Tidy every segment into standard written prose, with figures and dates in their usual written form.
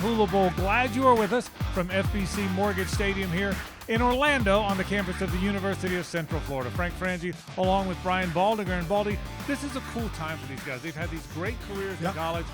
Hula Bowl. Glad you are with us from FBC Mortgage Stadium here in Orlando on the campus of the University of Central Florida. Frank Frangie along with Brian Baldinger. And Baldy, this is a cool time for these guys. They've had these great careers in college.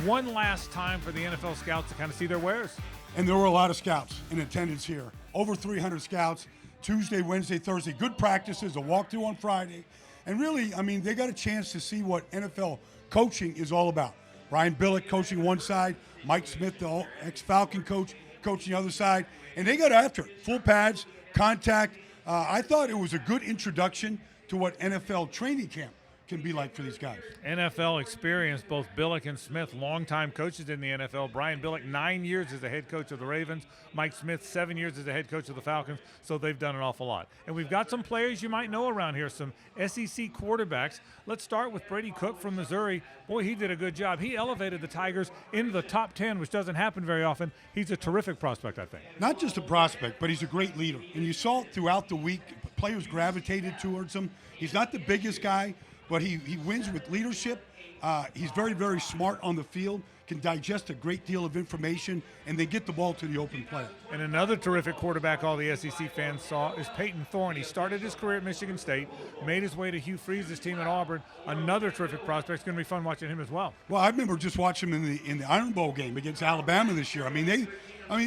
One last time for the NFL scouts to kind of see their wares. And there were a lot of scouts in attendance here. Over 300 scouts, Tuesday, Wednesday, Thursday. Good practices, a walkthrough on Friday. And really, I mean, they got a chance to see what NFL coaching is all about. Brian Billick coaching one side, Mike Smith, the ex-Falcon coach, coaching the other side. And they got after it. Full pads, contact. I thought it was a good introduction to what NFL training camp can be like for these guys. NFL experience, both Billick and Smith, longtime coaches in the NFL. Brian Billick, 9 years as the head coach of the Ravens. Mike Smith, 7 years as the head coach of the Falcons. So they've done an awful lot. And we've got some players you might know around here, some SEC quarterbacks. Let's start with Brady Cook from Missouri. Boy, he did a good job. He elevated the Tigers into the top 10, which doesn't happen very often. He's a terrific prospect, I think. Not just a prospect, but he's a great leader. And you saw it throughout the week. Players gravitated towards him. He's not the biggest guy, but he wins with leadership. He's very, very smart on the field, can digest a great deal of information, and they get the ball to the open player. And another terrific quarterback all the SEC fans saw is Peyton Thorne. He started his career at Michigan State, made his way to Hugh Freeze's team at Auburn. Another terrific prospect. It's going to be fun watching him as well. Well, I remember just watching him in the Iron Bowl game against Alabama this year. I mean,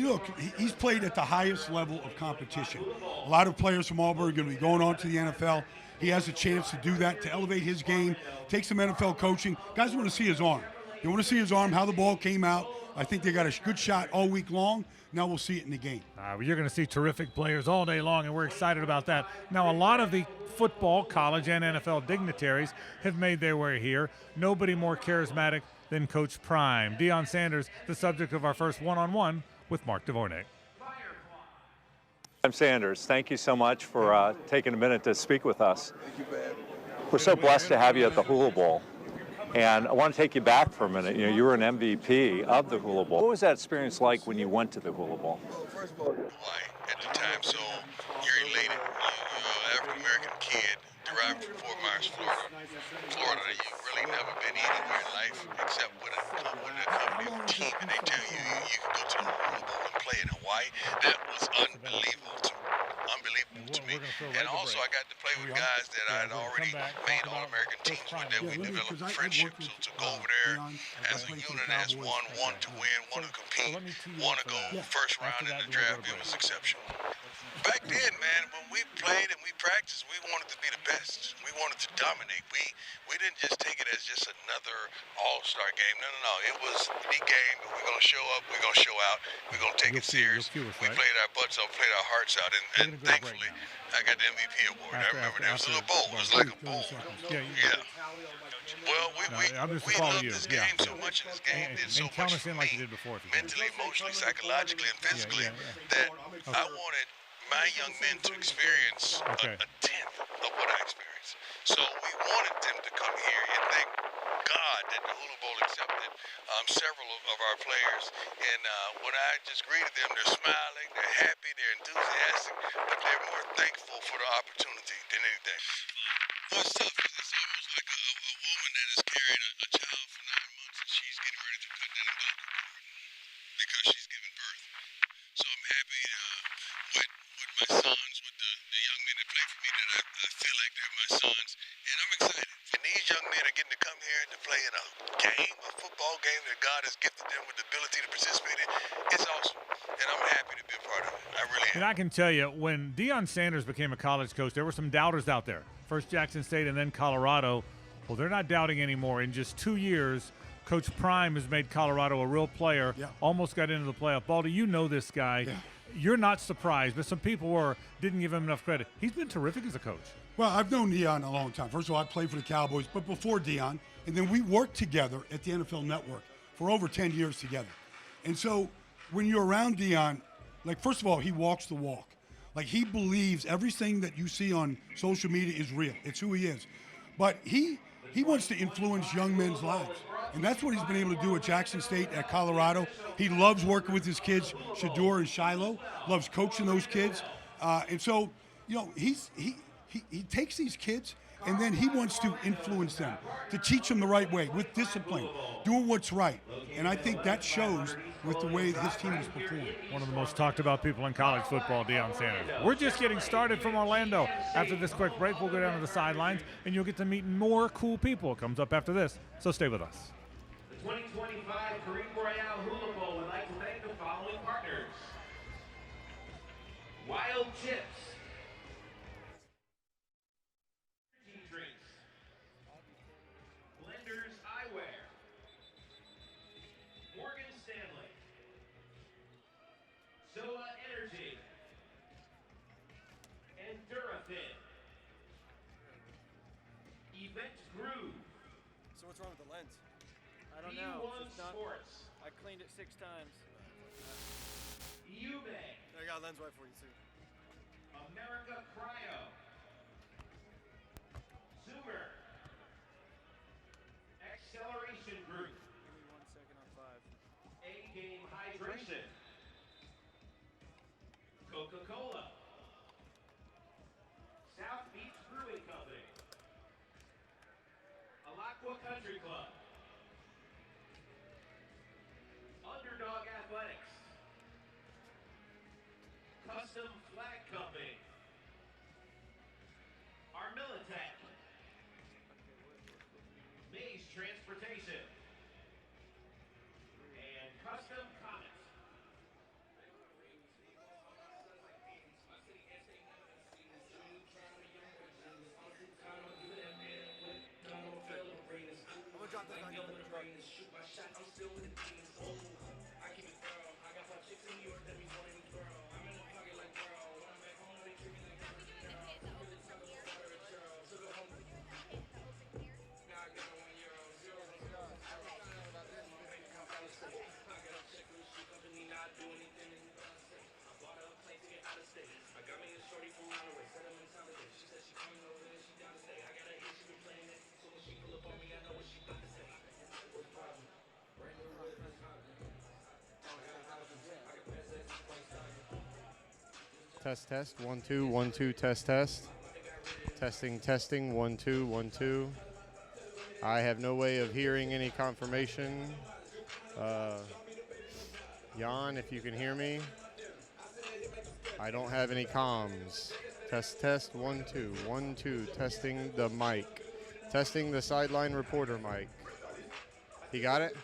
look, he's played at the highest level of competition. A lot of players from Auburn are going to be going on to the NFL. He has a chance to do that, to elevate his game, take some NFL coaching. Guys want to see his arm. They want to see his arm, how the ball came out. I think they got a good shot all week long. Now we'll see it in the game. Well, you're going to see terrific players all day long, and we're excited about that. Now, a lot of the football, college, and NFL dignitaries have made their way here. Nobody more charismatic than Coach Prime. Deion Sanders, the subject of our first one-on-one with Mark Dvornak. I'm Sanders. Thank you so much for taking a minute to speak with us. We're so blessed to have you at the Hula Bowl. And I want to take you back for a minute. You know, you were an MVP of the Hula Bowl. What was that experience like when you went to the Hula Bowl? Hawaii at the time, so you're elated. You're an African-American kid derived from Fort Myers, Florida. You've really never been anywhere in life except with a company or team, and they tell you you can go to the Hula Bowl and play in Hawaii. That was unbelievable to me. And also I got to play with guys that I had already made All-American teams with, that we developed a friendship. So to go over there as a unit, as one to win, one to compete, one to go first round in the draft, it was exceptional. Back then, man, when we played and we practiced, we wanted to be the best. We wanted to dominate. We didn't just take it as just another all-star game. No. It was the game, but we're going to show up, we're going to show out, we're going to take it serious. We played our butts off, played our hearts out, and thankfully, I got the MVP award. I remember there was a little bowl. It was like a bowl. Yeah. Well, we loved this game so much, and this game did so much for me, mentally, emotionally, psychologically, and physically, that I wanted my young men to experience a tenth of what I experienced. So we wanted them to come here, and thank God that the Hula Bowl accepted several of our players. And when I just greeted them, they're smiling, they're happy, they're enthusiastic, but they're more thankful for the opportunity than anything. Well, it's tough. It's almost like a woman that has carried a child for 9 months, and she's getting ready to put that umbilical cord because she's giving birth. So I'm happy with my sons, with the young men that play for me, that I feel like they're my sons, and I'm excited. And these young men are getting to come here to play in a game, a football game that God has gifted them with the ability to participate in. It's awesome, and I'm happy to be a part of it. I really am. And I can tell you, when Deion Sanders became a college coach, there were some doubters out there. First Jackson State and then Colorado. Well, they're not doubting anymore. In just 2 years, Coach Prime has made Colorado a real player, almost got into the playoff. Baldy, you know this guy. Yeah. You're not surprised, but some people didn't give him enough credit. He's been terrific as a coach. Well, I've known Deion a long time. First of all, I played for the Cowboys, but before Deion, and then we worked together at the NFL Network for over 10 years together. And so when you're around Deion, like, first of all, he walks the walk. Like, he believes everything that you see on social media is real. It's who he is. But he wants to influence young men's lives. And that's what he's been able to do at Jackson State, at Colorado. He loves working with his kids, Shador and Shiloh, loves coaching those kids. And so, you know, he takes these kids and then he wants to influence them, to teach them the right way with discipline, doing what's right. And I think that shows with the way his team is performing. One of the most talked about people in college football, Deion Sanders. We're just getting started from Orlando. After this quick break, we'll go down to the sidelines, and you'll get to meet more cool people. It comes up after this, so stay with us. The 2025 Kareem Royale Hula Bowl would like to thank the following partners. Wild Chips. Energy Drinks. Blenders Eyewear. Morgan Stanley. Soa Energy. And Durafin. Event Groove. So what's wrong with the lens? I don't know. E1 It's not- Sports. I cleaned it 6 times. Yume. I got a lens right for you too. America Cryo. Zoomer. Acceleration Group. Give me 1 second on 5. A-Game Hydration. Coca-Cola. South Beach Brewing Company. Alaqua Country Club. Underdog Athletics. Custom Flag Company. Armilitech. Maze Transportation. And Custom Comics. I'm gonna drop that back up in the truck. Test, test, 1 2 1 2, test, test. Testing, testing, 1 2 1 2. I have no way of hearing any confirmation. Jan, if you can hear me. I don't have any comms. Test, test, 1 2 1 2, testing the mic. Testing the sideline reporter mic. He got it?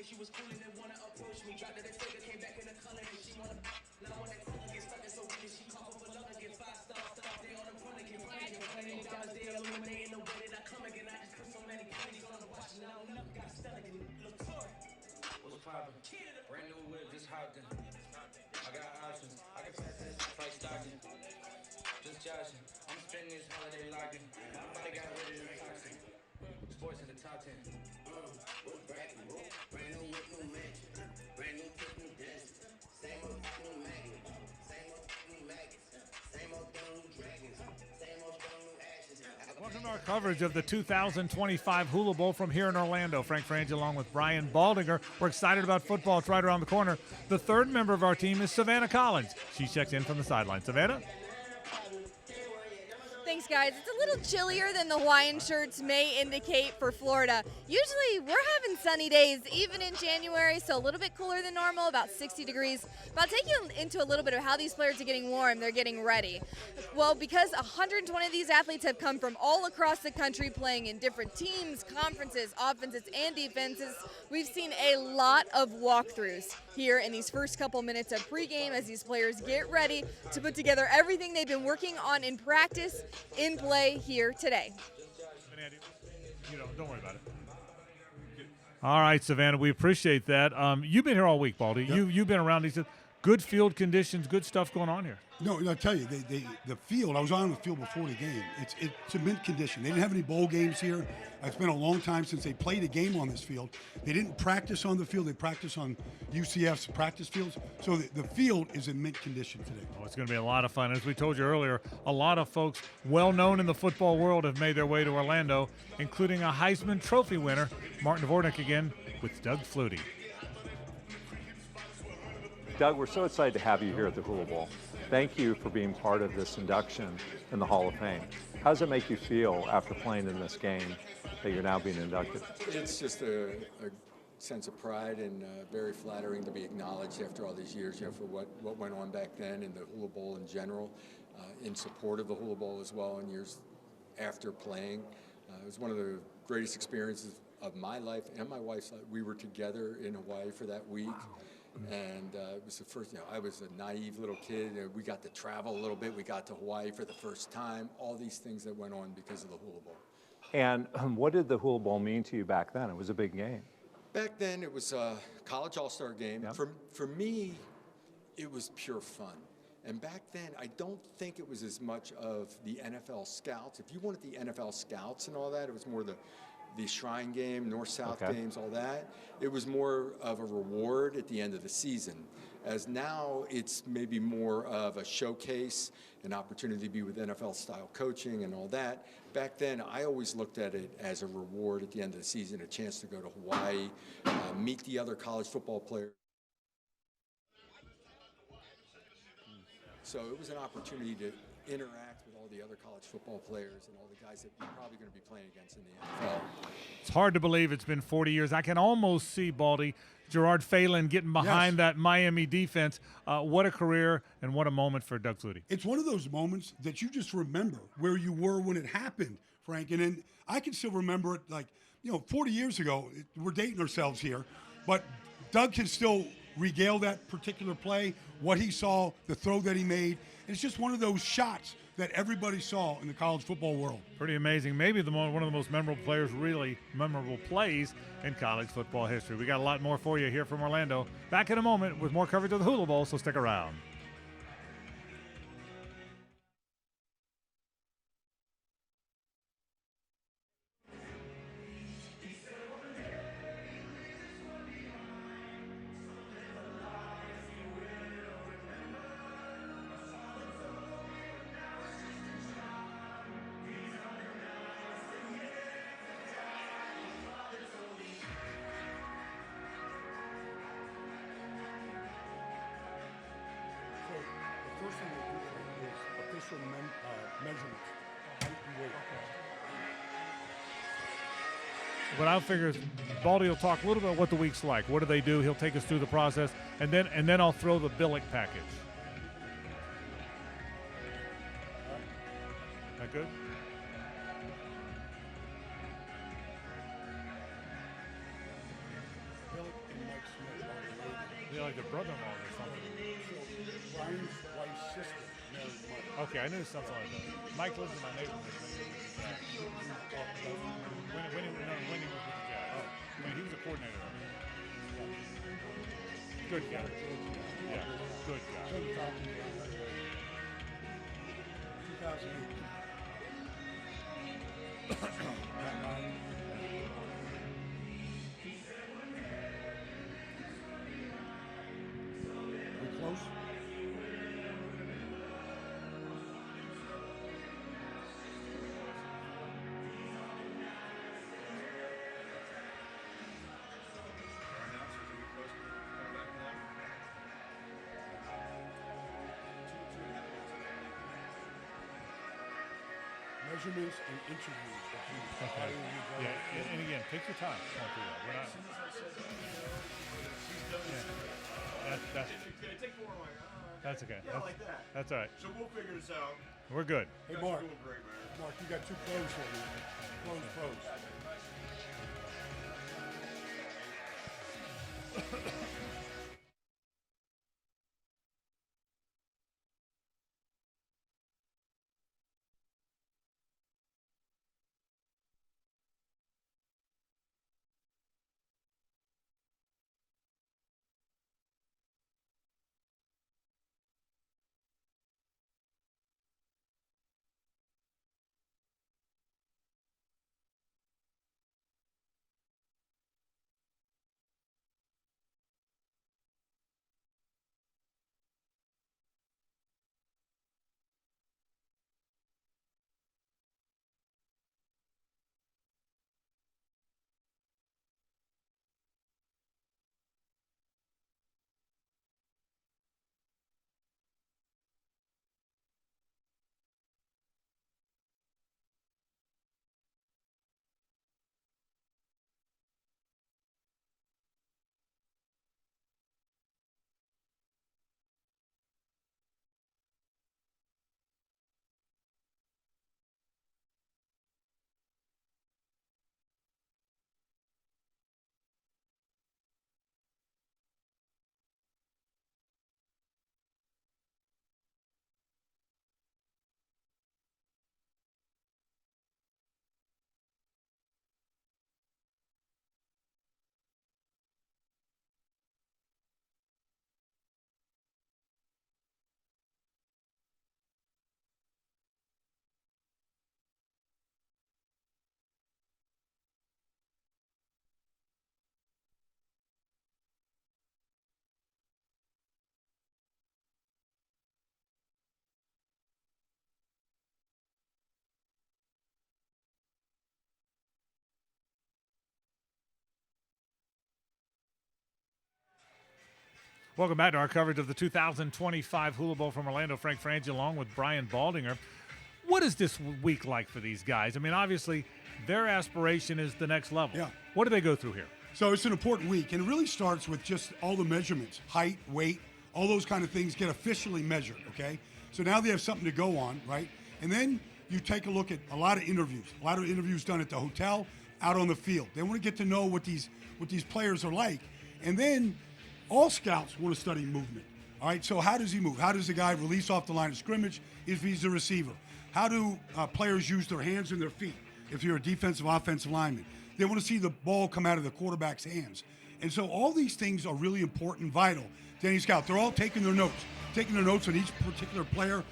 She was cool and didn't wanna approach me. Dropped to the figure, came back in the color and she wanna. Now when that cool get stuck in so when she call for love again. 5 stars, they on the run again. Running down there, illuminating the way that I come again. I just put so many pennies on the watch and I don't know. Got stuck again. Look forward. What's poppin'? Brand new whip, just hopped in. I got options. I can pass this like Stockton. Just joshing. I'm spending this holiday locked in. I got rid of the toxin. Sports in the top 10. Welcome to our coverage of the 2025 Hula Bowl from here in Orlando. Frank Frangi along with Brian Baldinger. We're excited about football. It's right around the corner. The third member of our team is Savannah Collins. She checks in from the sideline. Savannah? Thanks, guys. It's a little chillier than the Hawaiian shirts may indicate for Florida. Usually, we're having sunny days, even in January, so a little bit cooler than normal, about 60 degrees. But I'll take you into a little bit of how these players are getting warm. They're getting ready. Well, because 120 of these athletes have come from all across the country playing in different teams, conferences, offenses, and defenses, we've seen a lot of walkthroughs here in these first couple minutes of pregame as these players get ready to put together everything they've been working on in practice, in play here today. Don't worry about it. All right, Savannah, we appreciate that. You've been here all week, Baldy. Yep. You've been around. He said, good field conditions, good stuff going on here. No, I tell you, the field, I was on the field before the game. It's a mint condition. They didn't have any bowl games here. It's been a long time since they played a game on this field. They didn't practice on the field. They practice on UCF's practice fields. So the field is in mint condition today. Oh, it's going to be a lot of fun. As we told you earlier, a lot of folks well known in the football world have made their way to Orlando, including a Heisman Trophy winner, Martin Dvornik again, with Doug Flutie. Doug, we're so excited to have you here at the Hula Bowl. Thank you for being part of this induction in the Hall of Fame. How does it make you feel after playing in this game that you're now being inducted? It's just a sense of pride and very flattering to be acknowledged after all these years, for what went on back then in the Hula Bowl in general, in support of the Hula Bowl as well in years after playing. It was one of the greatest experiences of my life and my wife's life. We were together in Hawaii for that week. Wow. And it was the first, I was a naive little kid. We got to travel a little bit. We got to Hawaii for the first time. All these things that went on because of the Hula Bowl. And what did the Hula Bowl mean to you back then? It was a big game. Back then, it was a college all-star game. Yep. For me, it was pure fun. And back then, I don't think it was as much of the NFL scouts. If you wanted the NFL scouts and all that, it was more the Shrine game, North-South games, all that. It was more of a reward at the end of the season. As now, it's maybe more of a showcase, an opportunity to be with NFL-style coaching and all that. Back then, I always looked at it as a reward at the end of the season, a chance to go to Hawaii, meet the other college football players. So it was an opportunity to interact with all the other college football players and all the guys that you're probably going to be playing against in the NFL. It's hard to believe it's been 40 years. I can almost see, Baldy, Gerard Phelan getting behind that Miami defense. What a career and what a moment for Doug Flutie. It's one of those moments that you just remember where you were when it happened, Frank. And then I can still remember it 40 years ago. We're dating ourselves here. But Doug can still regale that particular play, what he saw, the throw that he made. And it's just one of those shots that everybody saw in the college football world. Pretty amazing. Maybe one of the most memorable players, really memorable plays in college football history. We got a lot more for you here from Orlando. Back in a moment with more coverage of the Hula Bowl, so stick around. Measurements, height and weight. What I figure is Baldy will talk a little bit about what the week's like. What do they do? He'll take us through the process, and then I'll throw the Billick package. That good? Billick and Mike Smith are related. They're like the brother-in-law or something. So Brian's wife's sister married Mike. Okay, I knew something like that. Mike lives in my neighborhood. When he was with the Jazz. Oh, he was a coordinator. Good guy. Yeah, good guy. 2008. We close? measurements and interviews that you Okay. Yeah, and again, take your time. Going through that. We're not. Yeah. That's okay. That's all right. So we'll figure this out. We're good. Hey, Mark. Mark, you got 2 pros for me. Pros. Welcome back to our coverage of the 2025 Hula Bowl from Orlando. Frank Frangie along with Brian Baldinger. What is this week like for these guys? I mean, obviously, their aspiration is the next level. Yeah. What do they go through here? So it's an important week, and it really starts with just all the measurements, height, weight, all those kind of things get officially measured, okay? So now they have something to go on, right? And then you take a look at a lot of interviews done at the hotel, out on the field. They want to get to know what these players are like. And then all scouts want to study movement, all right? So how does he move? How does the guy release off the line of scrimmage if he's a receiver? How do players use their hands and their feet if you're a defensive, offensive lineman? They want to see the ball come out of the quarterback's hands. And so all these things are really important and vital to any scout. They're all taking their notes on each particular player.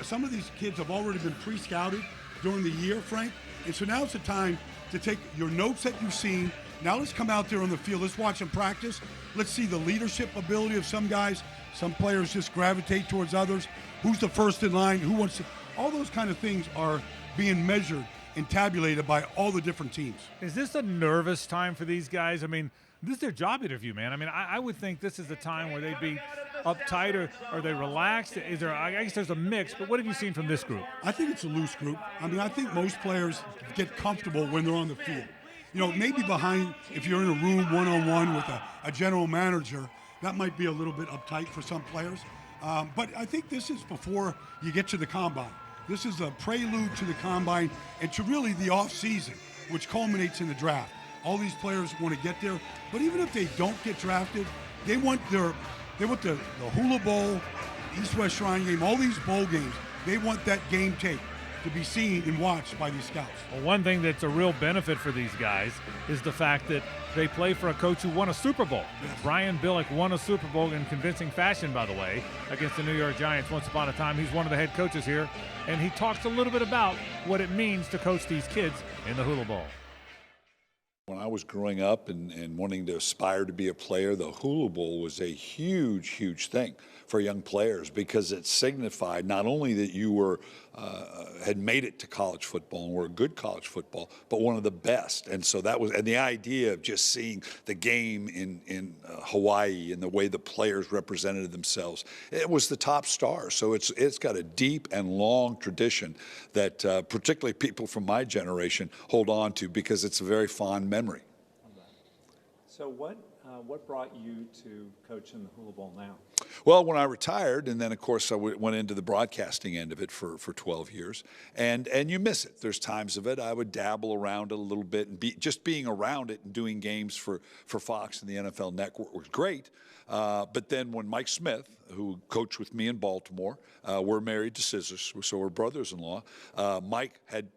Some of these kids have already been pre-scouted during the year, Frank. And so now it's the time to take your notes that you've seen. Now let's come out there on the field. Let's watch them practice. Let's see the leadership ability of some guys. Some players just gravitate towards others. Who's the first in line? Who wants to? All those kind of things are being measured and tabulated by all the different teams. Is this a nervous time for these guys? I mean, this is their job interview, man. I mean, I would think this is the time where they'd be uptight or are they relaxed? Is there? I guess there's a mix, but what have you seen from this group? I think it's a loose group. I mean, I think most players get comfortable when they're on the field. You know, maybe behind, if you're in a room one-on-one with a general manager, that might be a little bit uptight for some players. But I think this is before you get to the combine. This is a prelude to the combine and to really the off-season, which culminates in the draft. All these players want to get there, but even if they don't get drafted, they want the Hula Bowl, East-West Shrine Game, all these bowl games. They want that game tape to be seen and watched by these scouts. Well, one thing that's a real benefit for these guys is the fact that they play for a coach who won a Super Bowl. Yes. Brian Billick won a Super Bowl in convincing fashion, by the way, against the New York Giants once upon a time. He's one of the head coaches here, and he talks a little bit about what it means to coach these kids in the Hula Bowl. When I was growing up and wanting to aspire to be a player, the Hula Bowl was a huge, huge thing for young players because it signified not only that you were had made it to college football and were a good college football, but one of the best. And so that was, and the idea of just seeing the game in Hawaii and the way the players represented themselves. It was the top stars. So it's got a deep and long tradition that particularly people from my generation hold on to because it's a very fond memory. So what brought you to coach in the Hula Bowl now? Well, when I retired, and then of course I went into the broadcasting end of it for 12 years, and you miss it. There's times of it I would dabble around it a little bit, and just being around it and doing games for Fox and the NFL Network was great. But then when Mike Smith, who coached with me in Baltimore, we're married to scissors, so we're brothers-in-law. Mike had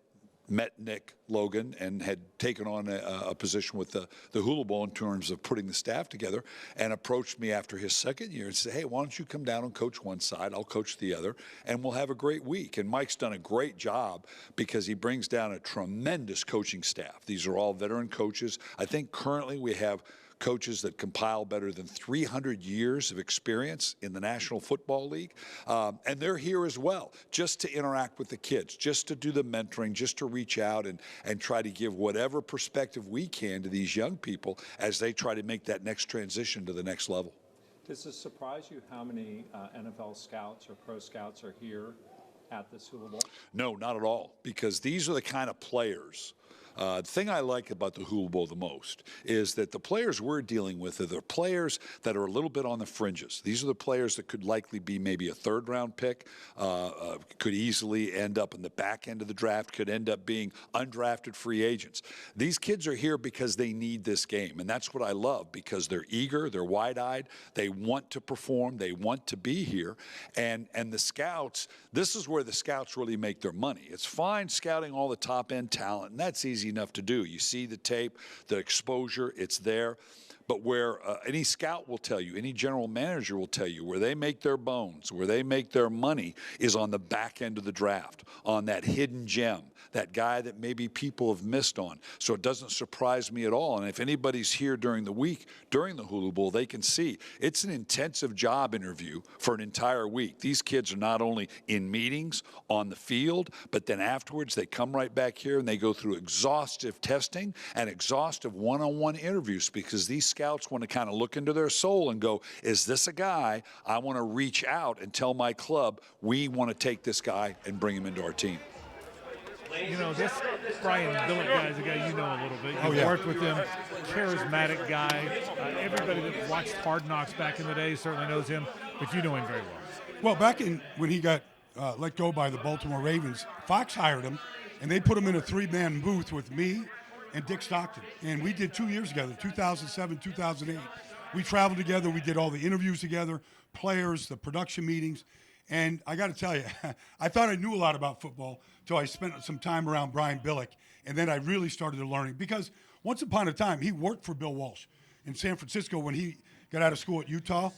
met Nick Logan and had taken on a position with the Hula Bowl in terms of putting the staff together, and approached me after his second year and said, hey, why don't you come down and coach one side, I'll coach the other, and we'll have a great week. And Mike's done a great job because he brings down a tremendous coaching staff. These are all veteran coaches. I think currently we have coaches that compile better than 300 years of experience in the National Football League. And they're here as well, just to interact with the kids, just to do the mentoring, just to reach out and try to give whatever perspective we can to these young people as they try to make that next transition to the next level. Does it surprise you how many NFL scouts or pro scouts are here at this Hula Bowl? No, not at all, because these are the kind of players. The thing I like about the Hula Bowl the most is that the players we're dealing with are the players that are a little bit on the fringes. These are the players that could likely be maybe a third-round pick, could easily end up in the back end of the draft, could end up being undrafted free agents. These kids are here because they need this game, and that's what I love, because they're eager, they're wide-eyed, they want to perform, they want to be here, and the scouts, this is where the scouts really make their money. It's fine scouting all the top-end talent, and that's easy enough to do. You see the tape, the exposure, it's there. But where any scout will tell you, any general manager will tell you, where they make their bones, where they make their money is on the back end of the draft, on that hidden gem, that guy that maybe people have missed on. So it doesn't surprise me at all. And if anybody's here during the week, during the Hula Bowl, they can see it's an intensive job interview for an entire week. These kids are not only in meetings, on the field, but then afterwards they come right back here and they go through exhaustive testing and exhaustive one-on-one interviews, because these scouts want to kind of look into their soul and go, is this a guy I want to reach out and tell my club we want to take this guy and bring him into our team? You know, this Brian Billick guy is a guy you know a little bit. You've worked with him, charismatic guy. Everybody that watched Hard Knocks back in the day certainly knows him, but you know him very well. Well, back when he got let go by the Baltimore Ravens, Fox hired him, and they put him in a three-man booth with me and Dick Stockton. And we did 2 years together, 2007, 2008. We traveled together. We did all the interviews together, players, the production meetings. And I got to tell you, I thought I knew a lot about football until I spent some time around Brian Billick. And then I really started learning, because once upon a time, he worked for Bill Walsh in San Francisco when he got out of school at Utah.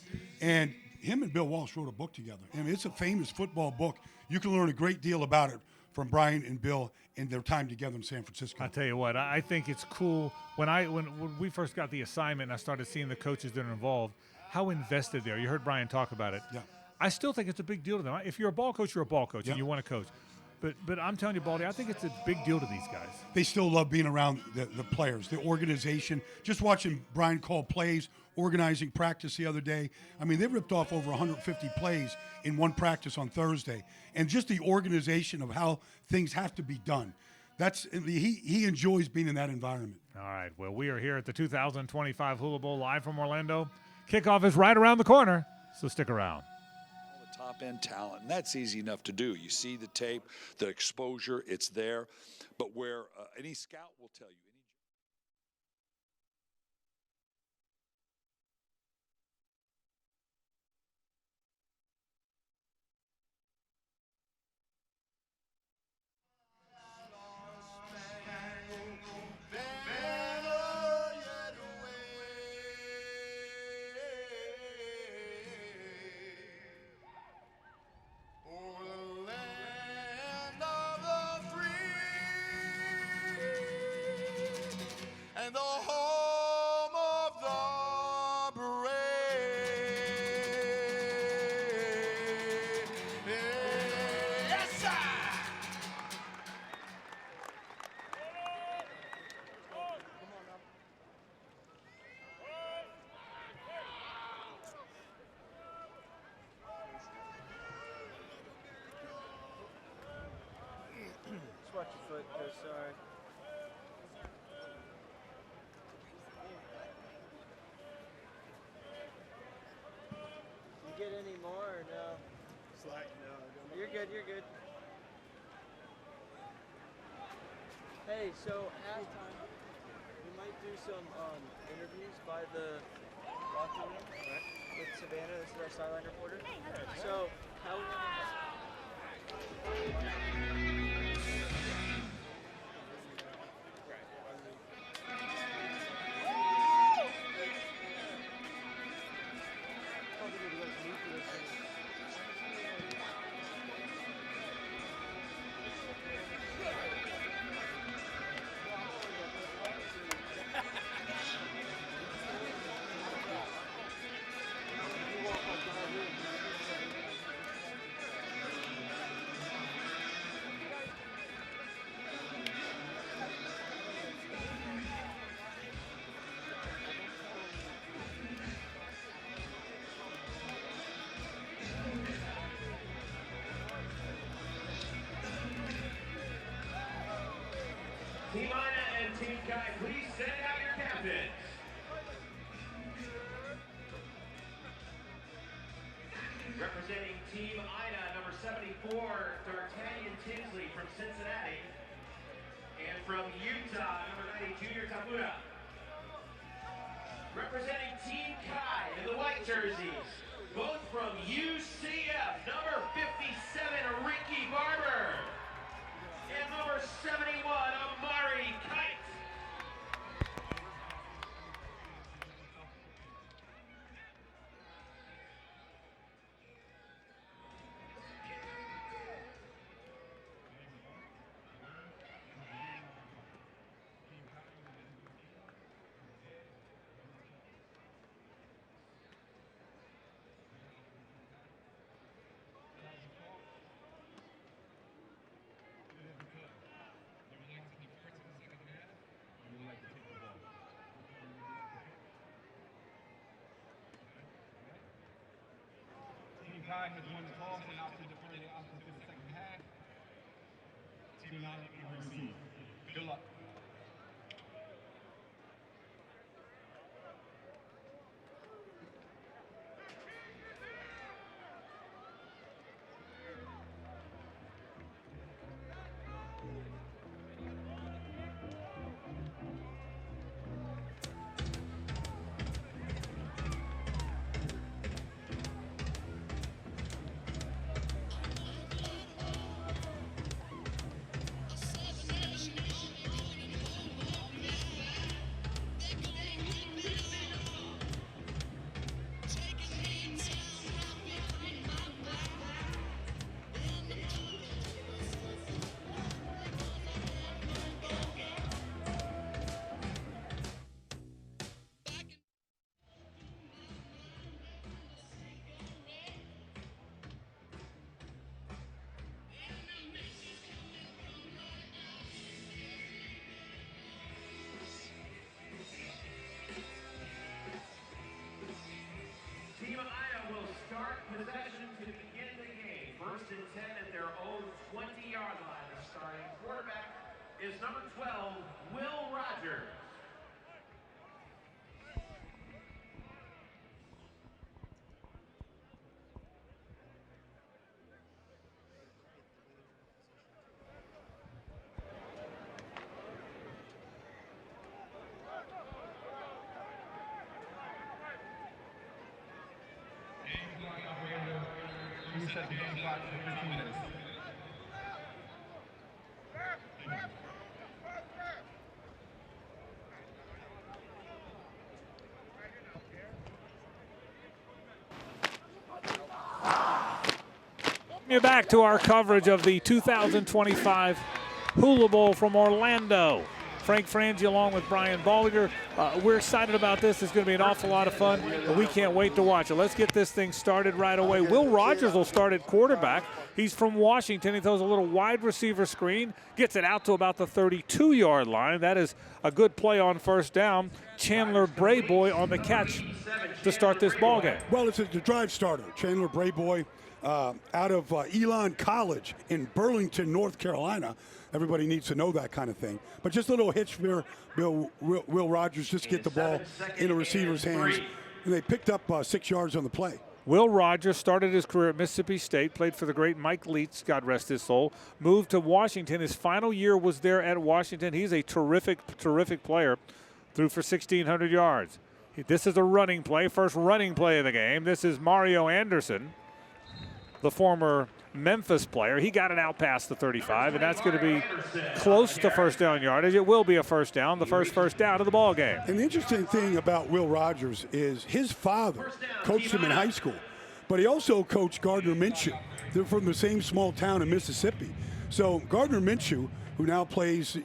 And him and Bill Walsh wrote a book together. I mean, it's a famous football book. You can learn a great deal about it from Brian and Bill in their time together in San Francisco. I'll tell you what, I think it's cool. When we first got the assignment and I started seeing the coaches that are involved, how invested they are. You heard Brian talk about it. Yeah. I still think it's a big deal to them. If you're a ball coach, you're a ball coach, and you want to coach. But I'm telling you, Baldy, I think it's a big deal to these guys. They still love being around the players, the organization. Just watching Brian call plays, organizing practice the other day. I mean, they ripped off over 150 plays in one practice on Thursday. And just the organization of how things have to be done. He enjoys being in that environment. All right. Well, we are here at the 2025 Hula Bowl live from Orlando. Kickoff is right around the corner, so stick around. Top-end talent, and that's easy enough to do. You see the tape, the exposure, it's there. But where any scout will tell you, Watch your foot, Chris. Sorry. You get any more or no? Slack, no. You're good. You're good. Hey, so halftime, we might do some interviews by the locker room with Savannah. This is our sideline reporter. So how? Team Aina and Team Kai, please send out your captains. Representing Team Aina, number 74, D'Artagnan Tinsley from Cincinnati. And from Utah, number 90, Junior Tabuda. Representing Team Kai in the white jerseys, both from UCF, number 57, Ricky Barber. And number 71, Amari Kite. Kai has won the toss and opted to defer the offense in the second half. Team Aina will receive. Good luck. Team Aina will start possession to begin the game. First and 10 at their own 20-yard line. The starting quarterback is number 12, Will Rogers. Reset the game clock for 15 minutes. You back to our coverage of the 2025 Hula Bowl from Orlando. Frank Frangie along with Brian Balliger. We're excited about this. It's going to be an awful lot of fun, and we can't wait to watch it. Let's get this thing started right away. Will Rogers will start at quarterback. He's from Washington. He throws a little wide receiver screen, gets it out to about the 32-yard line. That is a good play on first down. Chandler Brayboy on the catch to start this ball game. Well, it's the drive starter. Chandler Brayboy out of Elon College in Burlington, North Carolina. Everybody needs to know that kind of thing. But just a little hitch for Will Rogers just get the ball in a receiver's hands. And they picked up 6 yards on the play. Will Rogers started his career at Mississippi State, played for the great Mike Leach, God rest his soul, moved to Washington. His final year was there at Washington. He's a terrific, terrific player. Threw for 1,600 yards. This is a running play, first running play of the game. This is Mario Anderson, the former Memphis player. He got it out past the 35, and that's going to be close to first down yardage. It will be a first down, the first down of the ball game. And the interesting thing about Will Rogers is his father coached him in high school, but he also coached Gardner Minshew. They're from the same small town in Mississippi. So Gardner Minshew, who now plays,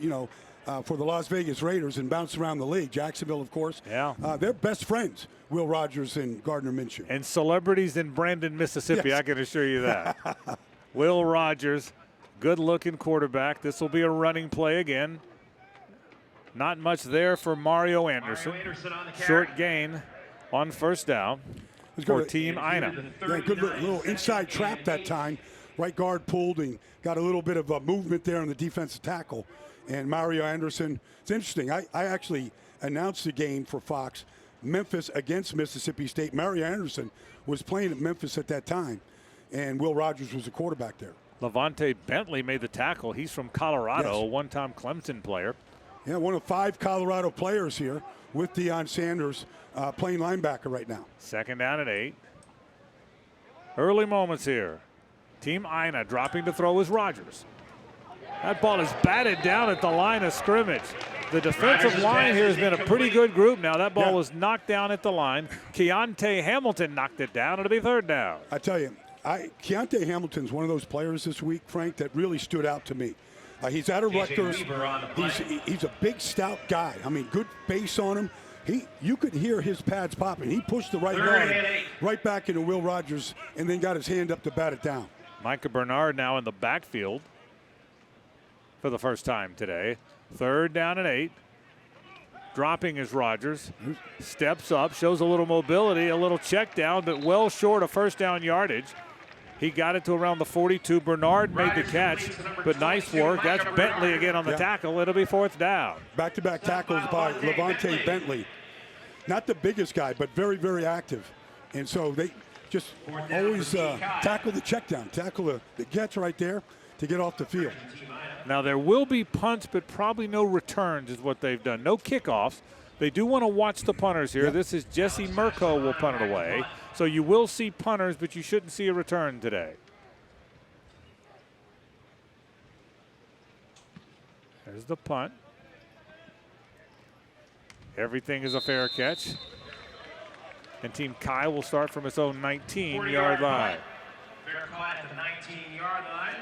for the Las Vegas Raiders and bounced around the league, Jacksonville, of course. Yeah. They're best friends, Will Rogers and Gardner Minshew. And celebrities in Brandon, Mississippi, yes. I can assure you that. Will Rogers, good-looking quarterback. This will be a running play again. Not much there for Mario Anderson. Short gain on first down for Team Aina. Yeah, good little inside trap that time. Right guard pulled and got a little bit of movement there on the defensive tackle. And Mario Anderson, it's interesting. I actually announced the game for Fox, Memphis against Mississippi State. Mario Anderson was playing at Memphis at that time, and Will Rogers was the quarterback there. Levante Bentley made the tackle. He's from Colorado, yes. A one-time Clemson player. Yeah, one of 5 Colorado players here with Deion Sanders playing linebacker right now. Second down and 8. Early moments here. Team Aina dropping to throw is Rogers. That ball is batted down at the line of scrimmage. The defensive line here has been a pretty good group now. That ball was knocked down at the line. Keontae Hamilton knocked it down. It'll be third down. I tell you, Keontae Hamilton's one of those players this week, Frank, that really stood out to me. He's out of Rutgers. He's a big, stout guy. I mean, good base on him. You could hear his pads popping. He pushed the right guard right back into Will Rogers and then got his hand up to bat it down. Micah Bernard now in the backfield for the first time today. Third down and 8. Dropping is Rogers. Steps up, shows a little mobility, a little check down, but well short of first down yardage. He got it to around the 42. Bernard made the catch, but nice work. That's Bentley again on the tackle. It'll be fourth down. Back-to-back tackles by Levante Bentley. Not the biggest guy, but very, very active. And so they just always tackle the check down, tackle the catch right there to get off the field. Now there will be punts, but probably no returns is what they've done. No kickoffs. They do want to watch the punters here. Yep. This is Jesse Murko will punt it away. So you will see punters, but you shouldn't see a return today. There's the punt. Everything is a fair catch. And Team Kai will start from its own 19-yard line. Fair caught at the 19-yard line.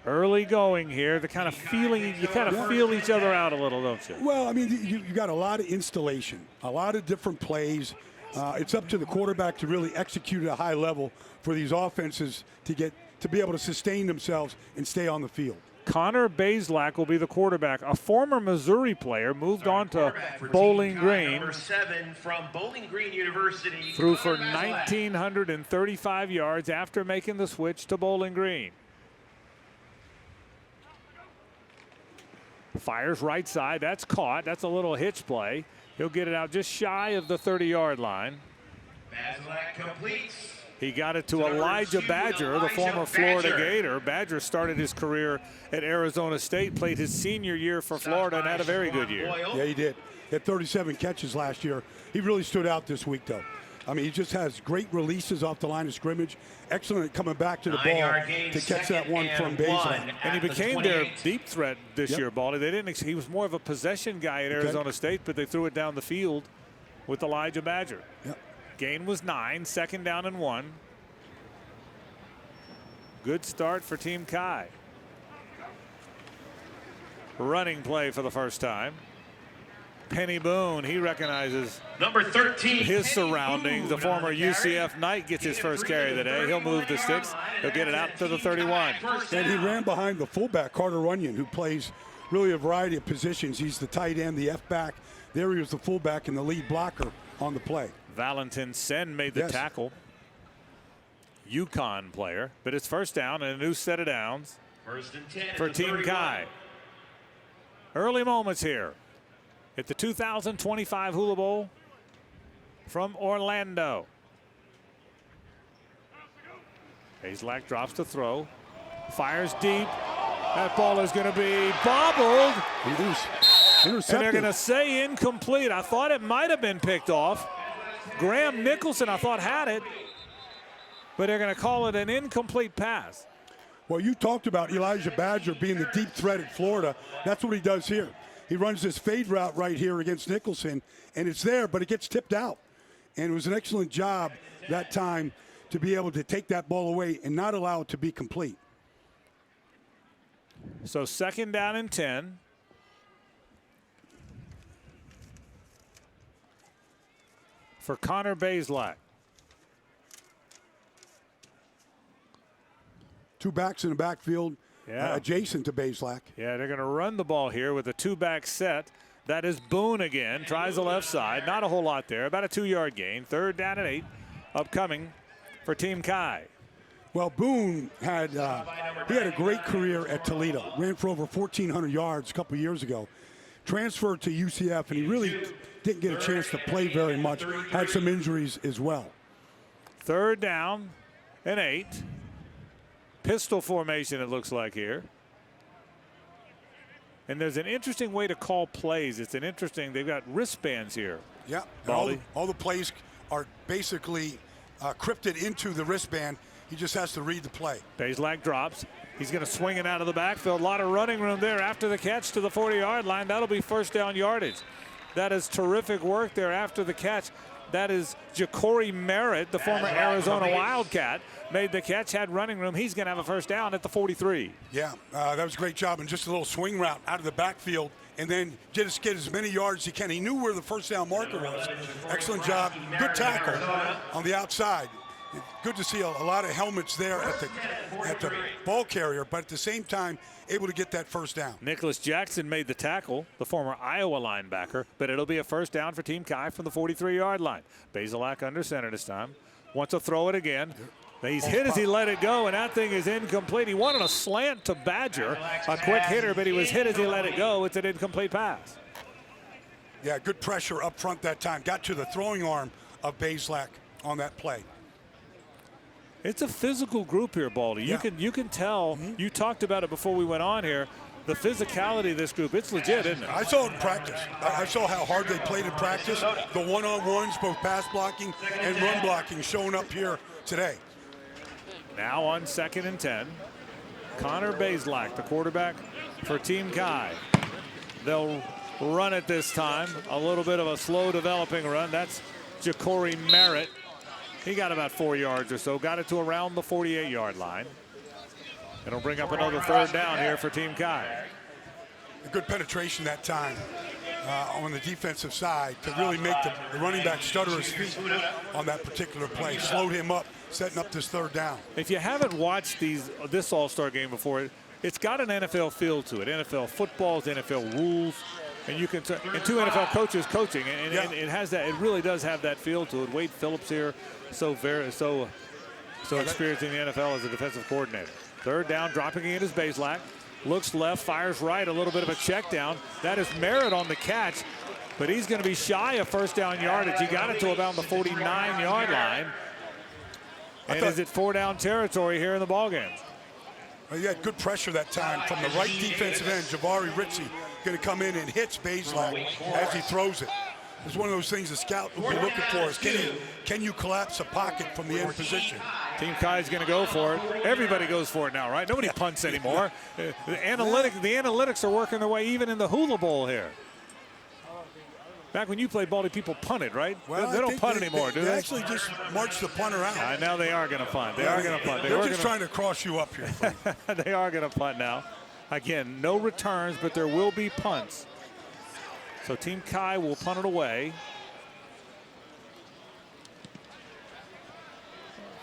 Early going here, the kind of feeling, you kind of feel each other out a little, don't you? Well, I mean, you got a lot of installation, a lot of different plays. It's up to the quarterback to really execute at a high level for these offenses to be able to sustain themselves and stay on the field. Connor Bazelak will be the quarterback. A former Missouri player moved on to Bowling Green. Number 7 from Bowling Green University. Threw for 1,935 yards after making the switch to Bowling Green. Fires right side. That's caught. That's a little hitch play. He'll get it out just shy of the 30-yard line. Bazelak completes. He got it to Elijah Badger, the former Florida Gator. Badger started his career at Arizona State, played his senior year for Florida, and had a very good year. Yeah, he did. He had 37 catches last year. He really stood out this week, though. I mean, he just has great releases off the line of scrimmage. Excellent coming back to the ball to catch that one from Bazelak. And he became their deep threat this year, Baldy. He was more of a possession guy at Arizona State, but they threw it down the field with Elijah Badger. Yep. Gain was 9, second down and 1. Good start for Team Kai. Running play for the first time. Penny Boone, he recognizes number 13 his surroundings. The former UCF Knight gets his first carry of the day. He'll move the sticks. He'll get it out to the 31. And he ran behind the fullback, Carter Runyon, who plays really a variety of positions. He's the tight end, the F-back. There he was the fullback and the lead blocker on the play. Valentin Sen made the tackle. UConn player, but it's first down and a new set of downs. First and 10 for at the Team 31. Kai. Early moments here at the 2025 Hula Bowl from Orlando. Bazelak drops to throw, fires deep. That ball is going to be bobbled. Intercepted. And they're going to say incomplete. I thought it might have been picked off. Graham Nicholson, I thought, had it, but they're going to call it an incomplete pass. Well, you talked about Elijah Badger being the deep threat at Florida. That's what he does here. He runs this fade route right here against Nicholson, and it's there, but it gets tipped out. And it was an excellent job that time to be able to take that ball away and not allow it to be complete. So 2nd down and 10. For Connor Bazelak. Two backs in the backfield, Yeah. adjacent to Bazelak. Yeah, they're going to run the ball here with a 2-back set. That is Boone again. Tries the left side. Not a whole lot there. About a 2-yard gain. 3rd down and 8. Upcoming for Team Kai. Well, Boone had he had a great career at Toledo. Ran for over 1,400 yards a couple years ago. Transferred to UCF, and he really didn't get a chance to play very much. Had some injuries as well. 3rd down and 8. Pistol formation, it looks like here. And there's an interesting way to call plays. It's an interesting, they've got wristbands here. Yeah, Baldy. all the plays are basically crypted into the wristband. He just has to read the play. Bazelak drops. He's going to swing it out of the backfield. A lot of running room there after the catch to the 40-yard line. That'll be 1st down yardage. That is terrific work there after the catch. That is Ja'Cory Merritt, the former Arizona Wildcat, made the catch, had running room. He's going to have a 1st down at the 43. Yeah, that was a great job, and just a little swing route out of the backfield, and then get as many yards as he can. He knew where the 1st down marker was. Excellent job. Good tackle on the outside. Good to see a lot of helmets there at the ball carrier, but at the same time, able to get that 1st down. Nicholas Jackson made the tackle, the former Iowa linebacker, but it'll be a 1st down for Team Kai from the 43-yard line. Bazelak under center this time. Wants to throw it again. He's hit as he let it go, and that thing is incomplete. He wanted a slant to Badger, a quick hitter, but he was hit as he let it go. It's an incomplete pass. Yeah, good pressure up front that time. Got to the throwing arm of Bazelak on that play. It's a physical group here, Baldy. You can tell. You talked about it before we went on here. The physicality of this group, it's legit, isn't it? I saw it in practice. I saw how hard they played in practice. The one-on-ones, both pass blocking and run blocking, showing up here today. Now on 2nd and 10. Connor Bazelak, the quarterback for Team Kai. They'll run it this time. A little bit of a slow developing run. That's Ja'Cory Merritt. He got about 4 yards or so. Got it to around the 48-yard line. It'll bring up another 3rd down here for Team Kai. A good penetration that time on the defensive side to really make the running back stutter his feet on that particular play. Slowed him up, setting up this 3rd down. If you haven't watched this All-Star game before, it's got an NFL feel to it. NFL footballs, NFL rules, and you can and 2 NFL coaches coaching, and it has that. It really does have that feel to it. Wade Phillips here, so experienced in the NFL as a defensive coordinator. 3rd down, dropping it is Bazelak. Looks left, fires right, a little bit of a check down. That is Merritt on the catch, but he's going to be shy of 1st down yardage. He got it to about the 49-yard line. And is it 4-down territory here in the ballgame? Well, he had good pressure that time from the right defensive end. Jabari Ritchie going to come in and hits Bazelak as he throws it. It's one of those things the scout will be looking for is can you collapse a pocket from the end position? Team Kai is going to go for it. Everybody goes for it now, right? Nobody punts anymore. The analytics are working their way even in the Hula Bowl here. Back when you played Baldy, people punted, right? Well, they don't punt anymore, do they? They actually just march the punter out. Now they are going to punt. They are going to punt. They're just trying to cross you up here. They are going to punt now. Again, no returns, but there will be punts. So Team Kai will punt it away.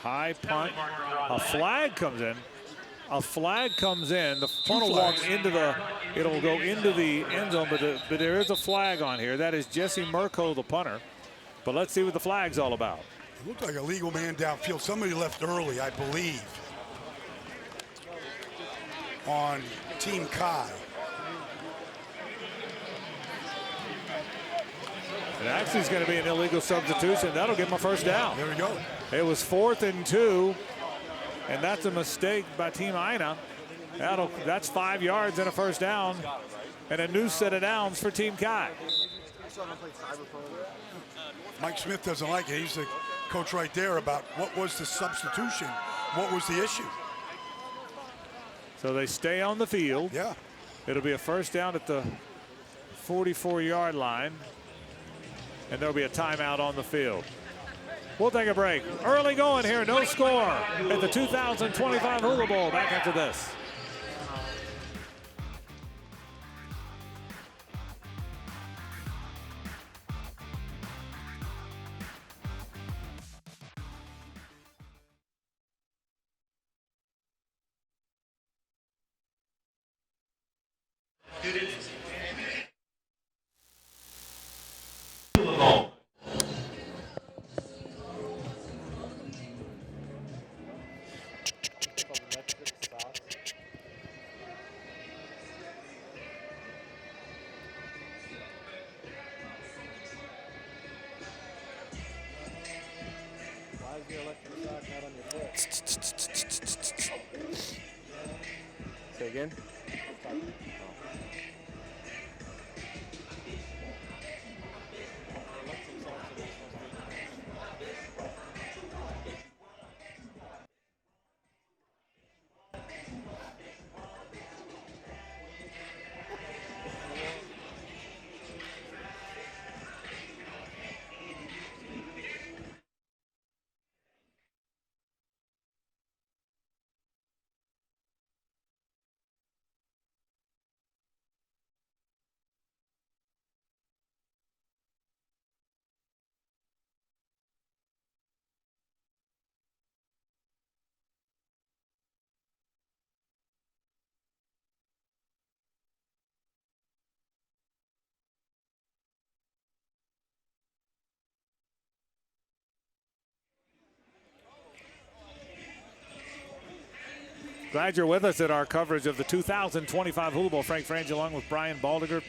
High punt. A flag comes in. A flag comes in. The punt will walk into the. It'll go into the end zone, but there is a flag on here. That is Jesse Murko, the punter. But let's see what the flag's all about. It looked like a legal man downfield. Somebody left early, I believe. on Team Kai. And actually, it's going to be an illegal substitution. That'll give him a first down. There we go. It was 4th and 2, and that's a mistake by Team Aina. That's 5 yards and a first down, and a new set of downs for Team Kai. Mike Smith doesn't like it. He's the coach right there about what was the substitution, what was the issue. So they stay on the field. Yeah. It'll be a first down at the 44-yard line, and there'll be a timeout on the field. We'll take a break. Early going here, no score at the 2025 Hula Bowl. Back after this. Say again? Glad you're with us at our coverage of the 2025 Hula Bowl. Frank Frangi along with Brian Baldinger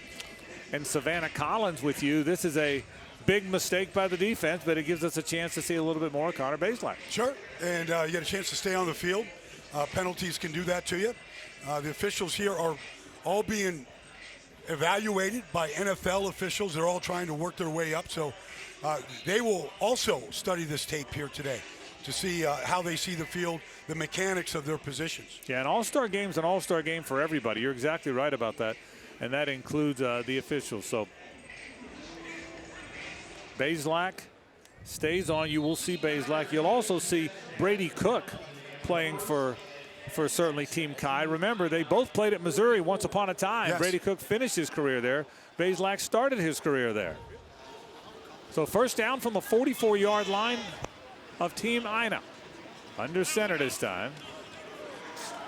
and Savannah Collins with you. This is a big mistake by the defense, but it gives us a chance to see a little bit more of Connor Bazelak. Sure, and you get a chance to stay on the field. Penalties can do that to you. The officials here are all being evaluated by NFL officials. They're all trying to work their way up, so they will also study this tape here today to see how they see the field, the mechanics of their positions. Yeah, an all-star game's an all-star game for everybody. You're exactly right about that, and that includes the officials. So Bazelak stays on. You will see Bazelak. You'll also see Brady Cook playing for certainly Team Kai. Remember, they both played at Missouri once upon a time. Yes. Brady Cook finished his career there. Bazelak started his career there. So first down from the 44-yard line of Team Aina. Under center this time.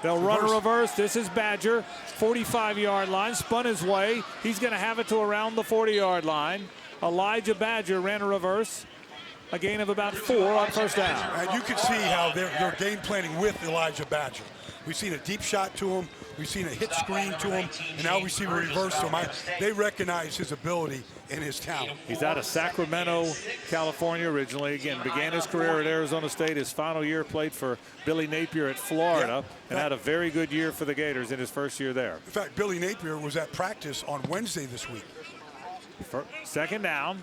They'll run a reverse. This is Badger. 45-yard line. Spun his way. He's going to have it to around the 40-yard line. Elijah Badger ran a reverse. A gain of about 4 on first down. And you can see how they're game planning with Elijah Badger. We've seen a deep shot to him. We've seen a hit screen to him. And now we see a reverse to him. They recognize his ability and his talent. He's out of Sacramento, California originally. Again, began his career at Arizona State. His final year played for Billy Napier at Florida and had a very good year for the Gators in his first year there. In fact, Billy Napier was at practice on Wednesday this week. Second down.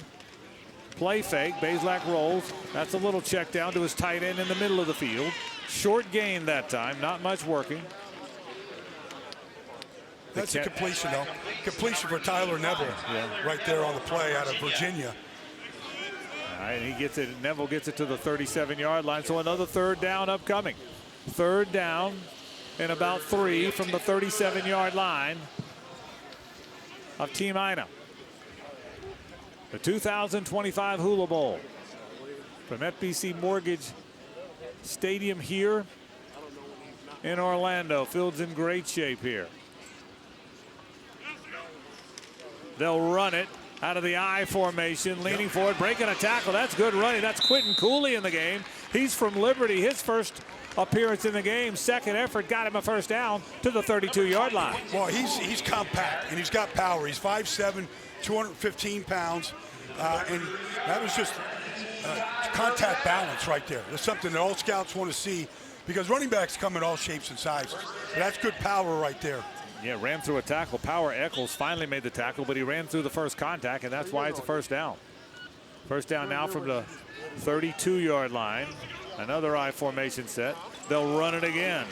Play fake. Bazelak rolls. That's a little check down to his tight end in the middle of the field. Short gain that time. Not much working. That's a completion, though. Completion for Tyler Neville right there on the play out of Virginia. All right, he gets it. Neville gets it to the 37-yard line. So another third down upcoming. Third down and about 3 from the 37-yard line of Team Aina. The 2025 Hula Bowl from FBC Mortgage Stadium here in Orlando. Field's in great shape here. They'll run it. out of the I formation, leaning forward, breaking a tackle. That's good running. That's Quentin Cooley in the game. He's from Liberty. His first appearance in the game, second effort, got him a first down to the 32-yard line. Well, he's compact and he's got power. He's 5'7", 215 pounds, and that was just contact balance right there. That's something that all scouts want to see because running backs come in all shapes and sizes. But that's good power right there. Yeah, ran through a tackle. Power Eccles finally made the tackle, but he ran through the first contact, and that's why it's a first down. First down now from the 32-yard line. Another I formation set. They'll run it again.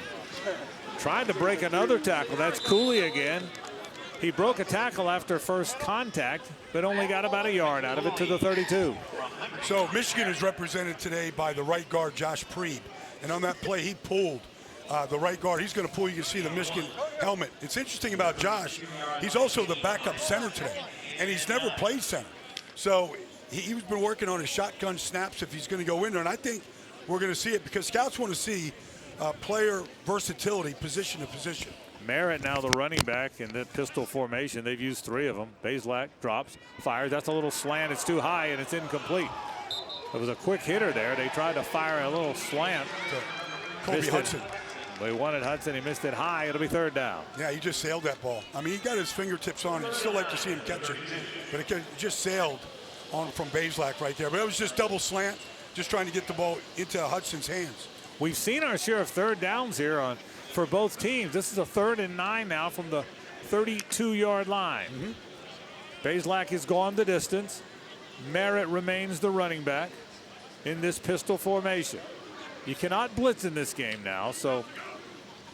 Tried to break another tackle. That's Cooley again. He broke a tackle after first contact, but only got about a yard out of it to the 32. So Michigan is represented today by the right guard, Josh Preeb. And on that play, he pulled the right guard. He's going to pull. You can see the Michigan helmet. It's interesting about Josh. He's also the backup center today, and he's never played center. So he's been working on his shotgun snaps if he's going to go in there. And I think we're going to see it because scouts want to see player versatility, position to position. Merritt now the running back in the pistol formation. They've used 3 of them. Bazelak drops, fires. That's a little slant. It's too high, and it's incomplete. It was a quick hitter there. They tried to fire a little slant. Kobe Hudson. They wanted Hudson. He missed it high. It'll be third down. Yeah, he just sailed that ball. I mean, he got his fingertips on it. You'd still like to see him catch it. But it just sailed on from Bazelak right there. But it was just double slant, just trying to get the ball into Hudson's hands. We've seen our share of third downs here for both teams. This is a 3rd and 9 now from the 32-yard line. Bazelak has gone the distance. Merritt remains the running back in this pistol formation. You cannot blitz in this game now, so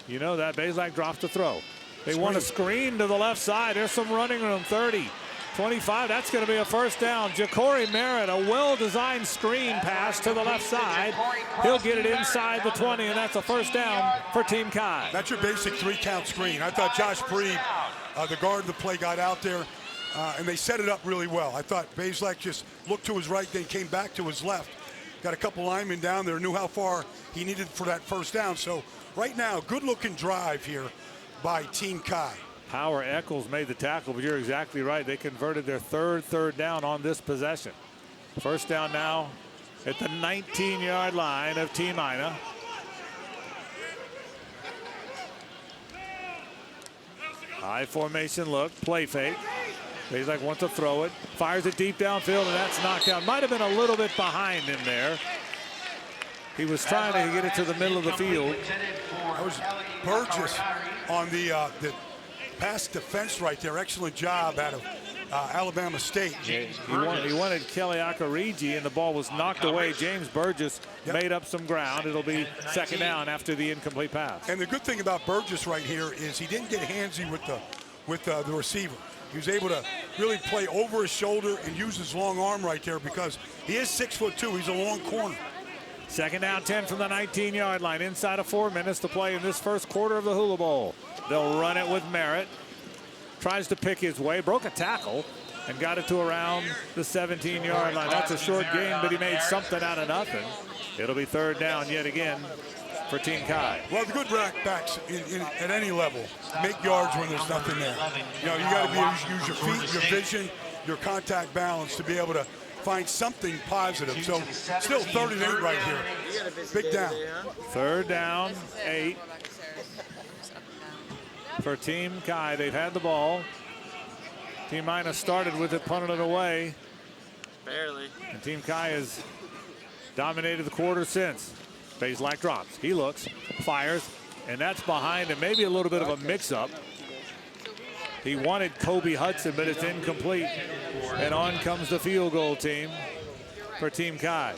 you know that. Bazelak drops the throw. They want a screen to the left side. There's some running room. 30, 25. That's going to be a first down. Ja'Cory Merritt, a well-designed screen pass to the left side. He'll get it inside the 20, and that's a first down for Team Chi. That's your basic 3-count screen. I thought Josh Preeb, the guard of the play, got out there, and they set it up really well. I thought Bazelak just looked to his right, then came back to his left. Got a couple linemen down there, knew how far he needed for that first down. So right now, good-looking drive here by Team Chi. Power Eccles made the tackle, but you're exactly right. They converted their third down on this possession. First down now at the 19-yard line of Team Aina. High formation look, play fake. Bazelak wants to throw it, fires it deep downfield, and that's knocked down. Might have been a little bit behind him there. He was trying to get it to the middle of the field. That was Burgess on the pass defense right there. Excellent job out of Alabama State. Yeah, he wanted Kelly Akarigi, and the ball was knocked away. James Burgess made up some ground. It'll be second down after the incomplete pass. And the good thing about Burgess right here is he didn't get handsy with the receiver. He was able to really play over his shoulder and use his long arm right there because he is 6'2". He's a long corner. Second down 10 from the 19-yard line. Inside of 4 minutes to play in this first quarter of the Hula Bowl. They'll run it with Merritt. Tries to pick his way, broke a tackle, and got it to around the 17-yard line. That's a short game, but he made something out of nothing. It'll be third down yet again for Team Chi. Well, the good backs at any level make yards when there's nothing there. You know, you got to use your feet, your vision, your contact balance to be able to find something positive. So still 3rd and 8 right here. Big down. Third down, 8 for Team Chi. They've had the ball. Team Aina started with it, punted it away. Barely. And Team Chi has dominated the quarter since. Bazelak drops. He looks, fires, and that's behind him. Maybe a little bit of a mix-up. He wanted Kobe Hudson, but it's incomplete. And on comes the field goal team for Team Chi.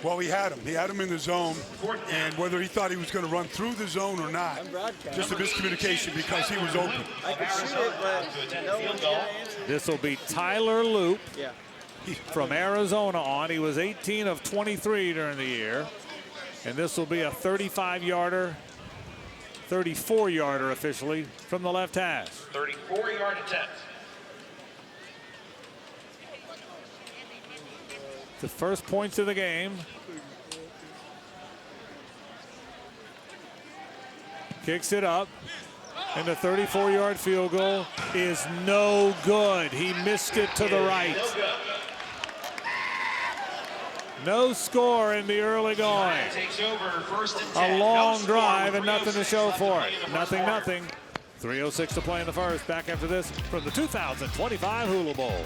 Well, he had him. He had him in the zone, and whether he thought he was going to run through the zone or not, just a miscommunication because he was open. I could shoot it, but no one's going to answer. This will be Tyler Loop from Arizona on. He was 18 of 23 during the year. And this will be a 35-yarder, 34-yarder officially from the left hash. 34-yard attempt. The first points of the game. Kicks it up. And the 34-yard field goal is no good. He missed it to the right. No score in the early going. A long drive and nothing to show for it. Nothing. 3:06 to play in the first. Back after this from the 2025 Hula Bowl.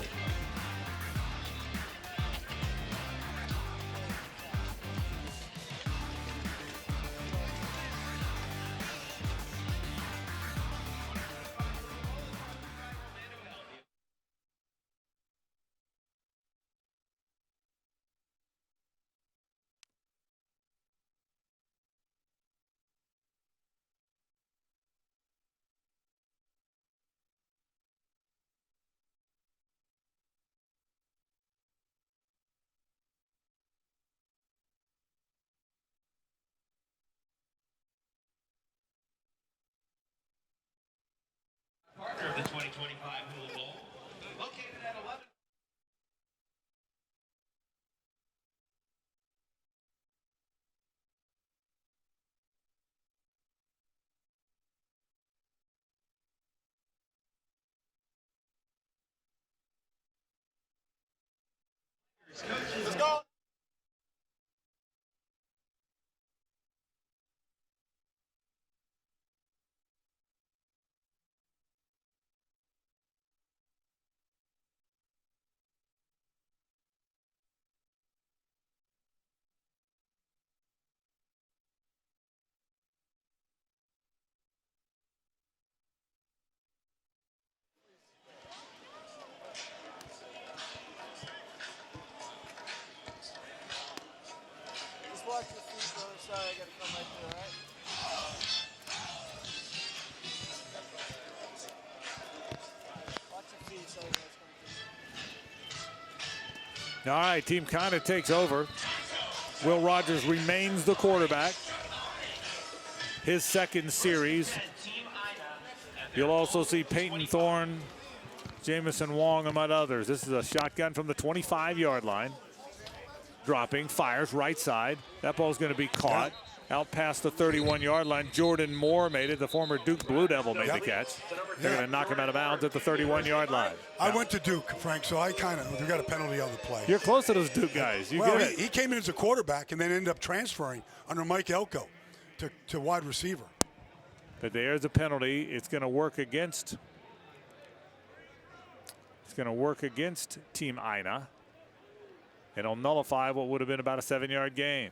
Partner of the 2025 Hula Bowl, located at 11. Let's go. Just watch your feet, bro. Sorry, I gotta come right through, alright? Watch your feet, sorry, guys. All right, team kind of takes over. Will Rogers remains the quarterback. His second series. You'll also see Peyton Thorne, Jamison Wong, among others. This is a shotgun from the 25-yard line. Dropping, fires right side. That ball's going to be caught. Out past the 31-yard line. Jordan Moore made it. The former Duke Blue Devil made the catch. They're going to knock him out of bounds at the 31-yard line. I went to Duke, Frank, so we got a penalty on the play. You're close to those Duke guys. You get it. He came in as a quarterback and then ended up transferring under Mike Elko to wide receiver. But there's a penalty. It's going to work against. It's going to work against Team Aina. It'll nullify what would have been about a 7-yard gain.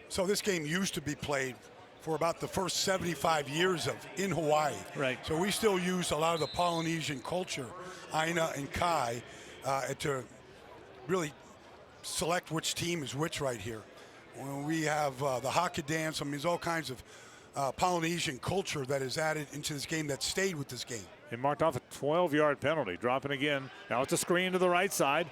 So this game used to be played for about the first 75 years in Hawaii. Right. So we still use a lot of the Polynesian culture, Aina and Kai, to really select which team is which right here. When we have the haka dance, I mean, there's all kinds of Polynesian culture that is added into this game that stayed with this game. He marked off a 12-yard penalty, dropping again. Now it's a screen to the right side,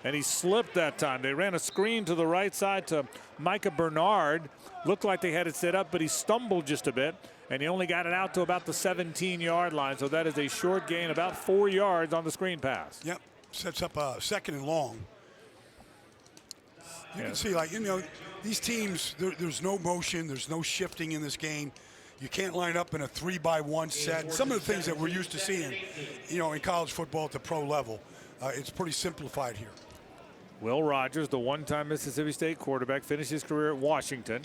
and he slipped that time. They ran a screen to the right side to Micah Bernard. Looked like they had it set up, but he stumbled just a bit, and he only got it out to about the 17-yard line. So that is a short gain, about 4 yards on the screen pass. Yep, sets up a second and long. You can see, these teams, there's no motion, there's no shifting in this game. You can't line up in a 3-by-1 set. Some of the things that we're used to seeing, in college football at the pro level, it's pretty simplified here. Will Rogers, the one-time Mississippi State quarterback, finished his career at Washington,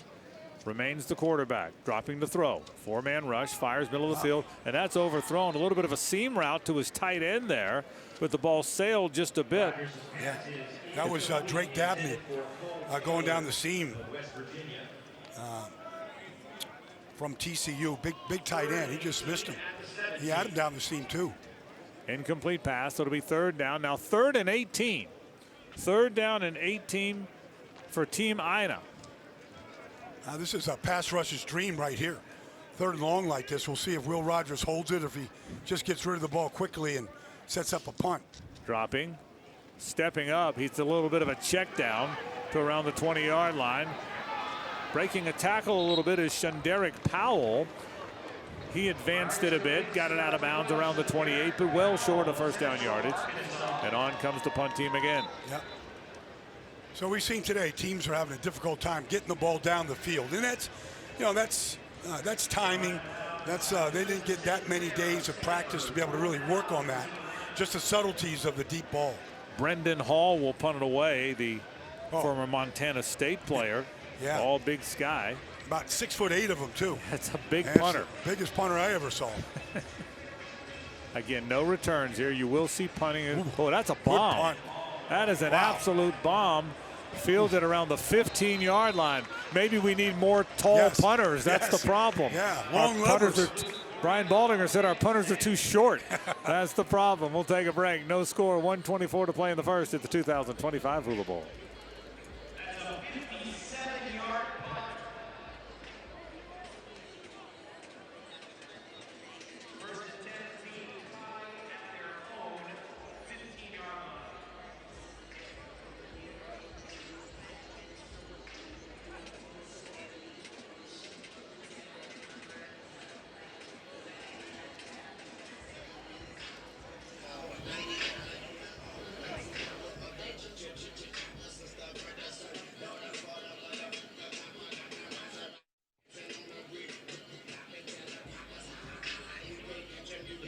remains the quarterback, dropping the throw. 4-man rush, fires middle of the field, and that's overthrown. A little bit of a seam route to his tight end there, but the ball sailed just a bit. Yeah, that was Drake Dabney going down the seam from TCU. Big tight end. He just missed him. He had him down the seam too. Incomplete pass, so it'll be third down. Now 3rd and 18. 3rd down and 18 for Team Aina. Now this is a pass rusher's dream right here. 3rd and long like this. We'll see if Will Rogers holds it, if he just gets rid of the ball quickly and sets up a punt. Dropping, stepping up. He's a little bit of a check down to around the 20-yard line. Breaking a tackle a little bit is Shunderick Powell. He advanced it a bit, got it out of bounds around the 28, but well short of first down yardage. And on comes the punt team again. Yep. So we've seen today teams are having a difficult time getting the ball down the field. And that's That's timing. That's they didn't get that many days of practice to be able to really work on that. Just the subtleties of the deep ball. Brendan Hall will punt it away, the former Montana State player. Yeah. All Big Sky. About 6'8" of them too. That's a big That's punter. the biggest punter I ever saw. Again, no returns here. You will see punting. Oh, that's a Good bomb. punt. That is an absolute bomb. Fielded around the 15-yard line. Maybe we need more tall punters. That's the problem. Yeah, Our long punters levers. Brian Baldinger said our punters are too short. That's the problem. We'll take a break. No score, 1:24 to play in the first at the 2025 Hula Bowl.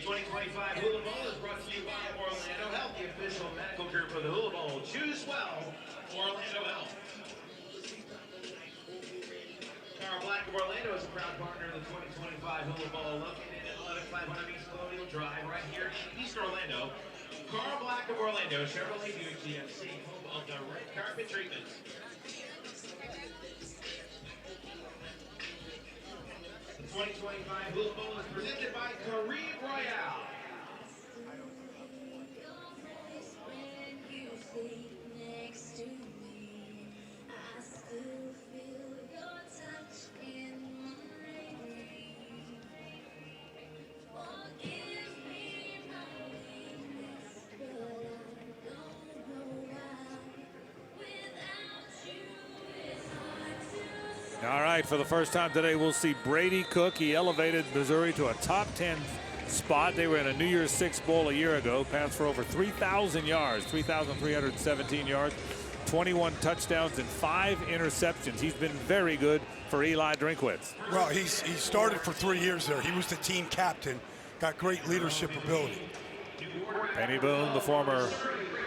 The 2025 Hula Bowl is brought to you by Orlando Health, the official medical group of the Hula Bowl. Choose well, Orlando Health. Carl Black of Orlando is a proud partner of the 2025 Hula Bowl, located at 11500 East Colonial Drive, right here in East Orlando. Carl Black of Orlando, Chevrolet Buick GMC, home of the red carpet treatment. The 2025 Hula Bowl is presented by Kareem Royale. All right, for the first time today, we'll see Brady Cook. He elevated Missouri to a top 10 spot. They were in a New Year's Six Bowl a year ago. Passed for over 3,000 yards, 3,317 yards, 21 touchdowns, and 5 interceptions. He's been very good for Eli Drinkwitz. Well, he started for 3 years there. He was the team captain. Got great leadership ability. Penny Boone, the former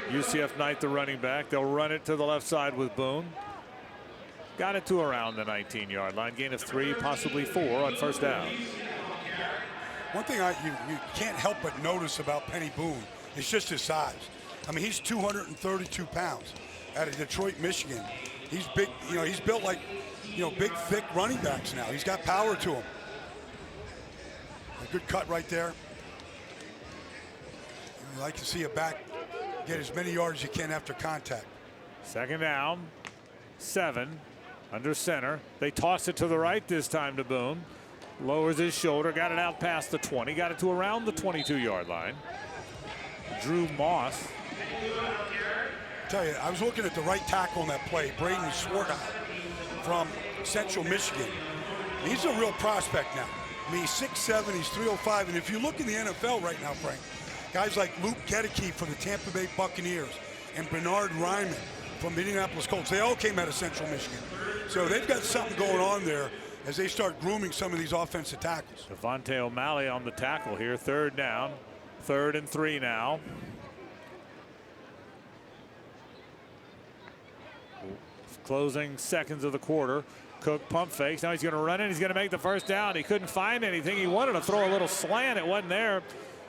UCF Knight, the running back. They'll run it to the left side with Boone. Got it to around the 19-yard line. Gain of 3, possibly 4 on first down. One thing you can't help but notice about Penny Boone is just his size. I mean, he's 232 pounds out of Detroit, Michigan. He's big, he's built like, big, thick running backs now. He's got power to him. A good cut right there. You like to see a back get as many yards as you can after contact. Second down, 7. Under center. They toss it to the right this time to Boone. Lowers his shoulder. Got it out past the 20. Got it to around the 22-yard line. Drew Moss. Tell you, I was looking at the right tackle on that play, Braden Swartout from Central Michigan. He's a real prospect now. I mean, he's 6'7", he's 305, and if you look in the NFL right now, Frank, guys like Luke Gedeke for the Tampa Bay Buccaneers and Bernard Ryman from the Indianapolis Colts, they all came out of Central Michigan. So they've got something going on there as they start grooming some of these offensive tackles. Devontae O'Malley on the tackle here. Third down. 3rd and 3 now. Closing seconds of the quarter. Cook pump fakes. Now he's going to run it. He's going to make the first down. He couldn't find anything. He wanted to throw a little slant. It wasn't there.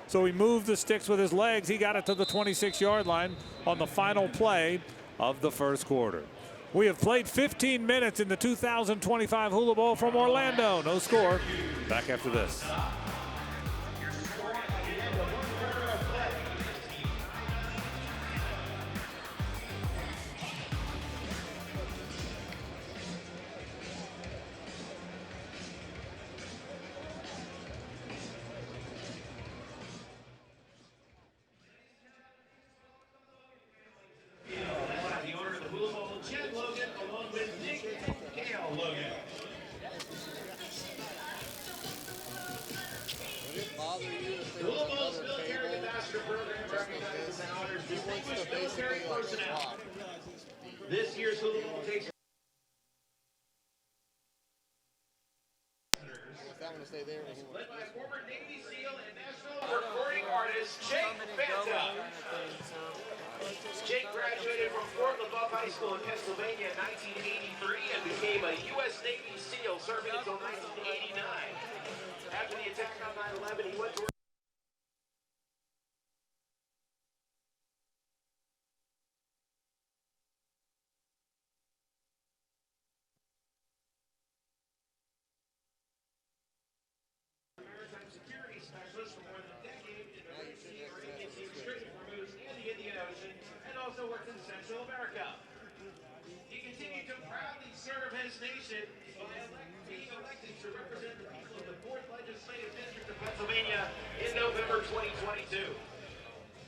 So he moved the sticks with his legs. He got it to the 26-yard line on the final play of the first quarter. We have played 15 minutes in the 2025 Hula Bowl from Orlando. No score. Back after this. This year's Hula Bowl takes high school in Pennsylvania in 1983 and became a U.S. Navy SEAL, serving until 1989. After the attack on 9/11, he went to security specialist for more than a decade in the Red Sea, Arabian Sea, Strait of Hormuz, and the Indian Ocean, and also worked in Central America. He continued to proudly serve his nation by being elected to represent the people of the 4th Legislative District of Pennsylvania in November 2022.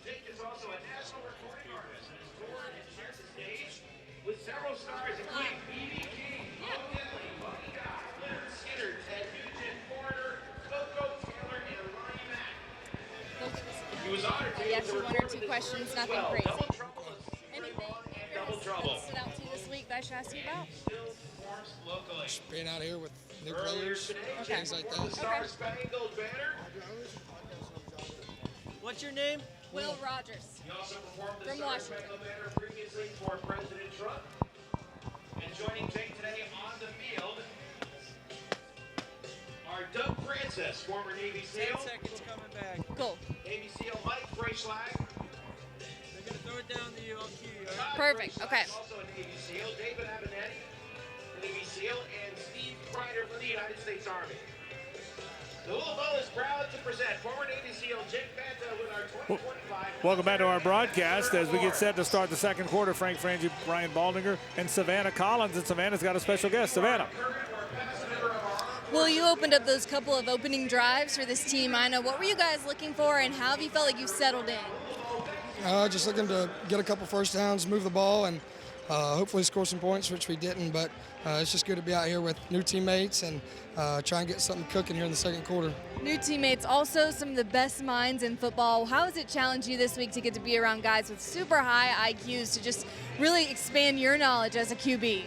Jake is also a national recording artist and has toured and shared the stage with several stars including B.B. King, Bo Diddley, Buddy Guy, Leonard Skinner, Ted Nugent, Foreigner, Coco Taylor, and Ronnie Mack. He was honored to I asked you one or two questions, nothing crazy. Anything Double Trouble. that stood out to you this week that I should ask you about? Just being out here with new players, things like that. Star-Spangled Banner. What's your name? Will Rogers. He also performed the From Washington. Star-Spangled Banner previously for President Trump. And joining Jake today on the field are Doug Francis, former Navy SEAL. 10 seconds coming back. Cool. Navy SEAL Mike Freischlag. They're going to throw it down to you. I'll cue you. Todd Perfect. Freischlag, Okay. Also a Navy SEAL. David Abinetti, Navy SEAL, and Steve Kreider from the United States Army. The Hula Bowl is proud to present former Navy SEAL Jake Banta with our 2025. Welcome back to our broadcast as we get set to start the second quarter. Frank Frangie, Brian Baldinger, and Savannah Collins. And Savannah's got a special guest. Savannah. Well, you opened up those couple of opening drives for this team, Aina. What were you guys looking for, and how have you felt like you've settled in? Just looking to get a couple first downs, move the ball, and hopefully score some points, which we didn't. But it's just good to be out here with new teammates and try and get something cooking here in the second quarter. New teammates, also some of the best minds in football. How has it challenged you this week to get to be around guys with super high IQs to just really expand your knowledge as a QB?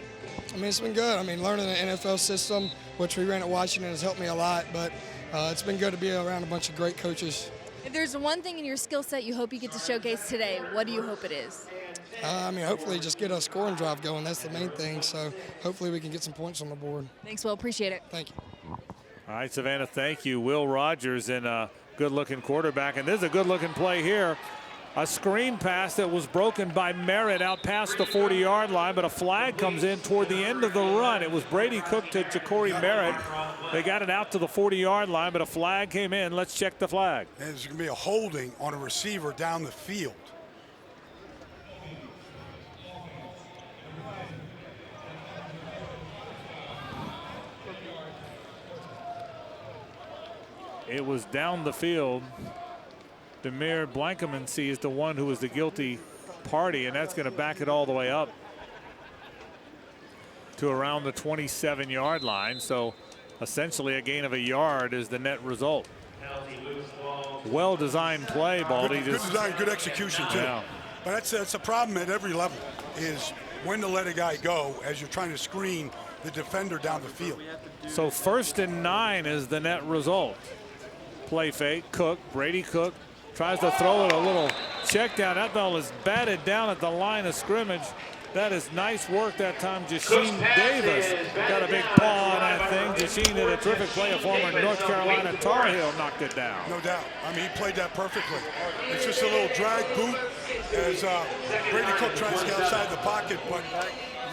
I mean, it's been good. I mean, learning the NFL system, which we ran at Washington, has helped me a lot. But it's been good to be around a bunch of great coaches. If there's one thing in your skill set you hope you get to showcase today, what do you hope it is? I mean, hopefully just get a scoring drive going. That's the main thing. So hopefully we can get some points on the board. Thanks, Will. Appreciate it. Thank you. All right, Savannah, thank you. Will Rogers and a good-looking quarterback. And there's a good-looking play here. A screen pass that was broken by Merritt out past the 40-yard line, but a flag comes in toward the end of the run. It was Brady Cook to Ja'Cory Merritt. They got it out to the 40-yard line, but a flag came in. Let's check the flag. And there's going to be a holding on a receiver down the field. It was down the field. Demir Blankemancy is the one who was the guilty party, and that's going to back it all the way up to around the 27-yard line. So essentially a gain of a yard is the net result. Well-designed play, Baldy. Good design, good execution, too. Yeah. But that's a problem at every level, is when to let a guy go as you're trying to screen the defender down the field. So 1st and 9 is the net result. Play fake, Cook, Brady Cook tries to throw it, a little check down. That ball is batted down at the line of scrimmage. That is nice work that time. Jasheen Davis got a big paw on that thing. Jasheen did a terrific play. A former North Carolina Tar Heel knocked it down. No doubt. I mean, he played that perfectly. It's just a little drag boot as Brady Cook tries to get outside the pocket, but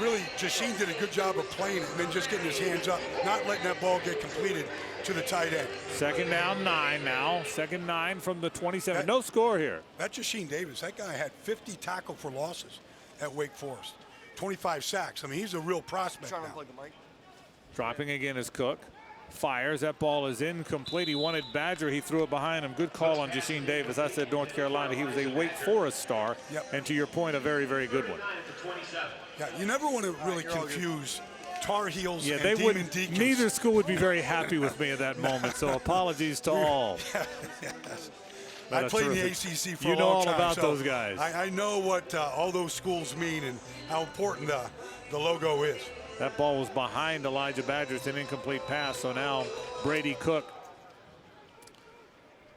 really Jasheen did a good job of playing it and then just getting his hands up, not letting that ball get completed to the tight end. 2nd down 9 now. 2nd 9 from the 27. No score here. That Jasheen Davis, that guy had 50 tackle for losses at Wake Forest. 25 sacks. I mean, he's a real prospect now. Dropping again is Cook. Fires. That ball is incomplete. He wanted Badger. He threw it behind him. Good call on Jasheen Davis. I said North Carolina. He was a Wake Forest star. Yep. And to your point, a very, very good one. Yeah, you never want to really confuse Tar Heels Yeah, and they Demon wouldn't. Deacons. Neither school would be very happy with me at that moment. So apologies to all. Yes. But I played in the ACC for a long time. You know all about so those guys. I know what all those schools mean and how important the logo is. That ball was behind Elijah Badger. It's an incomplete pass. So now Brady Cook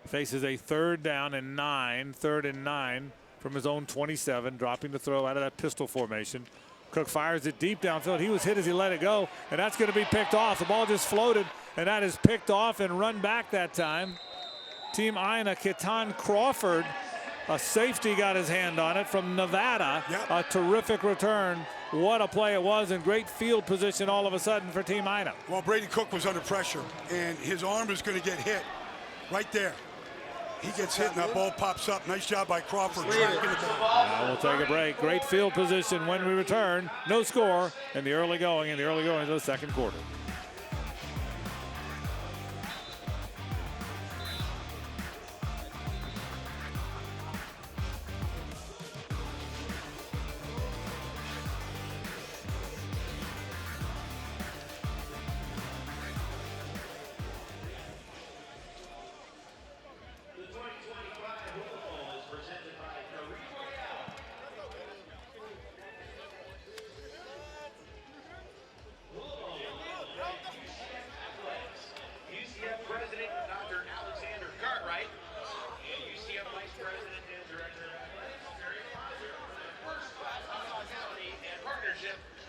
faces a 3rd down and 9. 3rd and 9 from his own 27, dropping to throw out of that pistol formation. Cook fires it deep downfield. He was hit as he let it go, and that's going to be picked off. The ball just floated, and that is picked off and run back that time. Team Aina, Ketan Crawford, a safety, got his hand on it from Nevada. Yep. A terrific return. What a play it was, and great field position all of a sudden for Team Aina. Well, Brady Cook was under pressure, and his arm is going to get hit right there. He gets hit, and that ball pops up. Nice job by Crawford. Now we'll take a break. Great field position when we return. No score in the early going of the second quarter.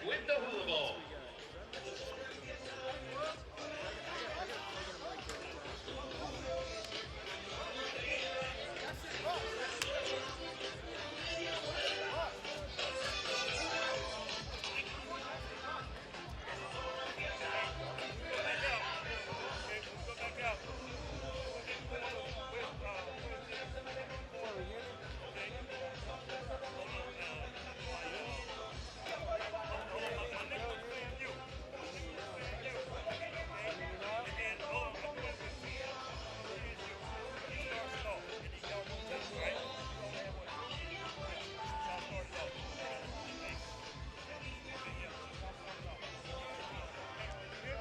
With the Hula Bowl.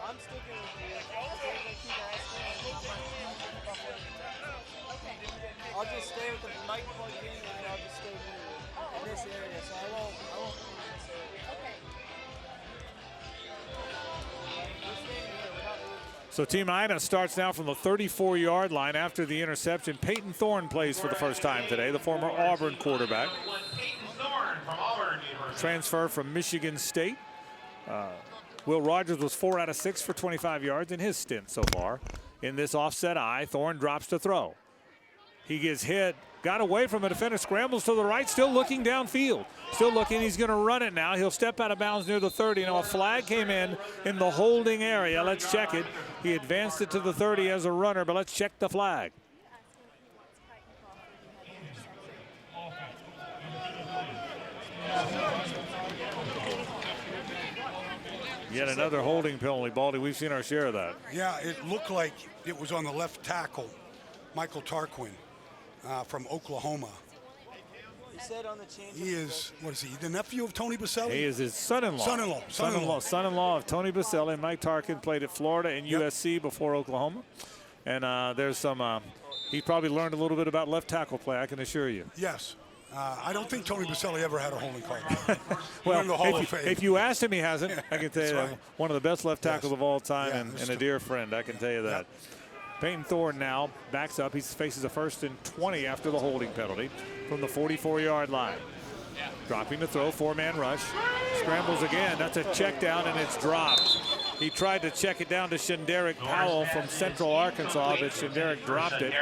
I'm sticking with you. They keep asking. I'll just stay with the mic plugged in, and I'll just stay in this area. So I won't move in this area. Okay. We're staying here. We're not moving. So Team Aina starts now from the 34-yard line after the interception. Peyton Thorne plays for the first time today, the former Auburn quarterback. Transfer from Michigan State. Will Rogers was 4 out of 6 for 25 yards in his stint so far. In this offset eye, Thorne drops to throw. He gets hit, got away from a defender, scrambles to the right, still looking downfield. Still looking, he's going to run it now. He'll step out of bounds near the 30. Now a flag came in the holding area. Let's check it. He advanced it to the 30 as a runner, but let's check the flag. Yet another holding penalty, Baldy. We've seen our share of that. Yeah, it looked like it was on the left tackle, Michael Tarquin from Oklahoma. He said on the change. He is, what is he, the nephew of Tony Baselli? He is his son-in-law. Son-in-law of Tony Baselli. Mike Tarquin played at Florida and USC before Oklahoma. And there's some, he probably learned a little bit about left tackle play, I can assure you. Yes. I don't think Tony Baselli ever had a holding call. Well, in the Hall of Fame. If you asked him, he hasn't. I can tell you that. Right. One of the best left tackles of all time, Yeah, and a dear friend, I can tell you that. Peyton Thorne now backs up. He faces a 1st and 20 after the holding penalty from the 44-yard line. Dropping to throw, 4-man rush. Scrambles again. That's a check down, and it's dropped. He tried to check it down to Shenderick Powell from Central Arkansas, but Shenderick dropped it.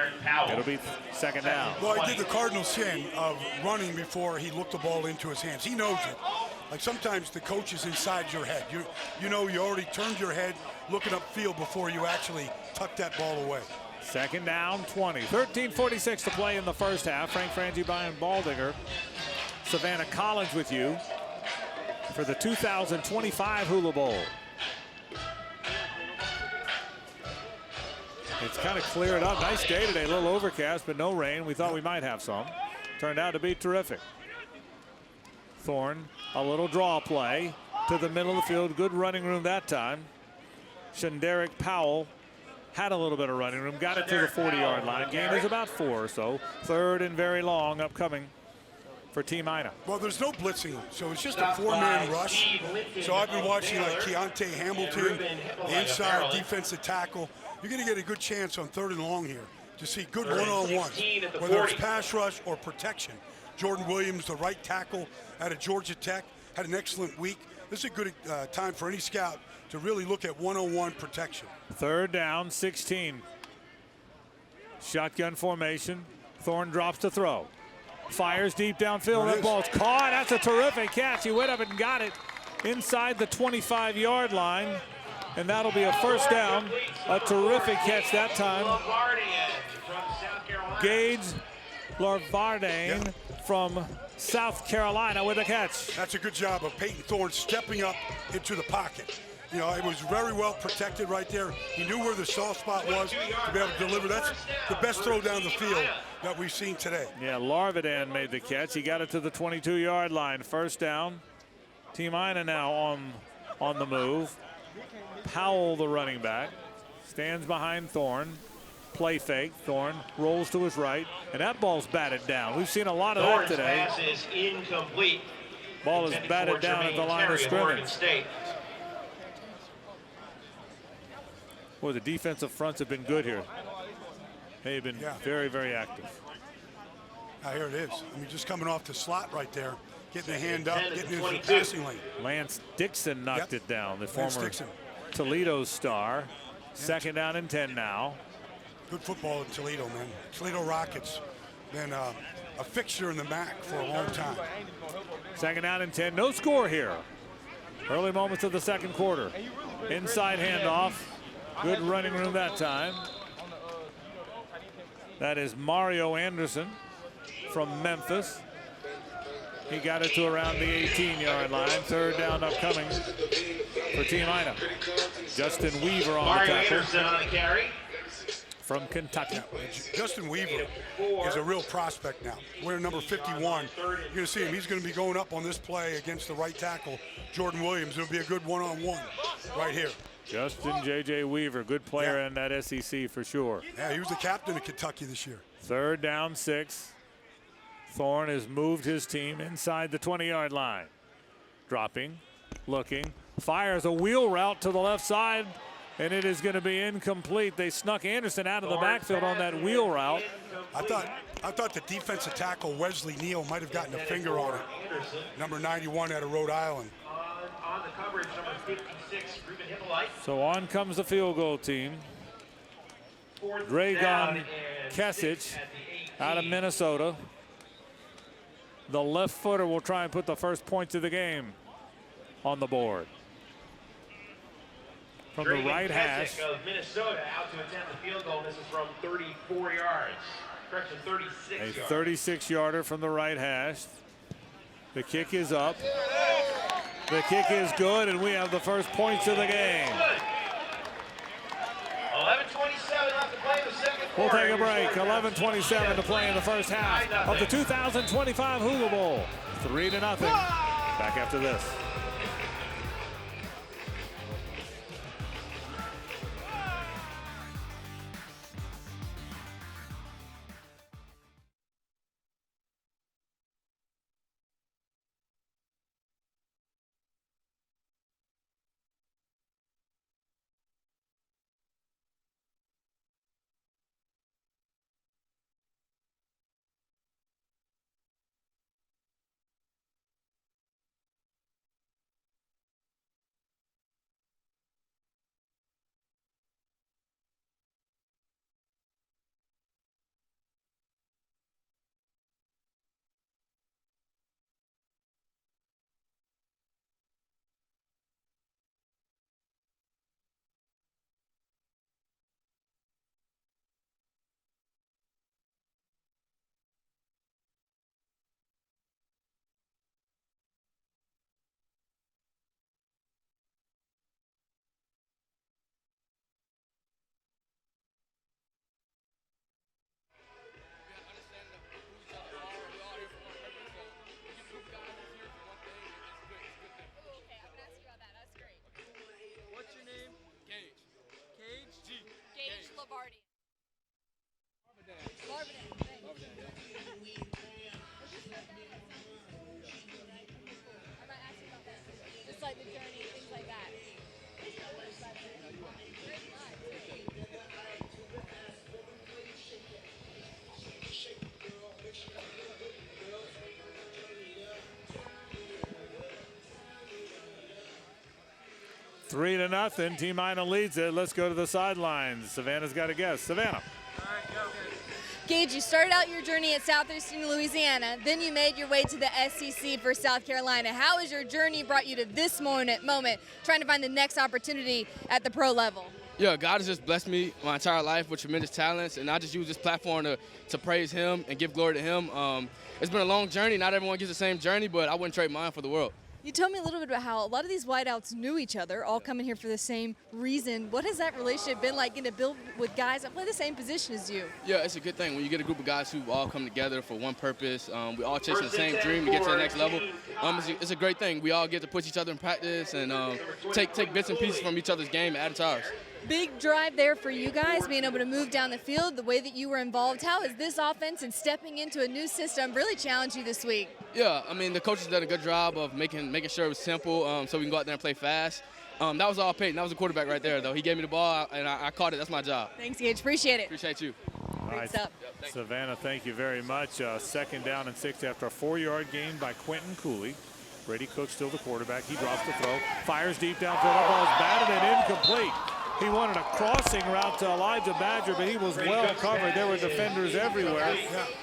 It'll be 2nd down. Well, he did the cardinal sin of running before he looked the ball into his hands. He knows it. Like sometimes the coach is inside your head. You know you already turned your head looking upfield before you actually tucked that ball away. 2nd down, 20. 13:46 to play in the first half. Frank Frangie, Brian Baldinger, Savannah Collins with you for the 2025 Hula Bowl. It's kind of cleared up. Nice day today. A little overcast, but no rain. We thought we might have some. Turned out to be terrific. Thorne, a little draw play to the middle of the field. Good running room that time. Shenderick Powell had a little bit of running room. Got it to the 40-yard line. Gain is about 4 or so. 3rd and very long upcoming for Team Aina. Well, there's no blitzing, so it's just a 4-man rush. So I've been watching like Keontae Hamilton, the inside defensive tackle. You're going to get a good chance on 3rd and long here to see good one-on-ones, whether it's pass rush or protection. Jordan Williams, the right tackle out of Georgia Tech, had an excellent week. This is a good time for any scout to really look at one-on-one protection. 3rd down, 16. Shotgun formation. Thorne drops to throw. Fires deep downfield. That ball's caught. That's a terrific catch. He went up and got it inside the 25-yard line. And that'll be a 1st down. A terrific catch that time. Gage Larvardane from South Carolina with a catch. That's a good job of Peyton Thorne stepping up into the pocket. You know, it was very well protected right there. He knew where the soft spot was to be able to deliver. That's the best throw down the field that we've seen today. Yeah, Larvadan made the catch. He got it to the 22-yard line. 1st down. Team Aina now on the move. Powell, the running back, stands behind Thorne. Play fake. Thorne rolls to his right, and that ball's batted down. We've seen a lot of that today. Pass is incomplete. Ball is batted down at the line of scrimmage. Boy, the defensive fronts have been good here. They've been very, very active. Here it is. I mean, just coming off the slot right there, getting the hand up, getting into the passing lane. Lance Dixon knocked it down, the Lance former Dixon. Toledo star. 2nd down and 10 now. Good football in Toledo, man. Toledo Rockets been a fixture in the MAC for a long time. 2nd down and 10. No score here. Early moments of the 2nd quarter. Inside handoff. Good running room that time. That is Mario Anderson from Memphis. He got it to around the 18-yard line. 3rd down upcoming for Team Aina. Justin Weaver on the tackle. Anderson on the carry. From Kentucky. Justin Weaver is a real prospect now. We're number 51. You're going to see him. He's going to be going up on this play against the right tackle, Jordan Williams. It'll be a good one-on-one right here. Justin J.J. Weaver, good player in that SEC for sure. Yeah, he was the captain of Kentucky this year. 3rd down, 6. Thorne has moved his team inside the 20-yard line. Dropping, looking, fires a wheel route to the left side, and it is going to be incomplete. They snuck Anderson out of the backfield on that wheel route. I thought the defensive tackle, Wesley Neal, might have gotten a finger on it. Number 91 out of Rhode Island. On the coverage, number 56, Ruben Hippolyte. So on comes the field goal team. Dragon Kesic out of Minnesota. The left footer will try and put the first points of the game on the board. From the right hash. Of Minnesota out to attempt the field goal. This is from 34 yards. Correction, 36 yards. A 36-yarder from the right hash. The kick is up. The kick is good, and we have the first points of the game. 11:27 left to play in the 2nd We'll quarter. take a break. 11:27 to play in the first half of the 2025 Hula Bowl. 3-0. Back after this. 3-0. Team Aina leads it. Let's go to the sidelines. Savannah's got a guess. Savannah. Gage, you started out your journey at Southeastern Louisiana, then you made your way to the SEC for South Carolina. How has your journey brought you to this moment, trying to find the next opportunity at the pro level? Yeah, God has just blessed me my entire life with tremendous talents, and I just use this platform to praise Him and give glory to Him. It's been a long journey. Not everyone gets the same journey, but I wouldn't trade mine for the world. You told me a little bit about how a lot of these wideouts knew each other, all coming here for the same reason. What has that relationship been like, getting to build with guys that play the same position as you? Yeah, it's a good thing when you get a group of guys who all come together for one purpose. We all chasing the same dream to get to the next level. It's a great thing. We all get to push each other in practice and take bits and pieces from each other's game and add it to ours. Big drive there for you guys, being able to move down the field, the way that you were involved. How has this offense and stepping into a new system really challenged you this week? Yeah, I mean, the coaches did a good job of making sure it was simple so we can go out there and play fast. That was all Peyton. That was a quarterback right there, though. He gave me the ball, and I caught it. That's my job. Thanks, Gage. Appreciate it. Appreciate you. All right, up. Savannah, thank you very much. 2nd down and 6 after a 4-yard gain by Quentin Cooley. Brady Cook still the quarterback. He drops the throw, fires deep downfield. That ball is batted and incomplete. He wanted a crossing route to Elijah Badger, but he was well covered. There were defenders everywhere.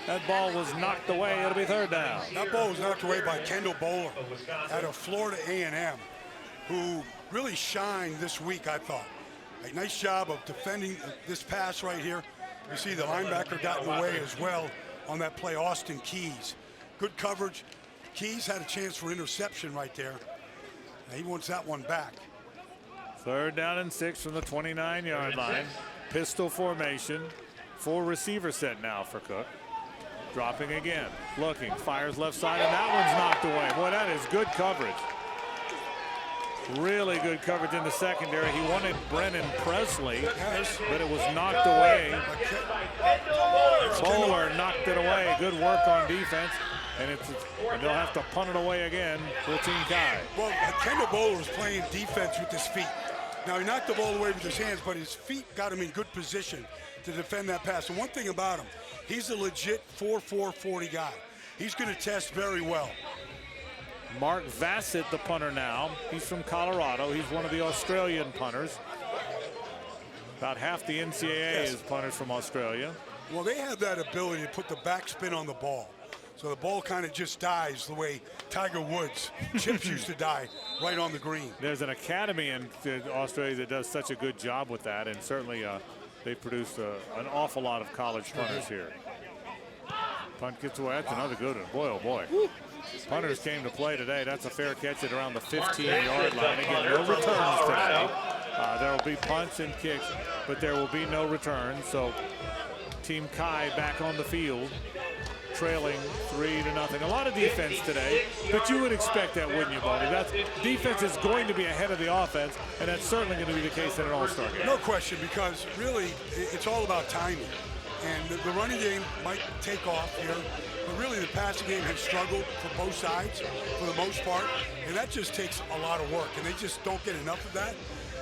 That ball was knocked away. It'll be 3rd down. That ball was knocked away by Kendall Bowler out of Florida A&M, who really shined this week, I thought. A nice job of defending this pass right here. You see the linebacker got in the way as well on that play, Austin Keys. Good coverage. Keys had a chance for interception right there. Now he wants that one back. 3rd down and 6 from the 29-yard line. Pistol formation. Full receiver set now for Cook. Dropping again. Looking. Fires left side, and that one's knocked away. Boy, that is good coverage. Really good coverage in the secondary. He wanted Brennan Presley, but it was knocked away. Bowler knocked it away. Good work on defense. And they'll have to punt it away again for Team Kai. Well, Kendall Bowler was playing defense with his feet. Now, he knocked the ball away with his hands, but his feet got him in good position to defend that pass. And one thing about him, he's a legit 4.4 40 guy. He's going to test very well. Mark Vassett, the punter now. He's from Colorado. He's one of the Australian punters. About half the NCAA is punters from Australia. Well, they have that ability to put the backspin on the ball. So the ball kind of just dies the way Tiger Woods' chips used to die right on the green. There's an academy in Australia that does such a good job with that, and certainly they produce an awful lot of college punters here. Punt gets away. That's another good one. Boy, oh boy. Punters came to play today. That's a fair catch at around the 15-yard line. Again, no returns today. There will be punts and kicks, but there will be no returns. So Team Kai back on the field, trailing 3-0. A lot of defense today, but you would expect that, wouldn't you, Baldy? Defense is going to be ahead of the offense, and that's certainly going to be the case in an all-star game. No question, because really it's all about timing. And the running game might take off here, but really the passing game has struggled for both sides for the most part, and that just takes a lot of work, and they just don't get enough of that.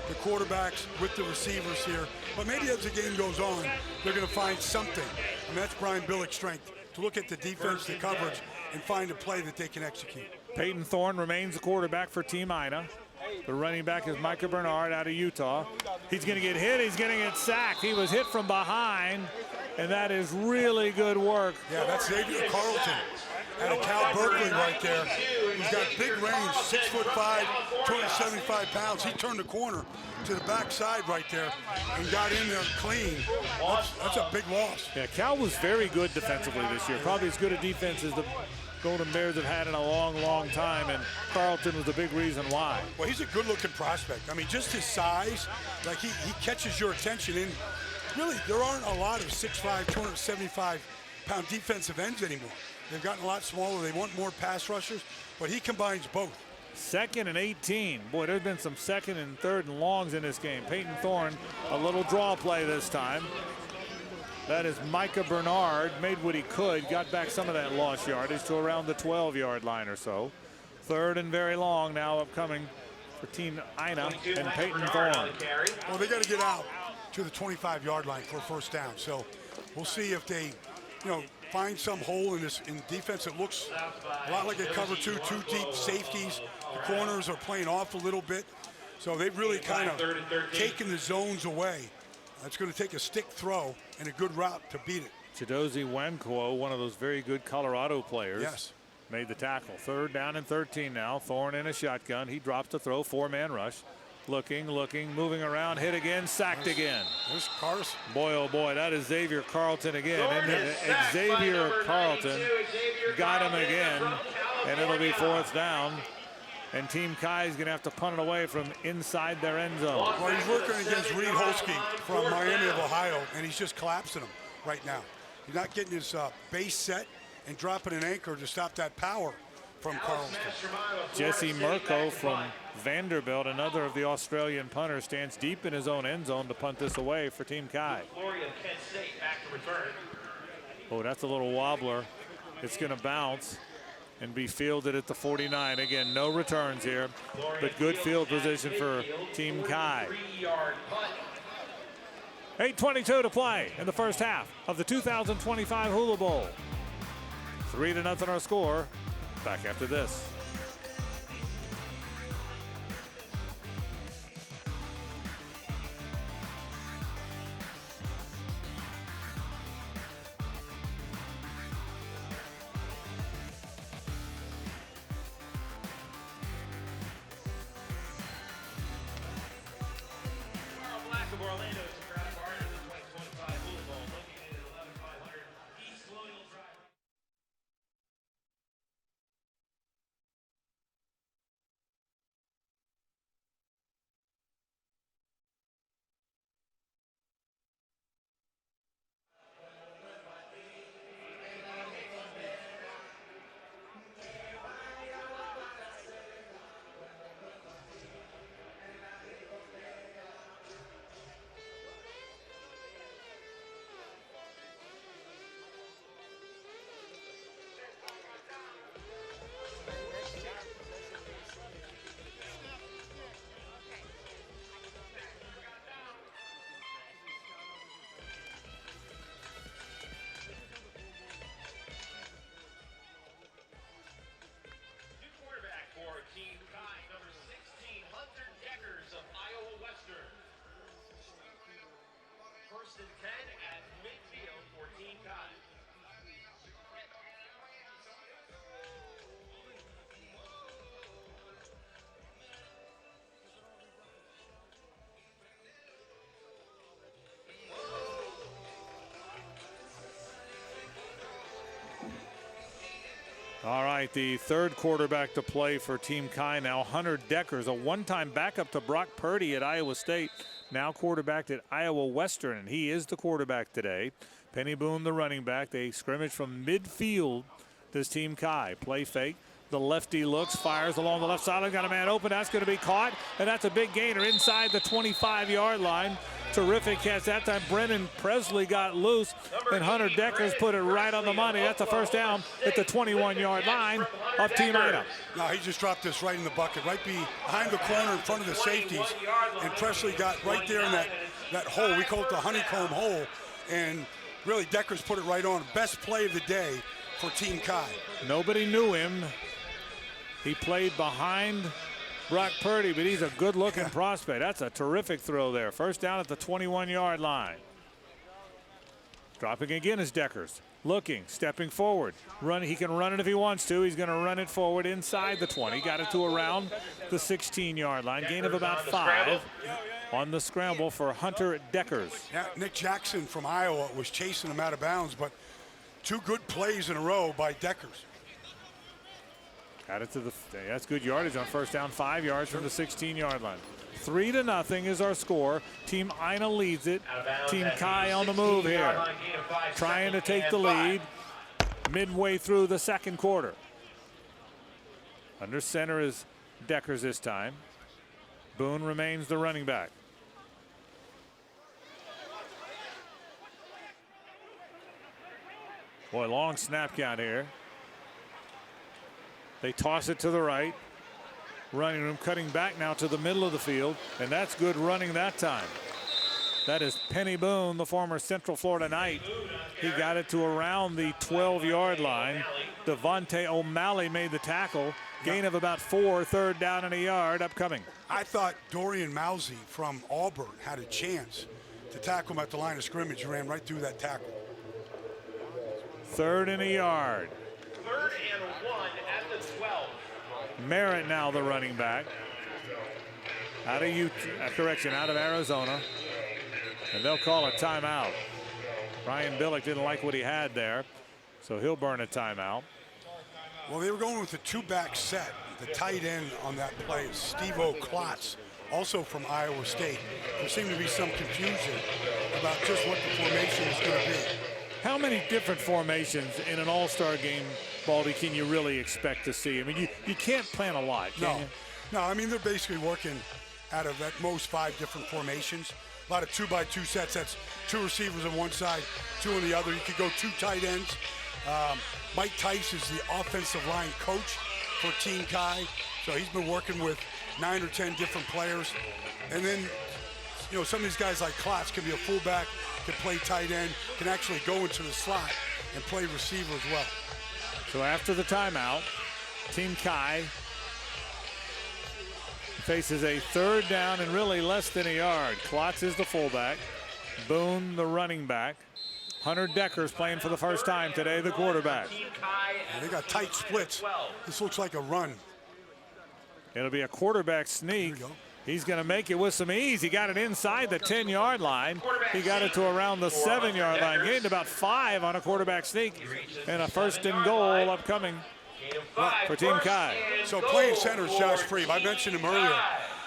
The quarterbacks with the receivers here, but maybe as the game goes on, they're going to find something, and that's Brian Billick's strength, to look at the defense, the coverage, and find a play that they can execute. Peyton Thorne remains the quarterback for Team Aina. The running back is Micah Bernard out of Utah. He's going to get hit. He's going to get sacked. He was hit from behind, and that is really good work. Yeah, that's Xavier Carlton out of Cal Berkeley right there. He's got big range, 6'5", 275 pounds. He turned the corner to the backside right there and got in there clean. That's a big loss. Yeah, Cal was very good defensively this year. Probably as good a defense as the Golden Bears have had in a long, long time, and Carlton was a big reason why. Well, he's a good-looking prospect. I mean, just his size, like he catches your attention. And really, there aren't a lot of 6'5", 275-pound defensive ends anymore. They've gotten a lot smaller. They want more pass rushers, but he combines both. 2nd and 18. Boy, there's been some 2nd and 3rd and longs in this game. Peyton Thorne, a little draw play this time. That is Micah Bernard, made what he could, got back some of that lost yardage to around the 12-yard line or so. 3rd and very long now upcoming for Team Aina and Peyton Thorne. Well, they got to get out to the 25-yard line for a first down. So we'll see if they, find some hole in defense. It looks a lot like a cover two deep safeties. The corners are playing off a little bit. So they've really kind of taken the zones away. It's going to take a stick throw and a good route to beat it. Chidozie Wankuo, one of those very good Colorado players, yes, made the tackle. 3rd down and 13 now. Thorne in a shotgun. He drops the throw. 4-man rush. Looking, moving around, hit again, sacked again. There's Carson. Boy, oh boy, that is Xavier Carlton again. And Xavier Carlton got him again, and it'll be 4th down. And Team Kai is going to have to punt it away from inside their end zone. Well, he's working against Reed Holsky from Miami of Ohio, and he's just collapsing him right now. He's not getting his base set and dropping an anchor to stop that power from Carlton. Jesse Mirko from Vanderbilt, another of the Australian punters, stands deep in his own end zone to punt this away for Team Kai. Oh, that's a little wobbler. It's going to bounce and be fielded at the 49. Again, no returns here, but good field position for Team Kai. 8:22 to play in the first half of the 2025 Hula Bowl. 3-0 our score. Back after this. All right, the 3rd quarterback to play for Team Kai now, Hunter Deckers, a one-time backup to Brock Purdy at Iowa State, now quarterbacked at Iowa Western, and he is the quarterback today. Penny Boone, the running back. They scrimmage from midfield, this Team Kai. Play fake. The lefty looks, fires along the left sideline, got a man open. That's going to be caught, and that's a big gainer inside the 25-yard line. Terrific catch that time. Brennan Presley got loose, and Hunter Deckers put it right on the money. That's a first down at the 21-yard line of Team Aina. No, he just dropped this right in the bucket, right behind the corner in front of the safeties, and Presley got right there in that hole. We call it the honeycomb hole, and really Deckers put it right on. Best play of the day for Team Kai. Nobody knew him. He played behind Brock Purdy, but he's a good-looking prospect. That's a terrific throw there. First down at the 21-yard line. Dropping again is Deckers. Looking, stepping forward. He can run it if he wants to. He's going to run it forward inside the 20. Got it to around the 16-yard line. Gain of about 5 on the scramble for Hunter Deckers. Yeah, Nick Jackson from Iowa was chasing him out of bounds, but 2 good plays in a row by Deckers. Got it to that's good yardage on first down, 5 yards from the 16-yard line. 3-0 is our score. Team Aina leads it. Team Kai on the move here, trying to take the lead midway through the 2nd quarter. Under center is Deckers this time. Boone remains the running back. Boy, long snap count here. They toss it to the right. Running room, cutting back now to the middle of the field, and that's good running that time. That is Penny Boone, the former Central Florida Knight. He got it to around the 12-yard line. Devontae O'Malley made the tackle, Gain of about 4, 3rd down and a yard upcoming. I thought Dorian Mousey from Auburn had a chance to tackle him at the line of scrimmage. He ran right through that tackle. 3rd and a yard. 3rd and 1 at the 12. Merritt now the running back. Out of Arizona. And they'll call a timeout. Brian Billick didn't like what he had there, so he'll burn a timeout. Well, they were going with a 2-back set. The tight end on that play is Steve-O Klotz, also from Iowa State. There seemed to be some confusion about just what the formation is going to be. How many different formations in an all-star game, Baldy, can you really expect to see? I mean, you can't plan a lot, can you? No, I mean, they're basically working out of at most 5 different formations. A lot of 2-by-2 sets. That's 2 receivers on one side, 2 on the other. You could go 2 tight ends. Mike Tice is the offensive line coach for Team Kai. So he's been working with 9 or 10 different players. And then, you know, some of these guys like Klotz can be a fullback, can play tight end, can actually go into the slot and play receiver as well. So after the timeout, Team Kai faces a 3rd down and really less than a yard. Klotz is the fullback. Boone the running back. Hunter Decker's playing for the first time today, the quarterback. They got tight splits. This looks like a run. It'll be a quarterback sneak. He's going to make it with some ease. He got it inside the 10-yard line. He got it to around the 7-yard line. Gained about 5 on a quarterback sneak. And a 1st and goal upcoming for Team Kai. So playing center is Josh Freeb. I mentioned him earlier.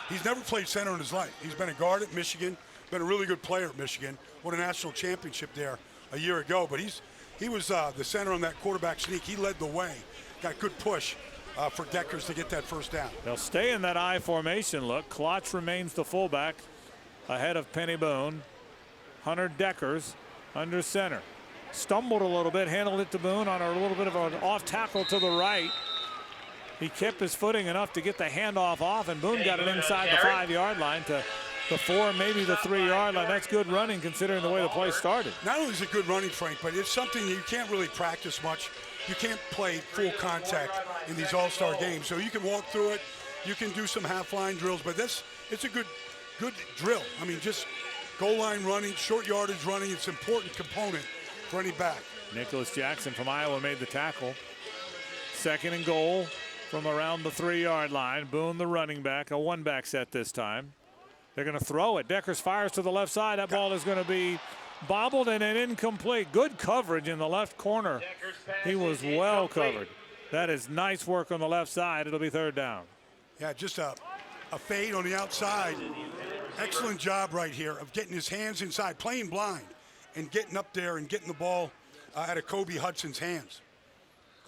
He's never played center in his life. He's been a guard at Michigan, been a really good player at Michigan, won a national championship there a year ago. But he was the center on that quarterback sneak. He led the way. Got good push for Deckers to get that 1st down. They'll stay in that I formation look. Klotz remains the fullback ahead of Penny Boone. Hunter Deckers under center. Stumbled a little bit, handled it to Boone on a little bit of an off tackle to the right. He kept his footing enough to get the handoff off, and Boone got it inside the 5-yard line to the 4, maybe the 3-yard line. That's good running considering the way the play started. Not only is it good running, Frank, but it's something you can't really practice much. You can't play full contact in these all-star games, so you can walk through it. You can do some half-line drills, but it's a good drill. I mean, just goal line running, short yardage running. It's an important component for any back. Nicholas Jackson from Iowa made the tackle. 2nd and goal from around the 3-yard line. Boone the running back, a 1-back set this time. They're going to throw it. Deckers fires to the left side. That ball is going to be bobbled and an incomplete. Good coverage in the left corner. He was well covered. That is nice work on the left side. It'll be 3rd down. Yeah, just a fade on the outside. Excellent job right here of getting his hands inside, playing blind, and getting up there and getting the ball out of Kobe Hudson's hands.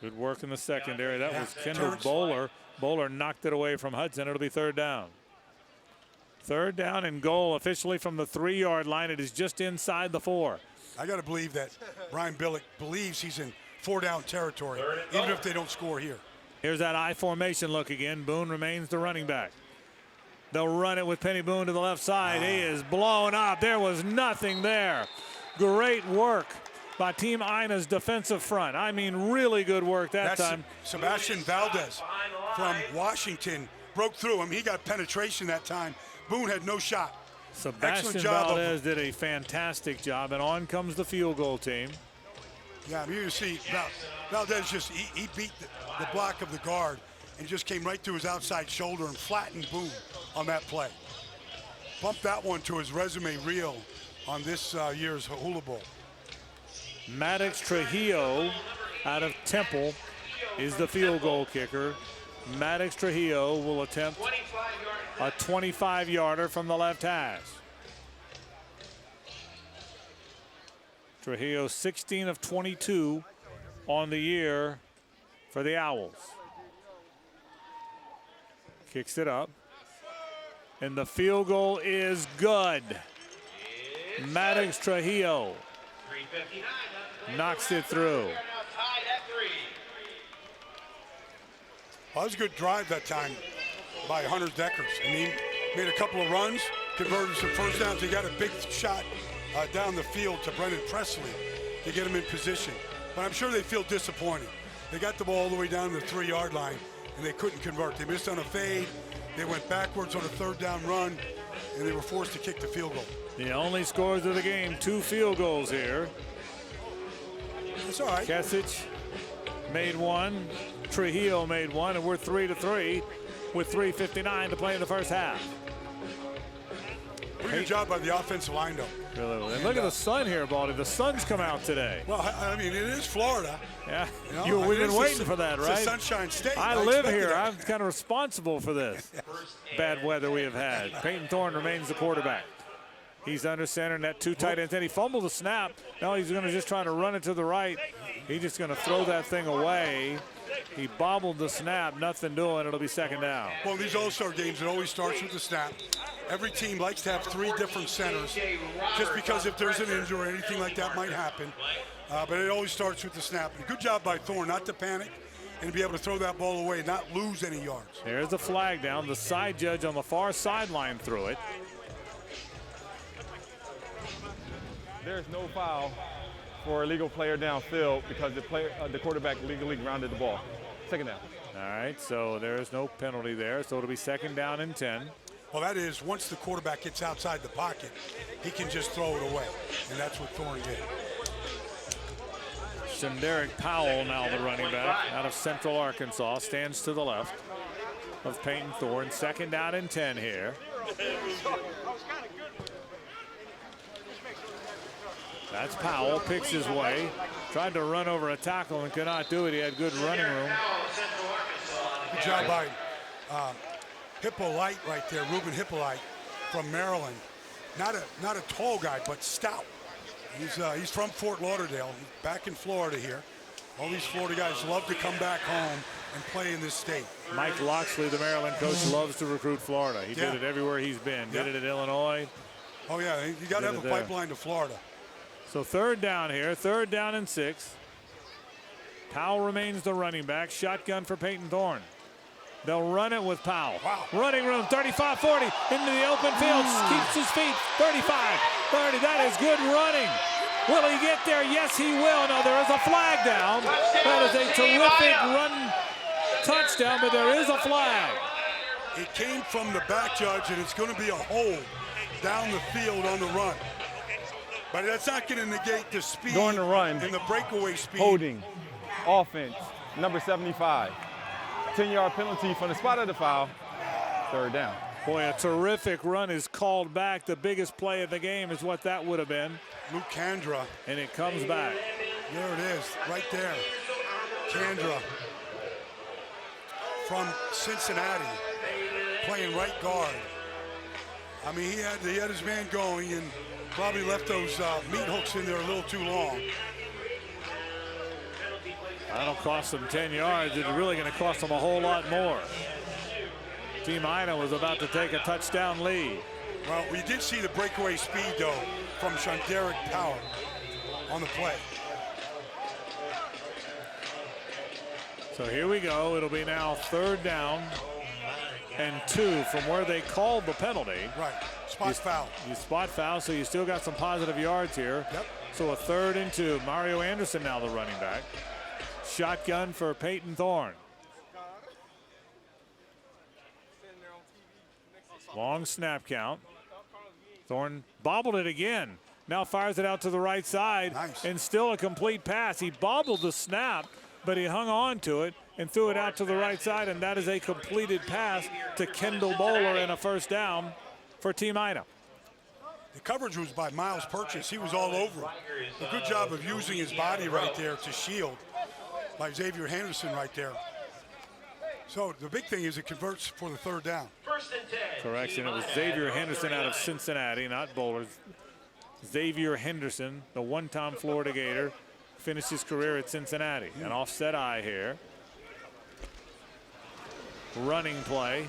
Good work in the secondary. That was Kendall Bowler. Bowler knocked it away from Hudson. It'll be 3rd down. 3rd down and goal officially from the 3-yard line. It is just inside the 4. I got to believe that Brian Billick believes he's in 4-down territory, even if they don't score here. Here's that I formation look again. Boone remains the running back. They'll run it with Penny Boone to the left side. He is blown up. There was nothing there. Great work by Team Aina's defensive front. I mean, really good work that time. Sebastian Valdez from Washington broke through him. He got penetration that time. Boone had no shot. Sebastian Valdez did a fantastic job, and on comes the field goal team. Yeah, I mean, you see Valdez just, he beat the block of the guard and just came right through his outside shoulder and flattened Boone on that play. Bumped that one to his resume reel on this year's Hula Bowl. Maddox Trujillo out of Temple is the field goal kicker. Maddox Trujillo will attempt a 25-yarder from the left hash. Trujillo 16 of 22 on the year for the Owls. Kicks it up. And the field goal is good. Maddox Trujillo knocks it through. Well, that was a good drive that time by Hunter Deckers. I mean, made a couple of runs, converted some 1st downs. He got a big shot down the field to Brennan Presley to get him in position. But I'm sure they feel disappointed. They got the ball all the way down to the 3-yard line. and they couldn't convert. They missed on a fade. They went backwards on a third down run, and they were forced to kick the field goal. The only scores of the game, 2 field goals here. That's all right. Kesich made 1, Trujillo made 1, and we're 3-3 with 3:59 to play in the first half. Pretty good job by the offensive line, though. Really, and look at the sun here, Baldy. The sun's come out today. Well, I mean, it is Florida. Yeah, You know, we've been waiting for that, right? It's a sunshine state. I live here. I'm kind of responsible for this bad weather we have had. Peyton Thorne remains the quarterback. He's under center in that 2 tight ends, and he fumbled the snap. Now he's going to just try to run it to the right. He's just going to throw that thing away. He bobbled the snap, nothing doing. It'll be second down. Well, in these All-Star games, it always starts with the snap. Every team likes to have 3 different centers, just because if there's an injury or anything like that might happen. But it always starts with the snap. And good job by Thorne not to panic and be able to throw that ball away, not lose any yards. There's the flag down. The side judge on the far sideline threw it. There's no foul for a legal player downfield because the quarterback legally grounded the ball. Second down. All right, so there's no penalty there, so it'll be second down and 10. Well, that is, once the quarterback gets outside the pocket, he can just throw it away, and that's what Thorne did. Shenderick Powell, now the running back out of Central Arkansas, stands to the left of Peyton Thorne. Second down and 10 here. That's Powell, picks his way. Tried to run over a tackle and could not do it. He had good running room. Good job by Hippolyte right there, Ruben Hippolyte from Maryland. Not a tall guy, but stout. He's from Fort Lauderdale, back in Florida here. All these Florida guys love to come back home and play in this state. Mike Loxley, the Maryland coach, loves to recruit Florida. He did it everywhere he's been. Did it at Illinois. Oh yeah, you got to have a pipeline to Florida. So third down here, third down and 6. Powell remains the running back. Shotgun for Peyton Thorne. They'll run it with Powell. Wow. Running room, 35-40, into the open field, keeps his feet, 35, 30, that is good running. Will he get there? Yes, he will. No, there is a flag down. That is a terrific run touchdown, but there is a flag. It came from the back judge, and it's going to be a hold down the field on the run. But that's not going to negate the speed During the run, and the breakaway speed. Holding, offense, number 75. 10-yard penalty from the spot of the foul, third down. Boy, a terrific run is called back. The biggest play of the game is what that would have been. Luke Kandra. And it comes back. There it is, right there. Kandra from Cincinnati, playing right guard. I mean, he had his man going and probably left those meat hooks in there a little too long. That'll cost them 10 yards. It's really going to cost them a whole lot more. Team Aina was about to take a touchdown lead. Well, we did see the breakaway speed, though, from Shenderick Powell on the play. So here we go. It'll be now third down and 2 from where they called the penalty. Right, spot foul. You spot foul, so you still got some positive yards here. Yep. So a third and 2. Mario Anderson now the running back. Shotgun for Peyton Thorne. Long snap count. Thorne bobbled it again. Now fires it out to the right side. Nice. And still a complete pass. He bobbled the snap, but he hung on to it and threw it out to the right side, and that is a completed pass to Kendall Bowler and a first down for Team Aina. The coverage was by Miles Purchase. He was all over him. A good job of using his body right there to shield by Xavier Henderson right there. So the big thing is it converts for the third down. Correction, it was Xavier Henderson out of Cincinnati, not Bowler. Xavier Henderson, the one-time Florida Gator, finished his career at Cincinnati. An offset eye here. Running play.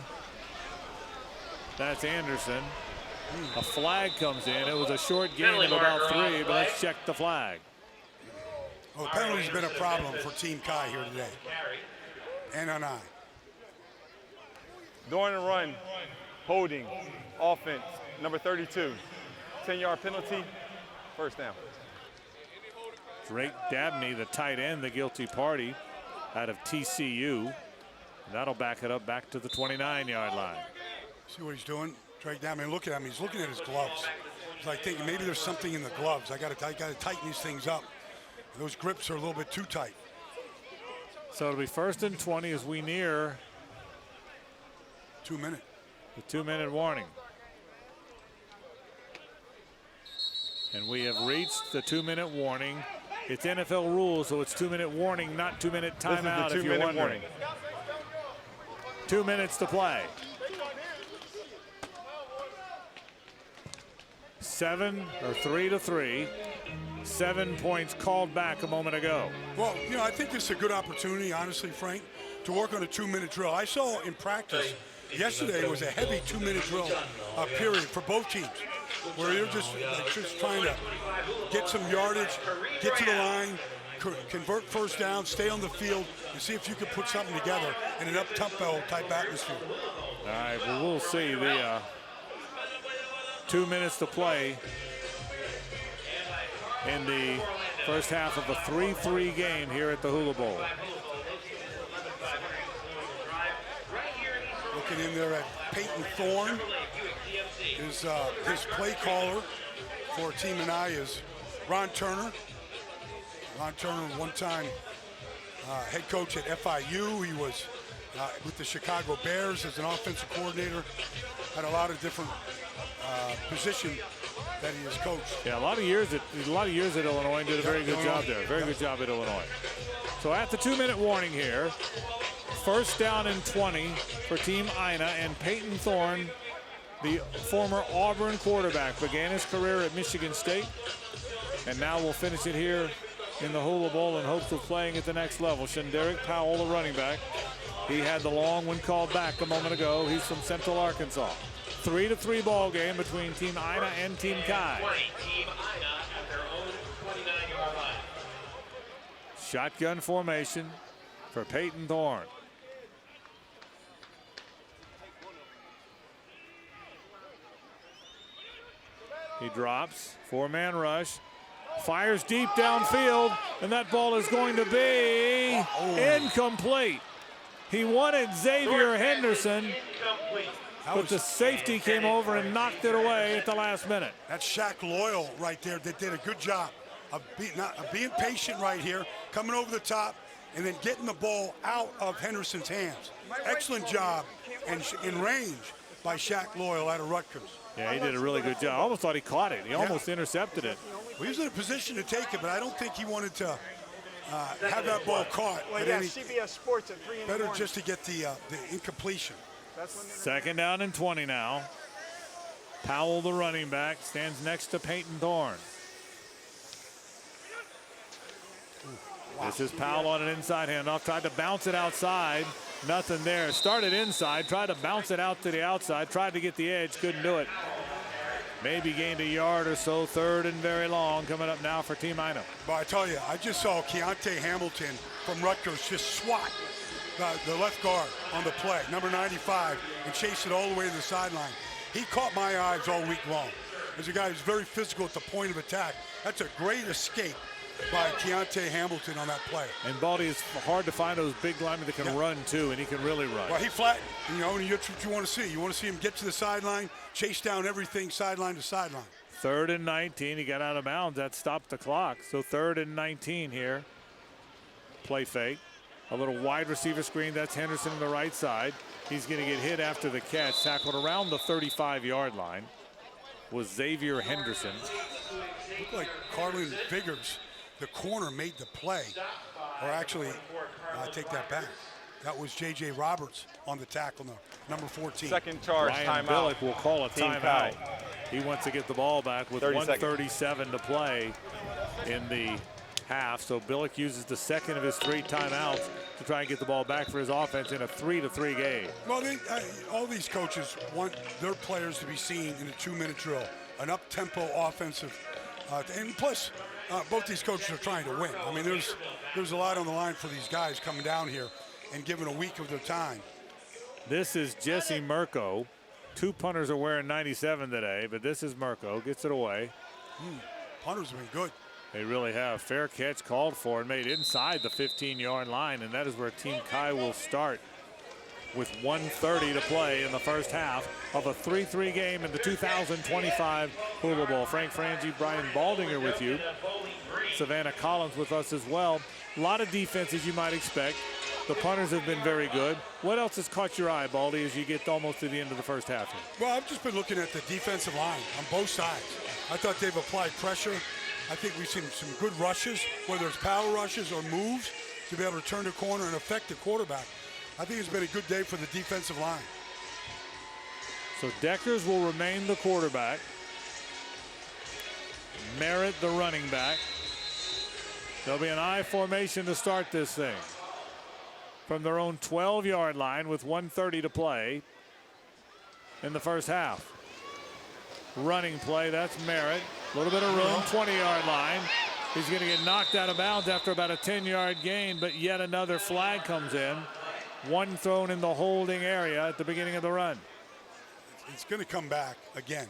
That's Anderson. A flag comes in. It was a short gain of about 3, but let's check the flag. Well, the penalty's been a problem for Team Kai here today. And an eye. During the run, holding, offense, number 32. 10-yard penalty, first down. Drake Dabney, the tight end, the guilty party out of TCU. That'll back it up back to the 29-yard line. See what he's doing? Drake down. I mean, look at him. He's looking at his gloves. He's like thinking maybe there's something in the gloves. I got to tighten these things up. Those grips are a little bit too tight. So it'll be 1st and 20 as we near 2 minute. The 2-minute warning. And we have reached the 2-minute warning. It's NFL rules, so it's 2-minute warning, not 2-minute timeout if you're wondering. 2 minutes to play. 3-3. 7 points called back a moment ago. Well, you know, I think this is a good opportunity, honestly, Frank, to work on a 2-minute drill. I saw in practice yesterday was a heavy 2-minute drill period for both teams, where you're just trying to get some yardage, get to the line, convert first down, stay on the field, and see if you can put something together in an up-tempo type atmosphere. All right, well, we'll see. The 2 minutes to play in the first half of a 3-3 game here at the Hula Bowl. Looking in there at Peyton Thorne. His play caller for Team Aina is Ron Turner. Ron Turner, one-time head coach at FIU. He was with the Chicago Bears as an offensive coordinator. Had a lot of different positions that he has coached. Yeah, a lot of years at Illinois, and did a very good job there. Very good job at Illinois. So at the 2-minute warning here, 1st down and 20 for Team Aina, and Peyton Thorne, the former Auburn quarterback, began his career at Michigan State, and now will finish it here in the Hula Bowl in hopes of playing at the next level. Shenderick Powell, the running back. He had the long one called back a moment ago. He's from Central Arkansas. 3-3 ball game between Team Aina and Team Kai. Shotgun formation for Peyton Thorne. He drops, 4-man rush, fires deep downfield, and that ball is going to be incomplete. He wanted Xavier Henderson, but the safety came over and knocked it away at the last minute. That's Shaq Loyal right there that did a good job of being patient right here, coming over the top, and then getting the ball out of Henderson's hands. Excellent job and in range by Shaq Loyal out of Rutgers. Yeah, he did a really good job. I almost thought he caught it. He almost intercepted it. Well, he was in a position to take it, but I don't think he wanted to have that ball caught. Well, yeah, CBS Sports at 3 in the better morning. just to get the incompletion. 2nd down and 20 now. Powell, the running back, stands next to Peyton Thorne. This is Powell on an inside handoff. Tried to bounce it outside. Nothing there. Started inside. Tried to bounce it out to the outside. Tried to get the edge. Couldn't do it. Maybe gained a yard or so. 3rd and very long coming up now for Team Aina. But I tell you, I just saw Keontae Hamilton from Rutgers just swat the left guard on the play, number 95, and chase it all the way to the sideline. He caught my eyes all week long. As a guy who's very physical at the point of attack, that's a great escape by Keontae Hamilton on that play. And Baldy, is hard to find those big linemen that can run too, and he can really run. Well, he flattened, you know, and that's what you want to see. You want to see him get to the sideline, chase down everything sideline to sideline. 3rd and 19. He got out of bounds. That stopped the clock. So 3rd and 19 here. Play fake. A little wide receiver screen. That's Henderson on the right side. He's going to get hit after the catch. Tackled around the 35-yard line was Xavier Henderson. Looked like Carlin Vigors, the corner, made the play. Or actually, I take that back. That was J.J. Roberts on the tackle, number 14. Second charge, Ryan timeout. Billick will call a Team timeout. Kai. He wants to get the ball back with 1:37 to play in the half. So Billick uses the second of his 3 timeouts to try and get the ball back for his offense in a 3-3 game. Well, all these coaches want their players to be seen in a 2-minute drill, an up-tempo offensive, and plus, both these coaches are trying to win. I mean, there's a lot on the line for these guys coming down here and giving a week of their time. This is Jesse Mirko. 2 punters are wearing 97 today, but this is Mirko. Gets it away. Punters have been good. They really have. Fair catch called for and made inside the 15-yard line, and that is where Team Kai will start. with 1:30 to play in the first half of a 3-3 game in the 2025 Hula Bowl. Frank Frangie, Brian Baldinger with you. Savannah Collins with us as well. A lot of defense as you might expect. The punters have been very good. What else has caught your eye, Baldy, as you get almost to the end of the first half here? Well, I've just been looking at the defensive line on both sides. I thought they've applied pressure. I think we've seen some good rushes, whether it's power rushes or moves, to be able to turn the corner and affect the quarterback. I think it's been a good day for the defensive line. So Deckers will remain the quarterback. Merritt the running back. There'll be an I formation to start this thing. From their own 12-yard line with 1:30 to play in the first half. Running play, that's Merritt. A little bit of room, 20-yard line. He's going to get knocked out of bounds after about a 10-yard gain, but yet another flag comes in. One thrown in the holding area at the beginning of the run. It's going to come back again.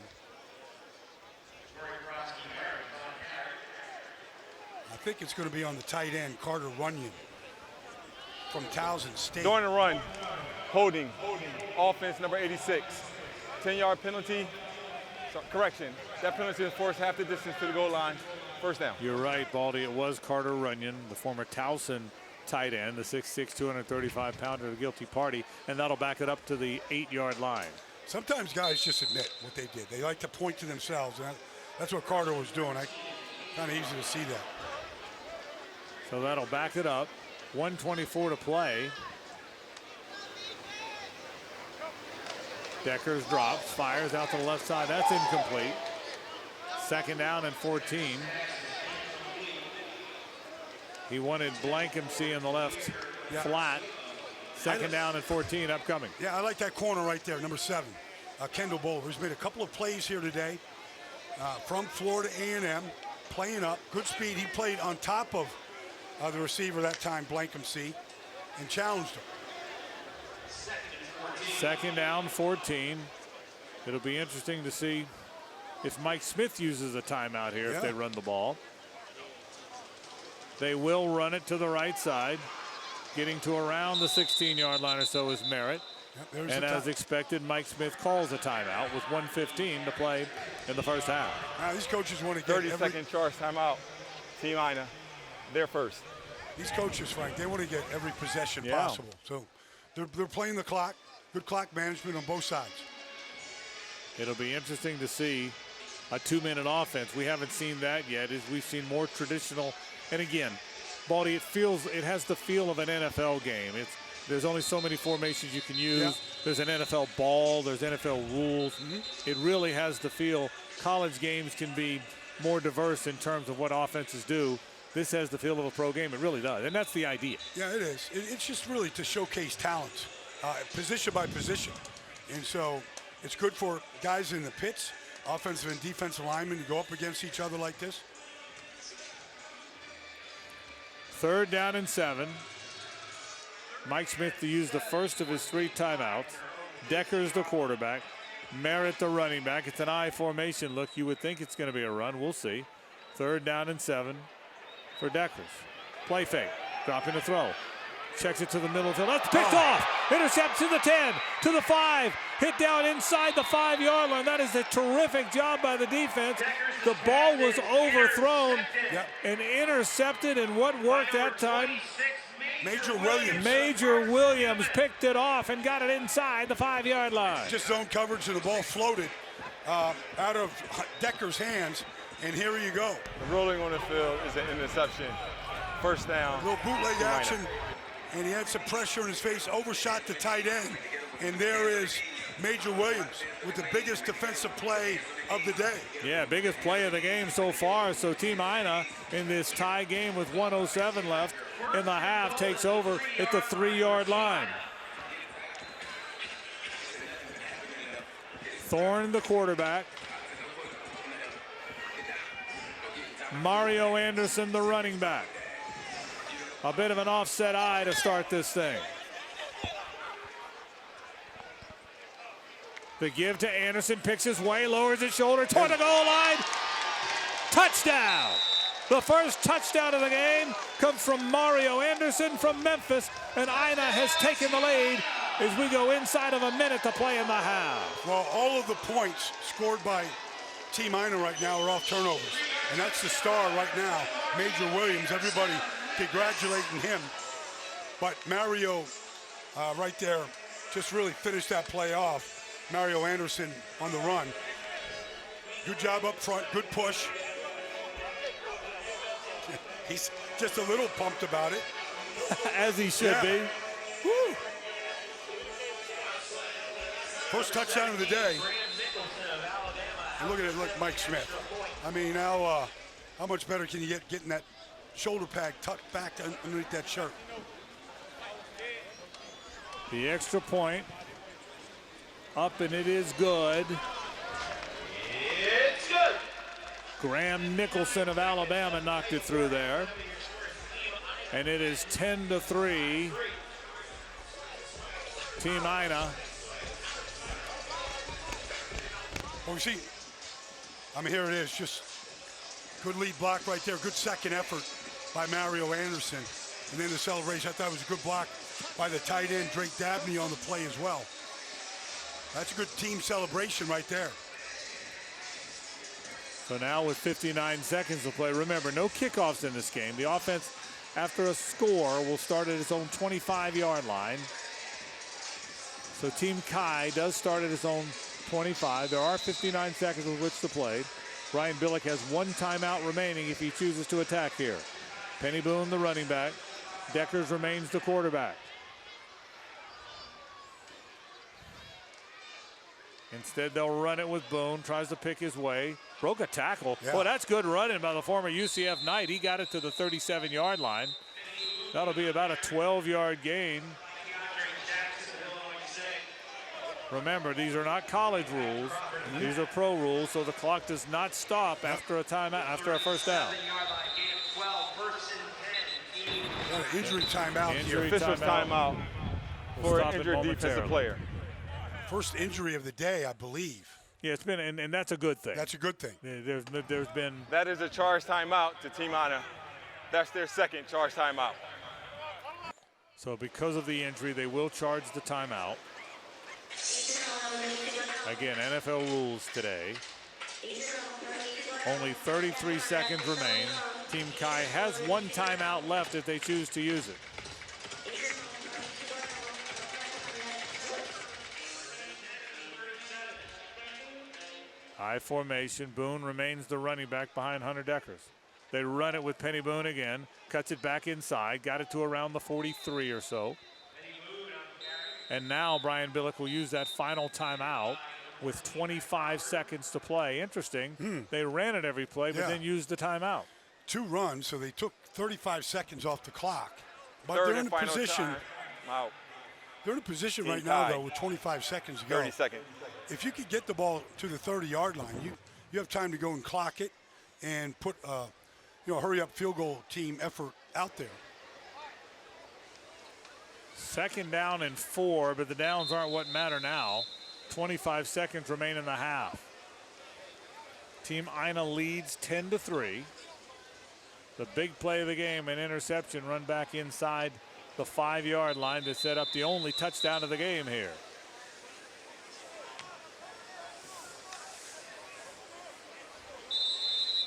I think it's going to be on the tight end, Carter Runyon from Towson State. During the run, holding, offense number 86. 10-yard penalty. So, correction, that penalty is forced half the distance to the goal line. First down. You're right, Baldy. It was Carter Runyon, the former Towson tight end, the 6'6", 235-pounder, the guilty party, and that'll back it up to the 8-yard line. Sometimes guys just admit what they did. They like to point to themselves, and that's what Carter was doing. Kind of easy to see that. So that'll back it up. 1:24 to play. Deckers drops, fires out to the left side. That's incomplete. Second down and 14. He wanted Blankenship in the left flat. Second down and 14 upcoming. Yeah, I like that corner right there, number 7. Kendall Bowler, who's made a couple of plays here today from Florida A&M, playing up, good speed. He played on top of the receiver that time, Blankenship, and challenged him. Second down, 14. It'll be interesting to see if Mike Smith uses a timeout here if they run the ball. They will run it to the right side. Getting to around the 16-yard line or so is Merritt. Yep, and as expected, Mike Smith calls a timeout with 1:15 to play in the first half. Now these coaches want to get 30-second charge timeout. Team Aina, they're first. These coaches, Frank, they want to get every possession possible. So they're playing the clock. Good clock management on both sides. It'll be interesting to see a 2-minute offense. We haven't seen that yet. We've seen more traditional. And again, Baldy, it has the feel of an NFL game. There's only so many formations you can use. Yeah. There's an NFL ball. There's NFL rules. It really has the feel. College games can be more diverse in terms of what offenses do. This has the feel of a pro game. It really does, and that's the idea. Yeah, it is. It's just really to showcase talent, position by position. And so it's good for guys in the pits, offensive and defensive linemen, to go up against each other like this. Third down and 7. Mike Smith to use the first of his 3 timeouts. Deckers the quarterback. Merritt the running back. It's an I formation look. You would think it's going to be a run. We'll see. Third down and 7 for Deckers. Play fake. Dropping the throw. Checks it to the middle of the field. That's picked off. Intercept to the 10, to the 5. Hit down inside the 5-yard line. That is a terrific job by the defense. The ball was overthrown and intercepted, and what worked that time? Major Williams picked it off and got it inside the 5-yard line. Just zone coverage, and the ball floated out of Decker's hands, and here you go. The rolling on the field is an interception. First down. A little bootleg action, and he had some pressure in his face, overshot the tight end, and there is Major Williams with the biggest defensive play of the day. Yeah, biggest play of the game so far. So Team Aina in this tie game with 1:07 left in the half takes over at the 3-yard line. Thorne the quarterback. Mario Anderson the running back. A bit of an offset eye to start this thing. The give to Anderson, picks his way, lowers his shoulder toward the goal line. Touchdown! The first touchdown of the game comes from Mario Anderson from Memphis, and Aina has taken the lead as we go inside of a minute to play in the half. Well, all of the points scored by Team Aina right now are off turnovers. And that's the star right now, Major Williams. Everybody congratulating him. But Mario right there just really finished that play off. Mario Anderson on the run. Good job up front, good push. He's just a little pumped about it. As he should be. Woo. First touchdown of the day. And look at it, look, Mike Smith. I mean, now how much better can you get getting that shoulder pad tucked back underneath that shirt? The extra point up, and it is good. It's good. Graham Nicholson of Alabama knocked it through there. And it is 10-3. Team Aina. Well, we see, I mean, here it is, just good lead block right there, good second effort by Mario Anderson. And then the celebration, I thought it was a good block by the tight end, Drake Dabney, on the play as well. That's a good team celebration right there. So now with 59 seconds to play, remember, no kickoffs in this game. The offense, after a score, will start at its own 25-yard line. So Team Kai does start at its own 25. There are 59 seconds with which to play. Brian Billick has one timeout remaining if he chooses to attack here. Penny Boone, the running back. Deckers remains the quarterback. Instead, they'll run it with Boone. Tries to pick his way. Broke a tackle. Yeah. Well, that's good running by the former UCF Knight. He got it to the 37-yard line. That'll be about a 12-yard gain. Remember, these are not college rules. These are pro rules, so the clock does not stop after a timeout, after a first down. Got an injury timeout here. Official's timeout for an injured defensive player. First injury of the day, I believe. Yeah, it's been, and that's a good thing. That's a good thing. There's been. That is a charge timeout to Team Aina. That's their second charge timeout. So because of the injury, they will charge the timeout. Again, NFL rules today. Only 33 seconds remain. Team Kai has one timeout left if they choose to use it. High formation. Boone remains the running back behind Hunter Deckers. They run it with Penny Boone again. Cuts it back inside. Got it to around the 43 or so. And now Brian Billick will use that final timeout with 25 seconds to play. Interesting. They ran it every play, but then used the timeout. 2 runs, so they took 35 seconds off the clock. But Third they're in and a final position. Out. They're in a position Team right now, Kai. though, with 25 seconds to go. 30 seconds. If you could get the ball to the 30-yard line, you have time to go and clock it and put hurry-up field goal team effort out there. Second down and 4, but the downs aren't what matter now. 25 seconds remain in the half. Team Aina leads 10-3. The big play of the game, an interception run back inside the 5-yard line to set up the only touchdown of the game here.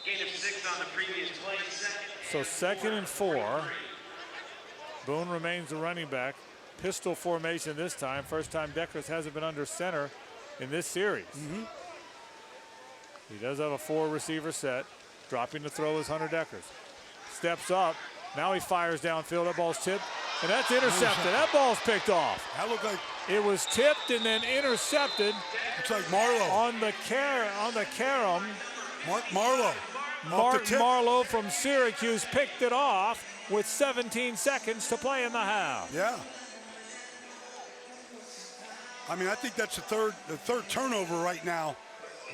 Gain of 6 on the previous play. So 2nd and 4. Boone remains the running back. Pistol formation this time. First time Deckers hasn't been under center in this series. He does have a 4-receiver set. Dropping to throw is Hunter Deckers. Steps up. Now he fires downfield. That ball's tipped. And that's intercepted. That ball's picked off. That looked like it was tipped and then intercepted. It's like Marlowe on the carom. Marlowe. Martin Marlowe from Syracuse picked it off with 17 seconds to play in the half. Yeah. I mean, I think that's the third turnover right now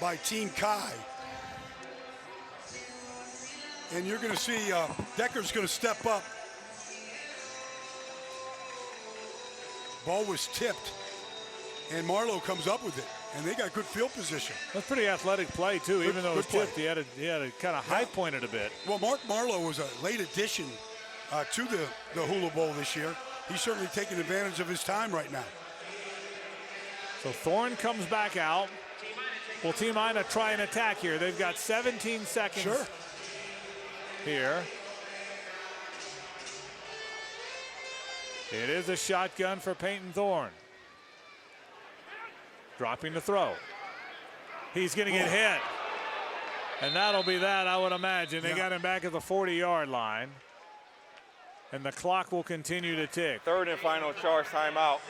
by Team Kai. And you're going to see Decker's going to step up. Ball was tipped, and Marlowe comes up with it, and they got good field position. That's pretty athletic play too. Even though it was tipped, he had to kind of high point it a bit. Well, Mark Marlowe was a late addition to the Hula Bowl this year. He's certainly taking advantage of his time right now. So Thorne comes back out. Will Team Aina try an attack here? They've got 17 seconds here. It is a shotgun for Peyton Thorne. Dropping the throw. He's going to get hit. And that'll be that, I would imagine. They got him back at the 40-yard line. And the clock will continue to tick. Third and final charge timeout.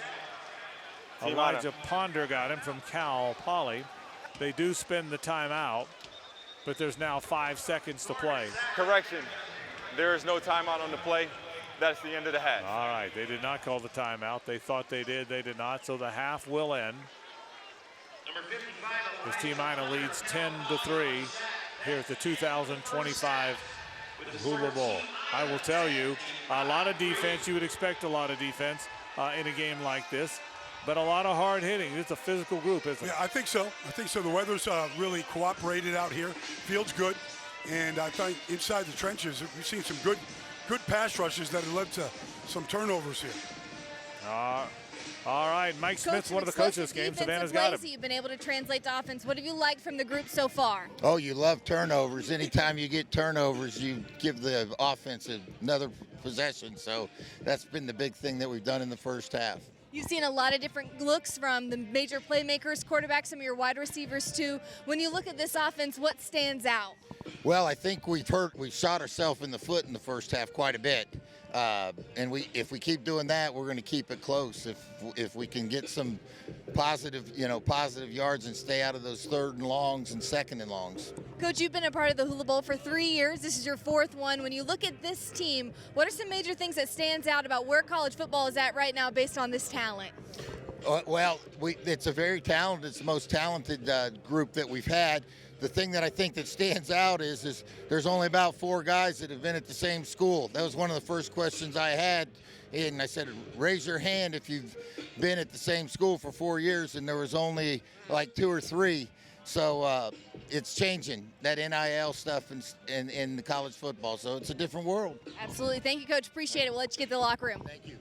Elijah Ponder got him from Cal Poly. They do spend the timeout, but there's now 5 seconds to play. Correction, there is no timeout on the play. That's the end of the half. All right, they did not call the timeout. They thought they did, they did not, so the half will end. This Team Aina leads 10-3 here at the 2025 Hula Bowl. I will tell you, a lot of defense. You would expect a lot of defense in a game like this, but a lot of hard hitting. It's a physical group, isn't it? Yeah, I think so. I think so. The weather's really cooperated out here. Field's good, and I think inside the trenches, we've seen some good pass rushes that have led to some turnovers here. All right, Mike Smith's one of the coaches this game. Savannah's got him. You've been able to translate to offense. What have you liked from the group so far? Oh, you love turnovers. Anytime you get turnovers, you give the offense another possession. So that's been the big thing that we've done in the first half. You've seen a lot of different looks from the major playmakers, quarterbacks, some of your wide receivers too. When you look at this offense, what stands out? Well, I think we've shot ourselves in the foot in the first half quite a bit. And if we keep doing that, we're going to keep it close. If we can get some positive yards and stay out of those third and longs and second and longs. Coach, you've been a part of the Hula Bowl for 3 years. This is your 4th one. When you look at this team, what are some major things that stands out about where college football is at right now based on this talent? Well, it's a very talented, it's the most talented group that we've had. The thing that I think that stands out is there's only about 4 guys that have been at the same school. That was one of the first questions I had, and I said, raise your hand if you've been at the same school for 4 years, and there was only like 2 or 3. So it's changing, that NIL stuff in the college football. So it's a different world. Absolutely. Thank you, Coach. Appreciate it. We'll let you get to the locker room. Thank you.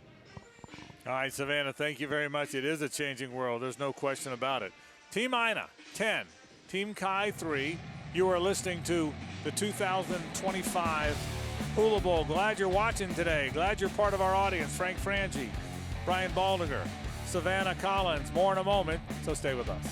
All right, Savannah, thank you very much. It is a changing world. There's no question about it. Team Aina, 10. Team Kai, 3. You are listening to the 2025 Hula Bowl. Glad you're watching today. Glad you're part of our audience. Frank Frangie, Brian Baldinger, Savannah Collins. More in a moment, so stay with us.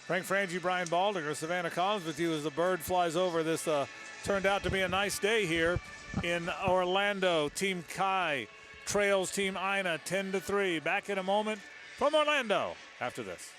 Frank Frangie, Brian Baldinger, Savannah Collins with you as the bird flies over. This turned out to be a nice day here in Orlando. Team Kai trails Team Aina 10-3. Back in a moment from Orlando after this.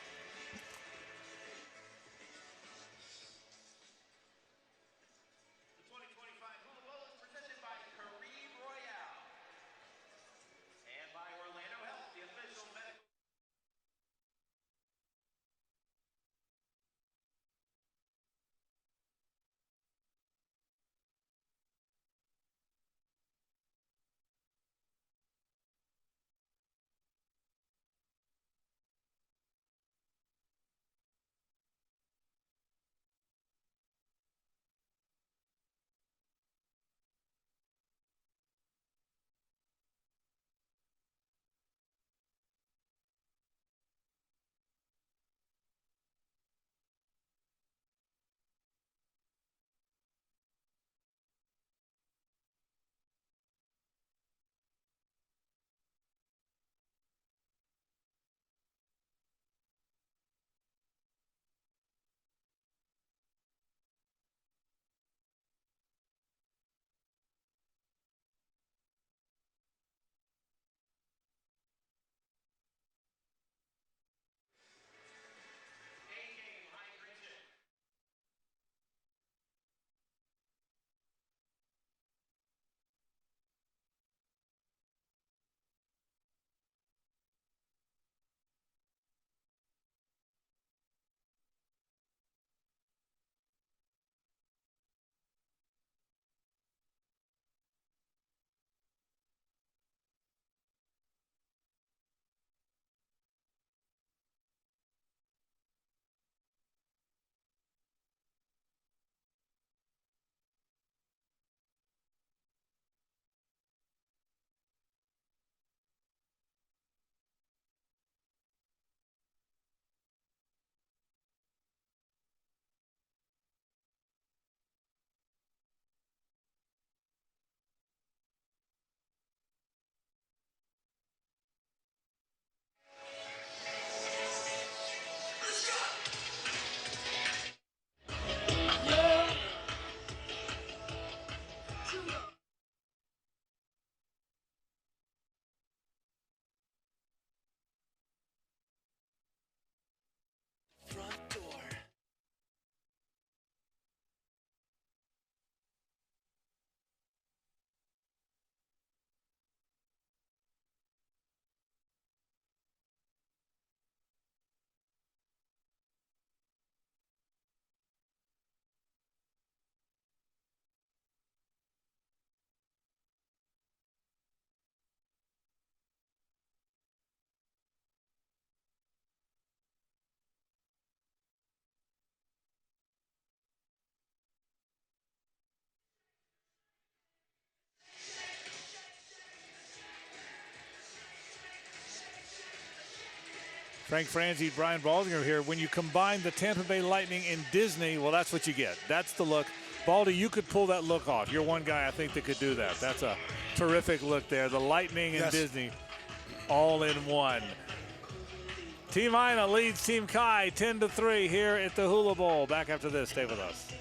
Frank Frangie, Brian Baldinger here. When you combine the Tampa Bay Lightning and Disney, well, that's what you get. That's the look. Baldy, you could pull that look off. You're one guy I think that could do that. That's a terrific look there. The Lightning and Disney all in one. Team Aina leads Team Kai 10-3 here at the Hula Bowl. Back after this. Stay with us.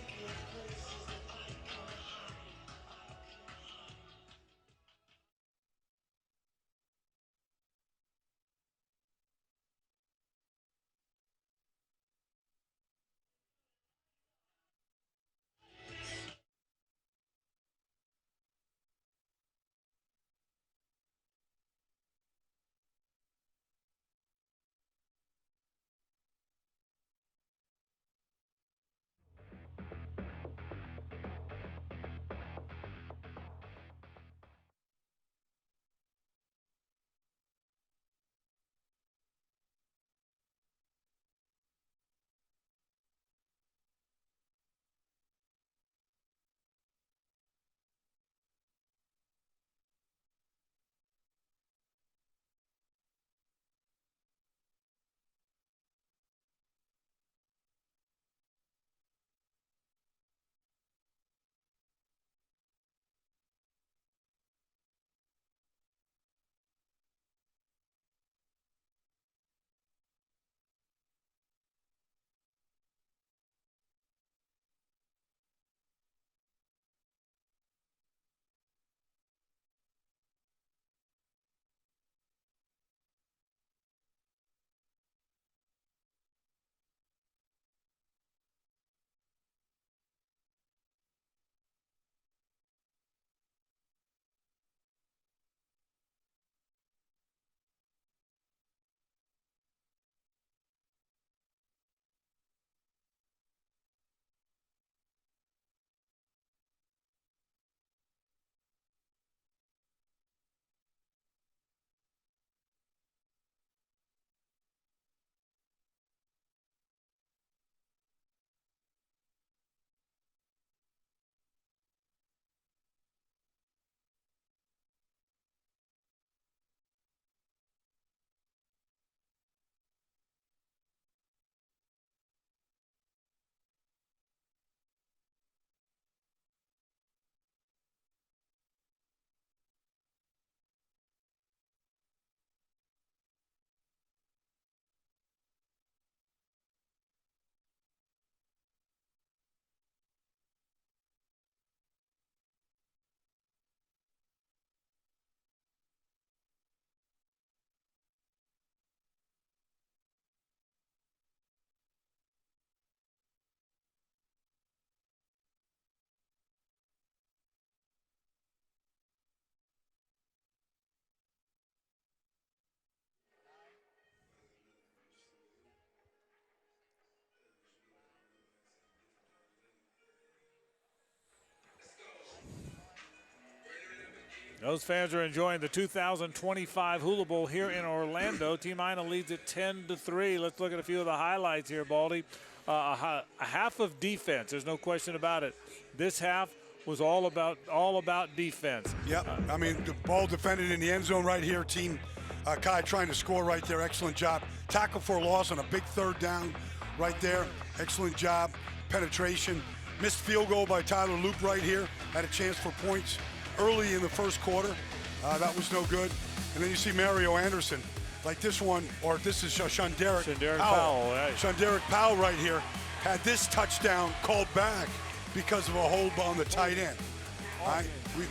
Those fans are enjoying the 2025 Hula Bowl here in Orlando. Team Aina leads it 10-3. Let's look at a few of the highlights here, Baldy. A half of defense, there's no question about it. This half was all about defense. Yep, I mean, the ball defended in the end zone right here. Team Kai trying to score right there, excellent job. Tackle for a loss on a big third down right there, excellent job. Penetration, missed field goal by Tyler Loop right here. Had a chance for points early in the first quarter. That was no good. And then you see Mario Anderson, like this one, or this is Shunderick Powell. Right. Shunderick Powell right here had this touchdown called back because of a hold on the tight end.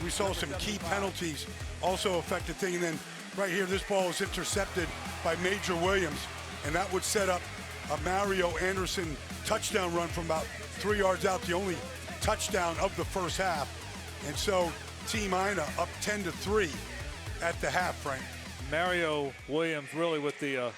We saw some key penalties also affect the thing. And then right here, this ball was intercepted by Major Williams, and that would set up a Mario Anderson touchdown run from about 3 yards out, the only touchdown of the first half. And so Team Aina up 10-3 at the half, Frank. Mario Williams really with the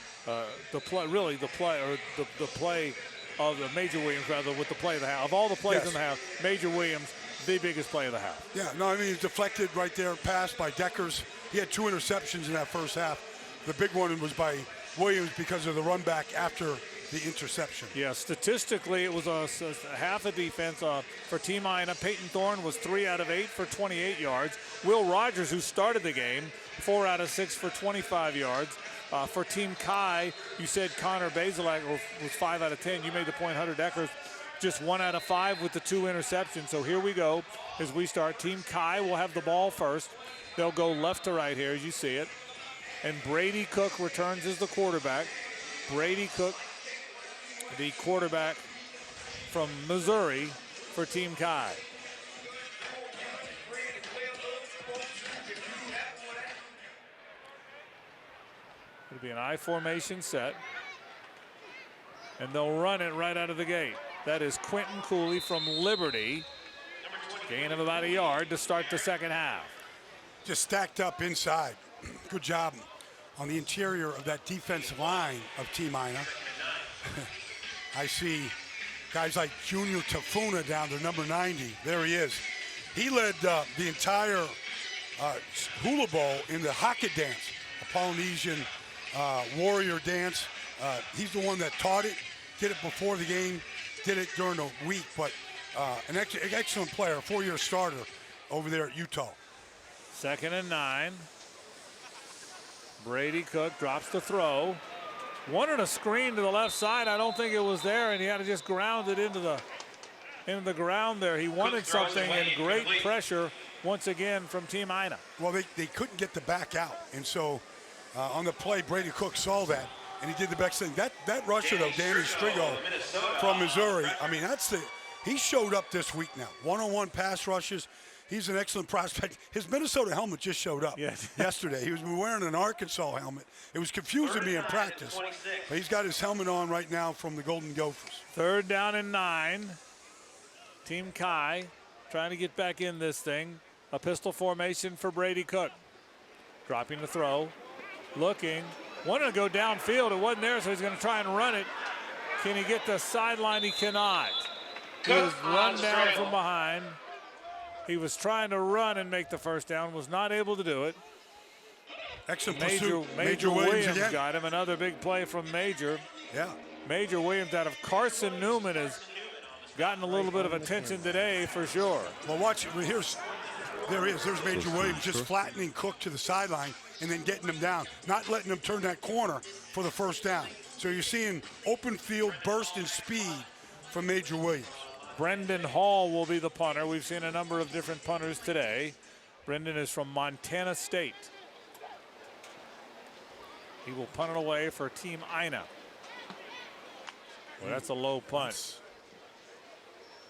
play of the Major Williams, rather, with the play of the half. Of all the plays in the half, Major Williams, the biggest play of the half. Yeah, no, I mean, he's deflected right there, pass by Deckers. He had 2 interceptions in that first half. The big one was by Williams because of the run back after the interception. Yeah, statistically, it was a half a defense for Team Aina. Peyton Thorne was 3 out of 8 for 28 yards. Will Rogers, who started the game, 4 out of 6 for 25 yards. For Team Kai, you said Connor Bazelak was 5 out of 10. You made the point, Hunter Deckers, just 1 out of 5 with the 2 interceptions. So here we go as we start. Team Kai will have the ball first. They'll go left to right here as you see it. And Brady Cook returns as the quarterback. Brady Cook, the quarterback from Missouri for Team Kai. It'll be an I formation set. And they'll run it right out of the gate. That is Quentin Cooley from Liberty. Gain of about a yard to start the second half. Just stacked up inside. Good job on the interior of that defensive line of Team Aina. I see guys like Junior Tafuna down there, number 90. There he is. He led the entire Hula Bowl in the Haka dance, a Polynesian warrior dance. He's the one that taught it, did it before the game, did it during the week, but an excellent player, a 4-year starter over there at Utah. 2nd and 9. Brady Cook drops the throw. Wanted a screen to the left side. I don't think it was there, and he had to just ground it into the ground there. He wanted something, and great pressure once again from Team Aina. Well, they couldn't get the back out, and so on the play, Brady Cook saw that, and he did the best thing. That rusher, though, Danny Strigo from Missouri, I mean, he showed up this week now. One-on-one pass rushes. He's an excellent prospect. His Minnesota helmet just showed up yesterday. He was wearing an Arkansas helmet. It was confusing me in practice, but he's got his helmet on right now from the Golden Gophers. 3rd down and 9. Team Kai trying to get back in this thing. A pistol formation for Brady Cook. Dropping the throw. Looking. Wanted to go downfield. It wasn't there, so he's going to try and run it. Can he get the sideline? He cannot. He was run down from behind. He was trying to run and make the first down, was not able to do it. Excellent pursuit. Major Williams got him. Another big play from Major. Yeah. Major Williams out of Carson Newman has gotten a little bit of attention today for sure. Well, watch it. There he is. There's Major Williams just flattening Cook to the sideline and then getting him down, not letting him turn that corner for the first down. So you're seeing open field burst and speed from Major Williams. Brendan Hall will be the punter. We've seen a number of different punters today. Brendan is from Montana State. He will punt it away for Team Aina. Well, that's a low punt.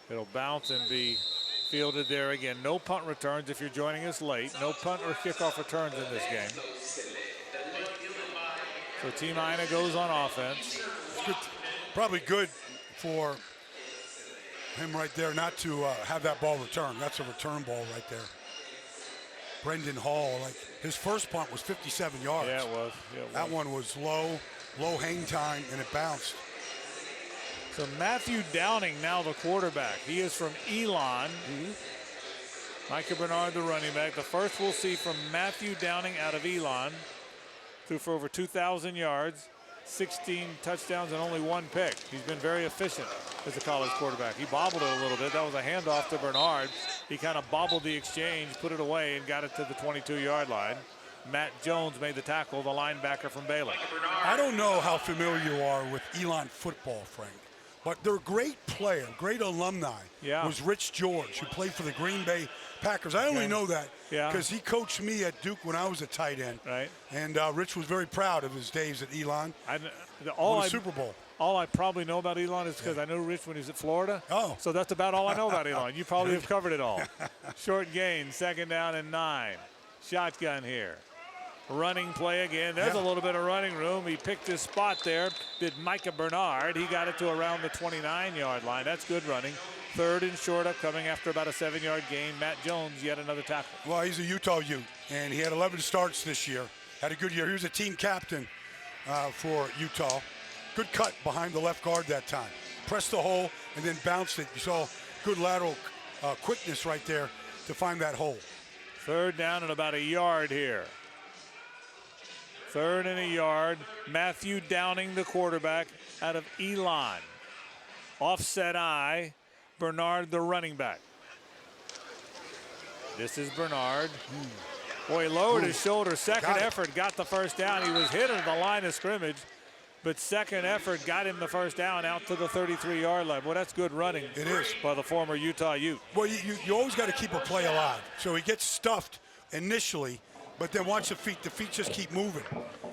It'll bounce and be fielded there again. No punt returns if you're joining us late. No punt or kickoff returns in this game. So Team Aina goes on offense. Good, probably good for him right there not to have that ball returned. That's a return ball right there. Brendan Hall, like his first punt was 57 yards. Yeah, it was. That one was low hang time, and it bounced. So Matthew Downing now the quarterback. He is from Elon. Micah Bernard, the running back. The first we'll see from Matthew Downing out of Elon. Threw for over 2,000 yards, 16 touchdowns, and only 1 pick. He's been very efficient as a college quarterback. He bobbled it a little bit. That was a handoff to Bernard. He kind of bobbled the exchange, put it away, and got it to the 22-yard line. Matt Jones made the tackle, the linebacker from Baylor. I don't know how familiar you are with Elon football, Frank, but their great player, great alumni was Rich George, who played for the Green Bay Packers. I only know that because he coached me at Duke when I was a tight end. Right. And Rich was very proud of his days at Elon. Won a Super Bowl. All I probably know about Elon is because I knew Rich when he was at Florida. Oh. So that's about all I know about Elon. You probably have covered it all. Short gain, 2nd down and 9. Shotgun here. Running play again. There's a little bit of running room. He picked his spot there. Did Micah Bernard. He got it to around the 29-yard line. That's good running. 3rd and short coming after about a 7-yard gain. Matt Jones, yet another tackle. Well, he's a Utah Ute, and he had 11 starts this year. Had a good year. He was a team captain for Utah. Good cut behind the left guard that time. Pressed the hole and then bounced it. You saw good lateral quickness right there to find that hole. 3rd down and about a yard here. 3rd and a yard. Matthew Downing, the quarterback, out of Elon. Offset eye. Bernard, the running back. This is Bernard. Boy, he lowered his shoulder. Second effort, got the first down. He was hit at the line of scrimmage, but second effort got him the first down out to the 33-yard line. Well, that's good running. It is. By the former Utah Ute. Well, you always got to keep a play alive. So he gets stuffed initially, but then watch the feet just keep moving.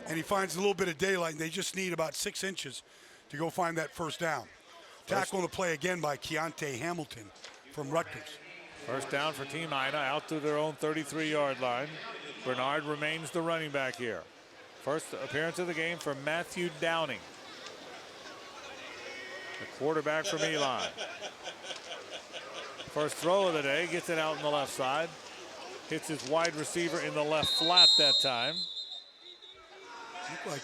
And he finds a little bit of daylight, and they just need about 6 inches to go find that first down. Tackle the play again by Keontae Hamilton from Rutgers. First down for Team Aina out to their own 33-yard line. Bernard remains the running back here. First appearance of the game for Matthew Downing, the quarterback from Elon. First throw of the day, gets it out on the left side. Hits his wide receiver in the left flat that time.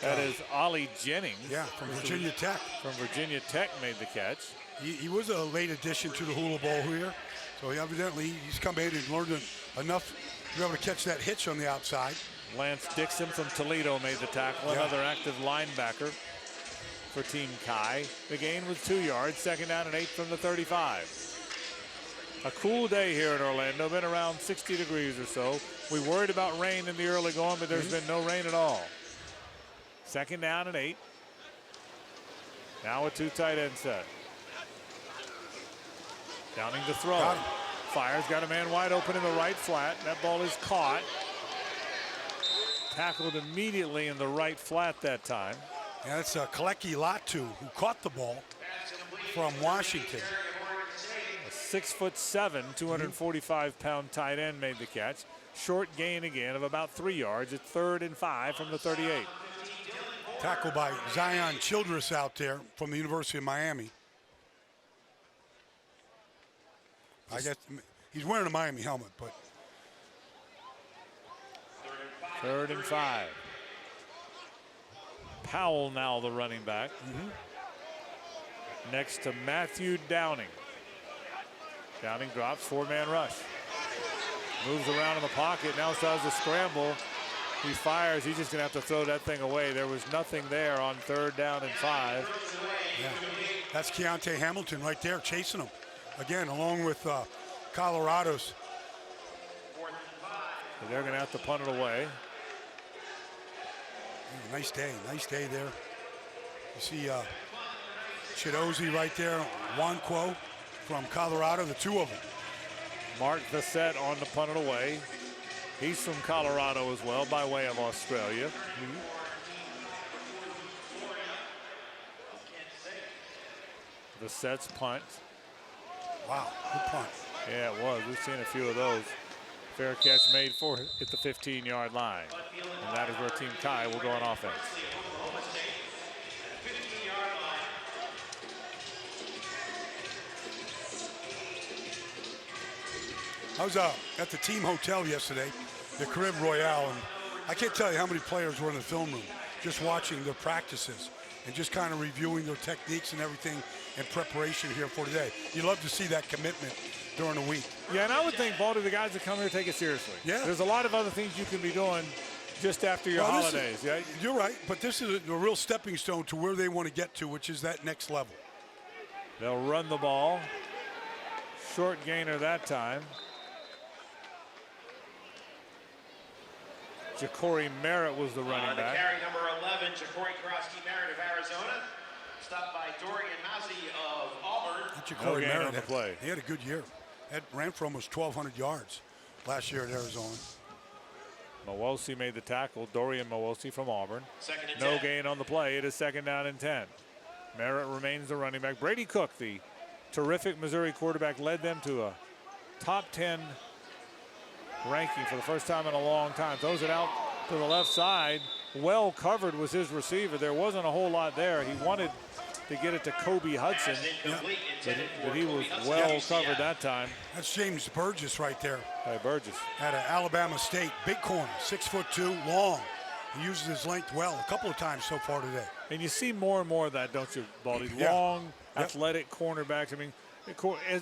That is Ollie Jennings. Yeah, from Virginia Tech. From Virginia Tech made the catch. He was a late addition to the Hula Bowl here. So evidently he's come in and learned enough to be able to catch that hitch on the outside. Lance Dixon from Toledo made the tackle, another active linebacker for Team Chi. The gain was 2 yards, 2nd down and 8 from the 35. A cool day here in Orlando, been around 60 degrees or so. We worried about rain in the early going, but there's been no rain at all. 2nd down and 8. Now a 2 tight end set. Downing to throw. Fires, got a man wide open in the right flat. That ball is caught. Tackled immediately in the right flat that time. Yeah, that's Kaleki Latu who caught the ball from Washington. A 6'7", 245-pound tight end made the catch. Short gain again of about 3 yards. It's 3rd and 5 from the 38. Tackle by Zion Childress out there from the University of Miami. I guess he's wearing a Miami helmet, but. 3rd and 5. Powell now the running back. Next to Matthew Downing. Downing drops, 4-man rush. Moves around in the pocket, now starts to scramble. He fires, he's just gonna have to throw that thing away. There was nothing there on 3rd down and 5. Yeah, that's Keontae Hamilton right there chasing him. Again, along with Colorado's. So they're gonna have to punt it away. Yeah, nice day there. You see Chidozie right there, Wanquo from Colorado, the 2 of them. Mark the set on the punt it away. He's from Colorado as well, by way of Australia. The set's punt. Wow, good punt. Yeah, it was. We've seen a few of those. Fair catch made for it at the 15-yard line. And that is where Team Chi will go on offense. I was at the team hotel yesterday, the Carib Royale, and I can't tell you how many players were in the film room just watching their practices and just kind of reviewing their techniques and everything in preparation here for today. You love to see that commitment during the week. Yeah, and I would think, Baldy, the guys that come here take it seriously. Yeah. There's a lot of other things you can be doing just after your holidays. Yeah, you're right, but this is a real stepping stone to where they want to get to, which is that next level. They'll run the ball. Short gainer that time. Ja'Cory Merritt was the running back. The carry number 11, Ja'Cory Merritt of Arizona. Stopped by Dorian Massey of Auburn. Ja'Cory Merritt had, play. He had a good year. That ran for almost 1,200 yards last year at Arizona. Mawosey made the tackle. Dorian Mawosey from Auburn. Second and No 10. gain on the play. It is 2nd down and 10. Merritt remains the running back. Brady Cook, the terrific Missouri quarterback, led them to a top 10 ranking for the first time in a long time. Throws it out to the left side. Well covered was his receiver. There wasn't a whole lot there. He wanted to get it to Kobe Hudson, but he was well covered that time. That's James Burgess right there. Hey, Burgess. Out of Alabama State, big corner, 6'2", long. He uses his length well a couple of times so far today. And you see more and more of that, don't you, Baldy? Long, athletic cornerbacks. I mean,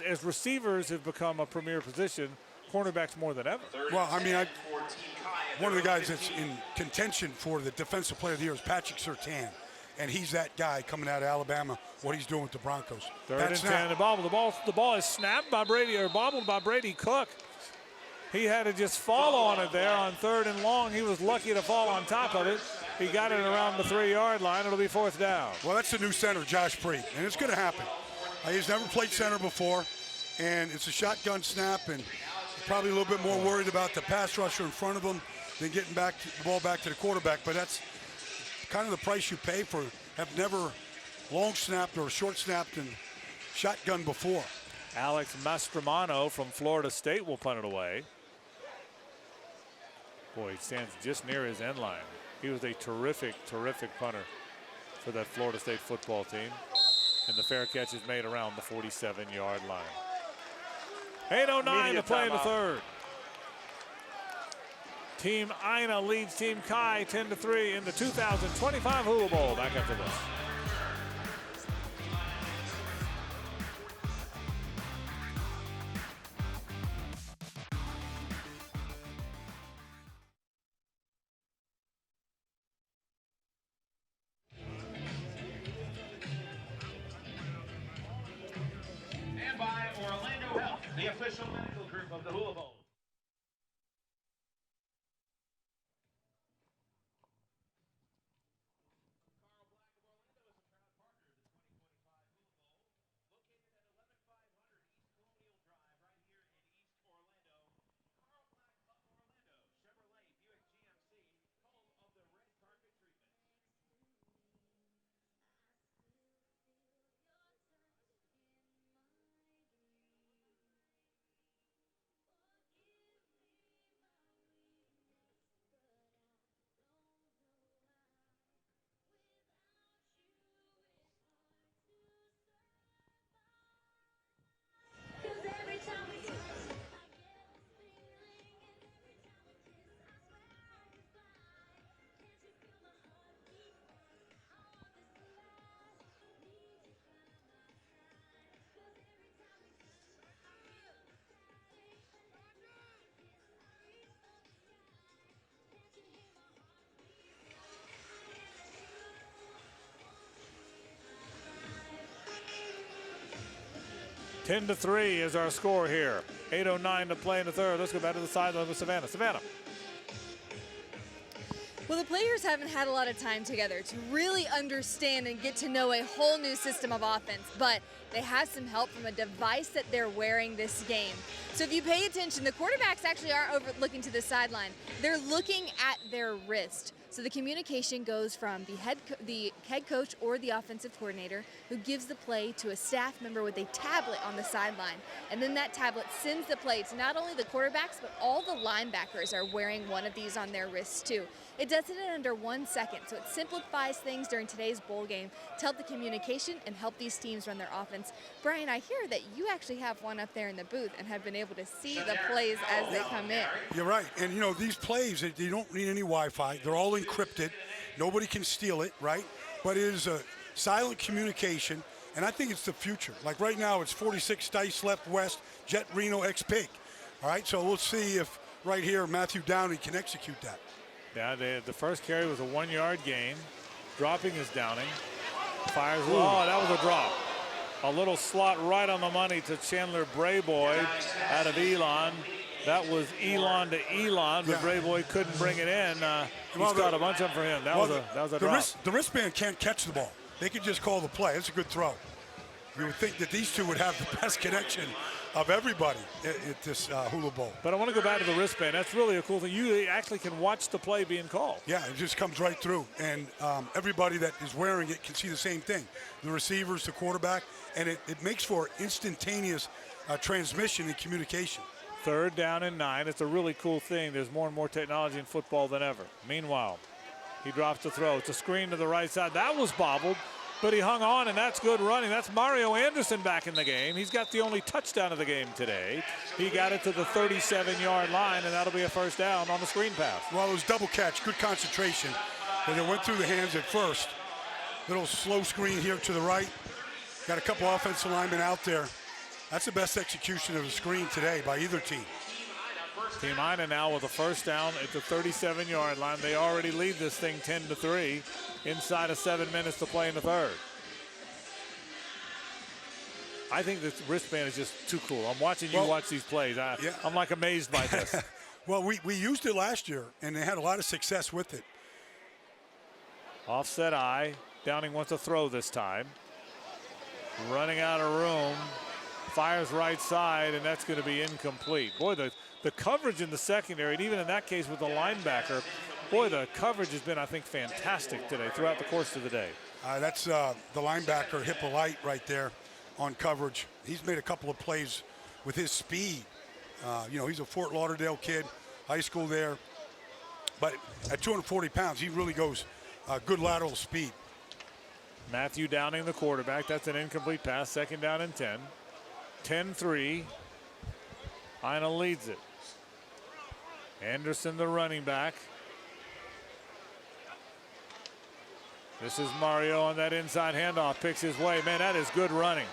as receivers have become a premier position, cornerbacks more than ever. Well, I mean, one of the guys that's in contention for the Defensive Player of the Year is Patrick Surtain. And he's that guy coming out of Alabama, what he's doing with the Broncos. 3rd and 10, the ball is snapped by Brady, or bobbled by Brady Cook. He had to just fall on it there on 3rd and long. He was lucky to fall on top of it. He got it around the 3-yard line. It'll be 4th down. Well, that's the new center, Josh Preet, and it's going to happen. He's never played center before, and it's a shotgun snap, and probably a little bit more worried about the pass rusher in front of him than getting the ball back to the quarterback. But that's kind of the price you pay for have never long snapped or short snapped and shotgun before. Alex Mastromano from Florida State will punt it away. Boy, he stands just near his end line. He was a terrific, terrific punter for that Florida State football team. And the fair catch is made around the 47-yard line. 8:09 to play in the 3rd. Team Aina leads Team Kai 10-3 in the 2025 Hula Bowl. Back after this. And by Orlando Health, the official medical group of the Hula Bowl. Ten to 3 is our score here. 8:09 to play in the 3rd. Let's go back to the sideline with Savannah. Savannah. Well, the players haven't had a lot of time together to really understand and get to know a whole new system of offense, but they have some help from a device that they're wearing this game. So if you pay attention, the quarterbacks actually aren't over looking to the sideline. They're looking at their wrist. So the communication goes from the head coach or the offensive coordinator, who gives the play to a staff member with a tablet on the sideline. And then that tablet sends the play to not only the quarterbacks, but all the linebackers are wearing one of these on their wrists too. It does it in under 1 second, so it simplifies things during today's bowl game to help the communication and help these teams run their offense. Brian, I hear that you actually have one up there in the booth and have been able to see the plays as they come in. You're right, and you know, these plays, they don't need any Wi-Fi. They're all encrypted. Nobody can steal it, right? But it is a silent communication And I think it's the future. Like right now, it's 46 dice left west, Jet Reno X Pig. All right, so we'll see if right here Matthew Downey can execute that. Yeah, the first carry was a 1-yard gain. Dropping is Downing. Fires. Oh, that was a drop. A little slot right on the money to Chandler Brayboy out of Elon. That was Elon to Elon, but Brayboy couldn't bring it in. He's got a bunch of them for him. That was a drop. The wristband can't catch the ball. They could just call the play. It's a good throw. You would think that these two would have the best connection of everybody at this Hula Bowl. But I want to go back to the wristband. That's really a cool thing. You actually can watch the play being called. Yeah, it just comes right through. And everybody that is wearing it can see the same thing. The receivers, the quarterback, and it makes for instantaneous transmission and communication. 3rd down and 9. It's a really cool thing. There's more and more technology in football than ever. Meanwhile, he drops the throw. It's a screen to the right side. That was bobbled, but he hung on, and that's good running. That's Mario Anderson back in the game. He's got the only touchdown of the game today. He got it to the 37-yard line, and that'll be a first down on the screen pass. Well, it was double catch, good concentration. And it went through the hands at first. Little slow screen here to the right. Got a couple offensive linemen out there. That's the best execution of the screen today by either team. Team Aina now with a first down at the 37-yard line. They already lead this thing 10-3 inside of 7 minutes to play in the 3rd. I think this wristband is just too cool. I'm watching you watch these plays. I'm like amazed by this. Well, we used it last year, and they had a lot of success with it. Offset eye. Downing wants to throw this time. Running out of room. Fires right side, and that's going to be incomplete. Boy, the coverage in the secondary, and even in that case with the linebacker, boy, the coverage has been, I think, fantastic today throughout the course of the day. That's the linebacker, Hippolyte, right there on coverage. He's made a couple of plays with his speed. He's a Fort Lauderdale kid, high school there. But at 240 pounds, he really goes good lateral speed. Matthew Downing, the quarterback. That's an incomplete pass, 2nd down and 10. 10-3. Aina leads it. Anderson, the running back. This is Mario on that inside handoff. Picks his way. Man, that is good running.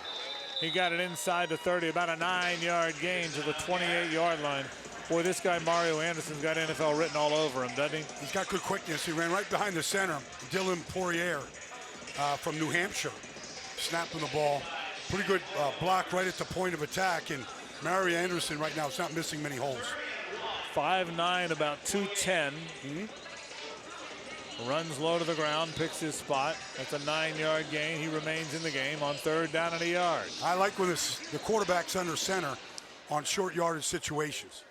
He got it inside the 30, about a 9-yard gain to the 28-yard line. Boy, this guy, Mario Anderson's got NFL written all over him, doesn't he? He's got good quickness. He ran right behind the center, Dylan Poirier from New Hampshire, snapping the ball. Pretty good block right at the point of attack, and Mario Anderson right now is not missing many holes. 5'9", about 210. Runs low to the ground, picks his spot. That's a 9-yard gain. He remains in the game on 3rd down and a yard. I like when the quarterback's under center on short yardage situations.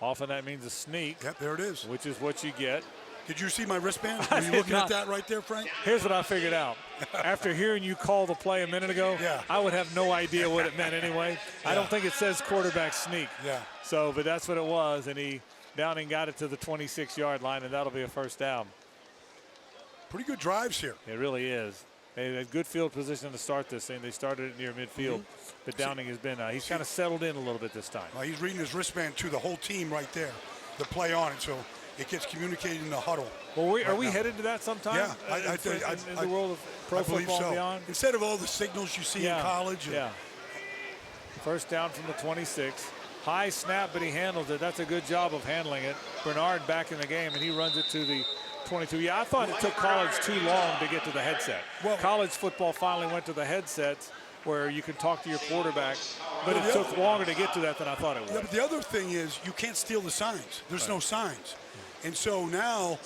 Often that means a sneak. Yep, there it is. Which is what you get. Did you see my wristband? Were you looking at that right there, Frank? Here's what I figured out. After hearing you call the play a minute ago, I would have no idea what it meant anyway. I don't think it says quarterback sneak. Yeah. So, but that's what it was, and Downing got it to the 26-yard line, and that'll be a first down. Pretty good drives here. It really is. They had good field position to start this thing. They started it near midfield, but Downing has been, he's kind of settled in a little bit this time. Well, he's reading his wristband to the whole team right there, the play on it, so it gets communicated in the huddle. Well, are we headed to that sometime? Yeah, in the world of pro football and beyond? Instead of all the signals you see in college. First down from the 26. High snap, but he handles it. That's a good job of handling it. Bernard back in the game, and he runs it to the 22. Yeah, I thought it took college too long to get to the headset. Well, college football finally went to the headsets where you can talk to your quarterback, but it took longer to get to that than I thought it would. Yeah, but the other thing is you can't steal the signs. There's no signs. And so now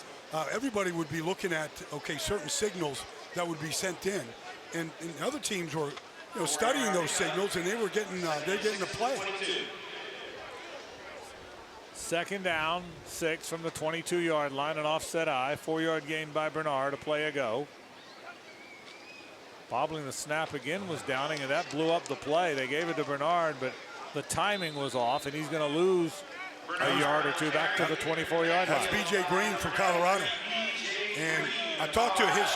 everybody would be looking at, certain signals that would be sent in. And other teams were studying those signals, and they were getting the play. 2nd down, 6 from the 22-yard line, an offset eye, 4-yard gain by Bernard, a play ago. Bobbling the snap again was Downing, and that blew up the play. They gave it to Bernard, but the timing was off, and he's going to lose a yard or two back to the 24-yard line. That's B.J. Green from Colorado. And I talked to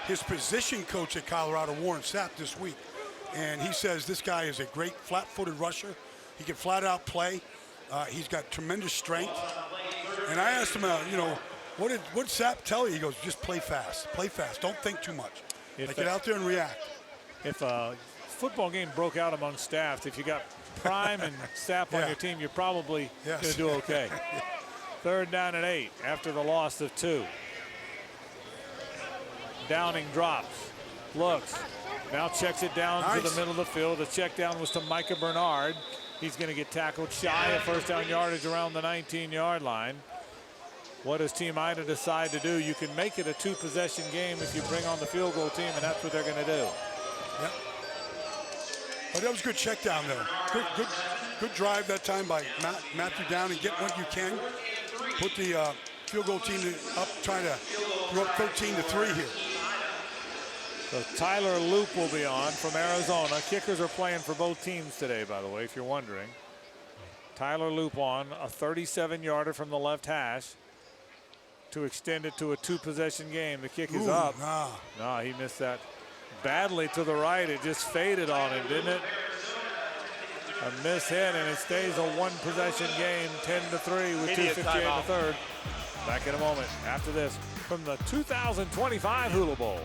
his position coach at Colorado, Warren Sapp, this week, and he says this guy is a great flat-footed rusher. He can flat-out play. He's got tremendous strength. And I asked him, what did Sapp tell you? He goes, just play fast. Play fast. Don't think too much. Get out there and react. if a football game broke out among staffs, if you got Prime and Staff on your team, you're probably going to do okay. 3rd down and 8 after the loss of 2. Downing drops, looks, now checks it down to the middle of the field. The check down was to Micah Bernard. He's going to get tackled shy of first down yardage around the 19-yard line. What does Team Ida decide to do? You can make it a 2-possession game if you bring on the field goal team, and that's what they're going to do. Yep. But that was a good check down there. Good drive that time by Matthew Downing. Get what you can. Put the field goal team up, trying to go up 13-3 here. So Tyler Loop will be on from Arizona. Kickers are playing for both teams today, by the way, if you're wondering. Tyler Loop on, a 37-yarder from the left hash to extend it to a 2-possession game. The kick is up. No, he missed that badly to the right. It just faded on him, didn't it? A miss hit, and it stays a 1-possession game, 10-3 with 2:58 in the third. Back in a moment after this from the 2025 Hula Bowl.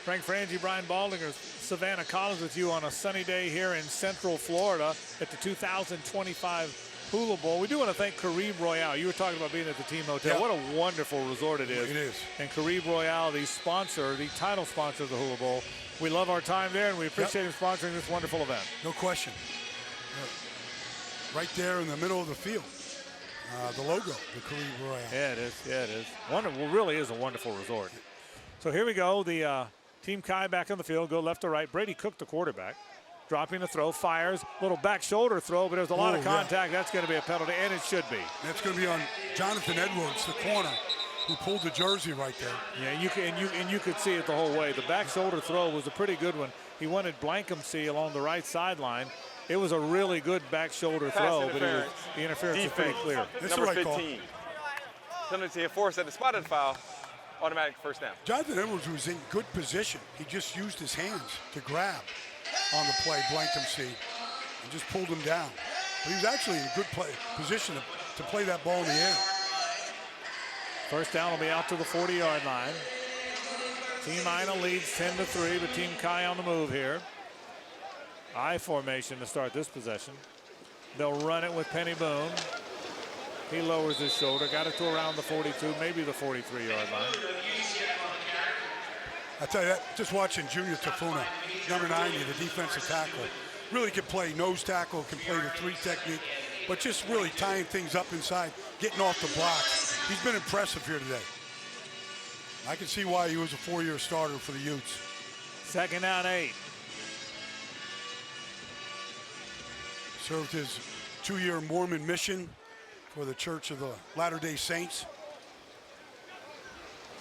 Frank Frangie, Brian Baldinger, Savannah Collins with you on a sunny day here in Central Florida at the 2025 Hula Bowl. We do want to thank Caribe Royale. You were talking about being at the team hotel. Yeah. What a wonderful resort it is. It is. And Caribe Royale, the title sponsor of the Hula Bowl. We love our time there, and we appreciate him sponsoring this wonderful event. No question. Right there in the middle of the field. The logo, the Caribe Royale. Yeah, it is. Yeah, it is. Wonderful. Really is a wonderful resort. So here we go. The Team Chi back on the field, go left to right. Brady Cook, the quarterback, dropping the throw, fires, little back shoulder throw, but there's a lot of contact. That's going to be a penalty, and it should be. That's going to be on Jonathan Edwards, the corner, who pulled the jersey right there. Yeah, you could see it the whole way. The back shoulder throw was a pretty good one. He wanted Blankensee along the right sideline. It was a really good back shoulder throw, but the interference was pretty clear. That's number the right 15. Penalty enforced at the spotted foul. Automatic first down. Jonathan Edwards was in good position. He just used his hands to grab on the play, Blankensee, and just pulled him down. But he was actually in a good position to play that ball in the air. First down will be out to the 40-yard line. Team Ina leads 10-3, but Team Chi on the move here. I formation to start this possession. They'll run it with Penny Boone. He lowers his shoulder, got it to around the 42, maybe the 43-yard line. I tell you that, just watching Junior Tafuna, number 90, the defensive tackle, really can play nose tackle, can play the 3 technique, but just really tying things up inside, getting off the block. He's been impressive here today. I can see why he was a 4-year starter for the Utes. Second down 8. Served his 2-year Mormon mission for the Church of the Latter-day Saints.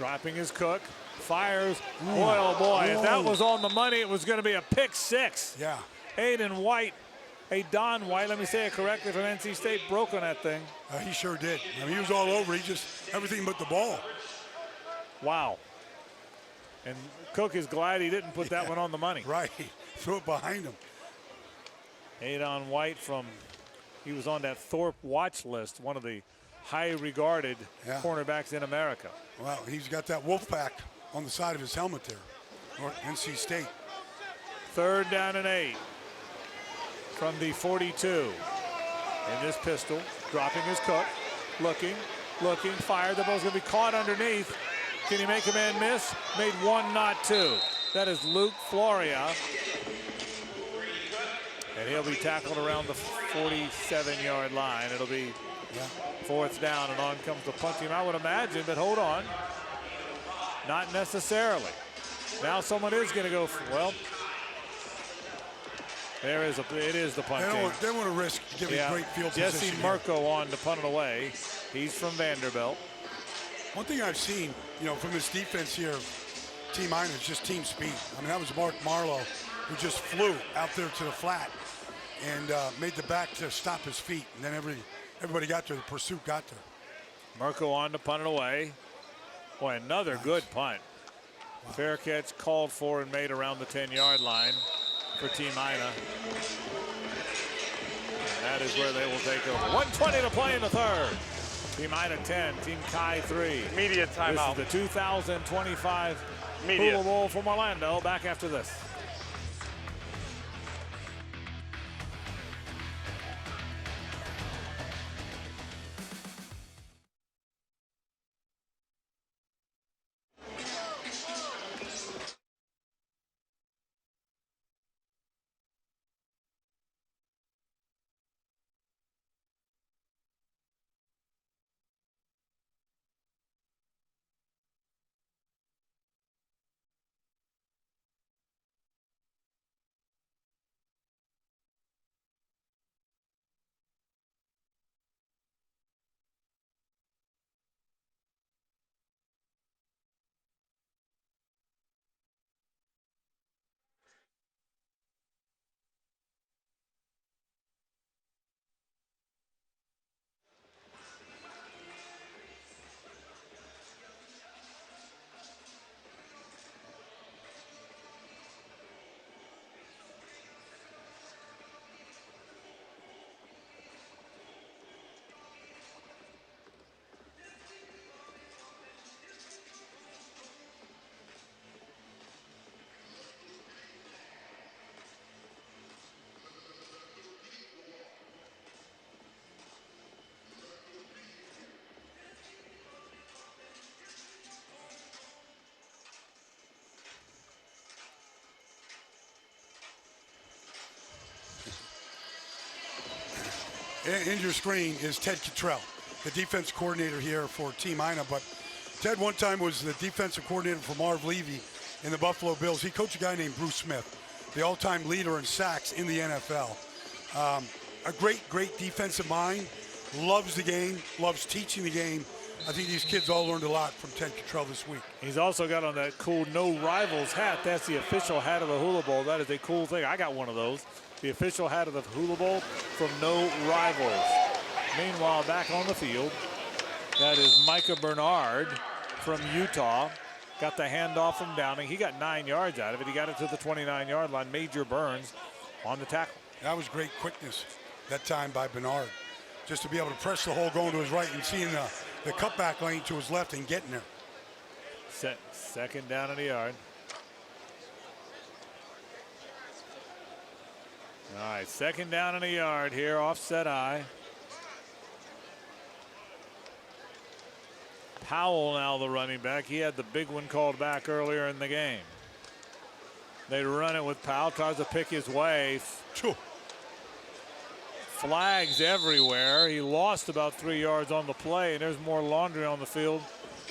Dropping his Cook. Fires. Boy, oh boy. If that was on the money, it was going to be a pick six. Yeah. Aiden White. Don White, let me say it correctly, from NC State, broke on that thing. He sure did. I mean, he was all over. He just, everything but the ball. Wow. And Cook is glad he didn't put that one on the money. Right. Threw it behind him. Aiden White he was on that Thorpe watch list, one of the high-regarded cornerbacks in America. Well, he's got that wolf pack on the side of his helmet there, or NC State. 3rd down and 8 from the 42. In this pistol, dropping his Cook, looking, fired. The ball's going to be caught underneath. Can he make a man miss? Made one, not two. That is Luke Floria. And he'll be tackled around the 47-yard line. It'll be 4th down, and on comes the punt team, I would imagine, but hold on. Not necessarily. Now someone is going to go, well, it is the punt team. They want to risk giving great field Jesse position. Murko on to punt it away. He's from Vanderbilt. One thing I've seen, from this defense here, Team Aina, is just team speed. I mean, that was Mark Marlowe, who just flew out there to the flat and made the back to stop his feet. And then everybody got there. The pursuit got there. Murko on to punt it away. Boy, another good punt. Wow. Fair catch called for and made around the 10-yard line for Team Aina. And that is where they will take over. 1:20 to play in the 3rd. Team Aina 10, Team Kai 3. Media timeout. This is the 2025 Hula Bowl from Orlando. Back after this. In your screen is Ted Cottrell, the defense coordinator here for Team Aina. But Ted one time was the defensive coordinator for Marv Levy in the Buffalo Bills. He coached a guy named Bruce Smith, the all-time leader in sacks in the NFL. A great defensive mind, loves the game, loves teaching the game. I think these kids all learned a lot from Ted Cottrell this week. He's also got on that cool No Rivals hat. That's the official hat of the Hula Bowl. That is a cool thing. I got one of those. The official hat of the Hula Bowl from No Rivals. Meanwhile, back on the field, that is Micah Bernard from Utah. Got the handoff from Downing. He got 9 yards out of it. He got it to the 29-yard line. Major Burns on the tackle. That was great quickness that time by Bernard. Just to be able to press the hole going to his right and seeing the cutback lane to his left and getting there. Second down and a yard. All right, 2nd down and a yard here, offset eye. Powell now the running back. He had the big one called back earlier in the game. They run it with Powell, tries to pick his way. Flags everywhere. He lost about 3 yards on the play, and there's more laundry on the field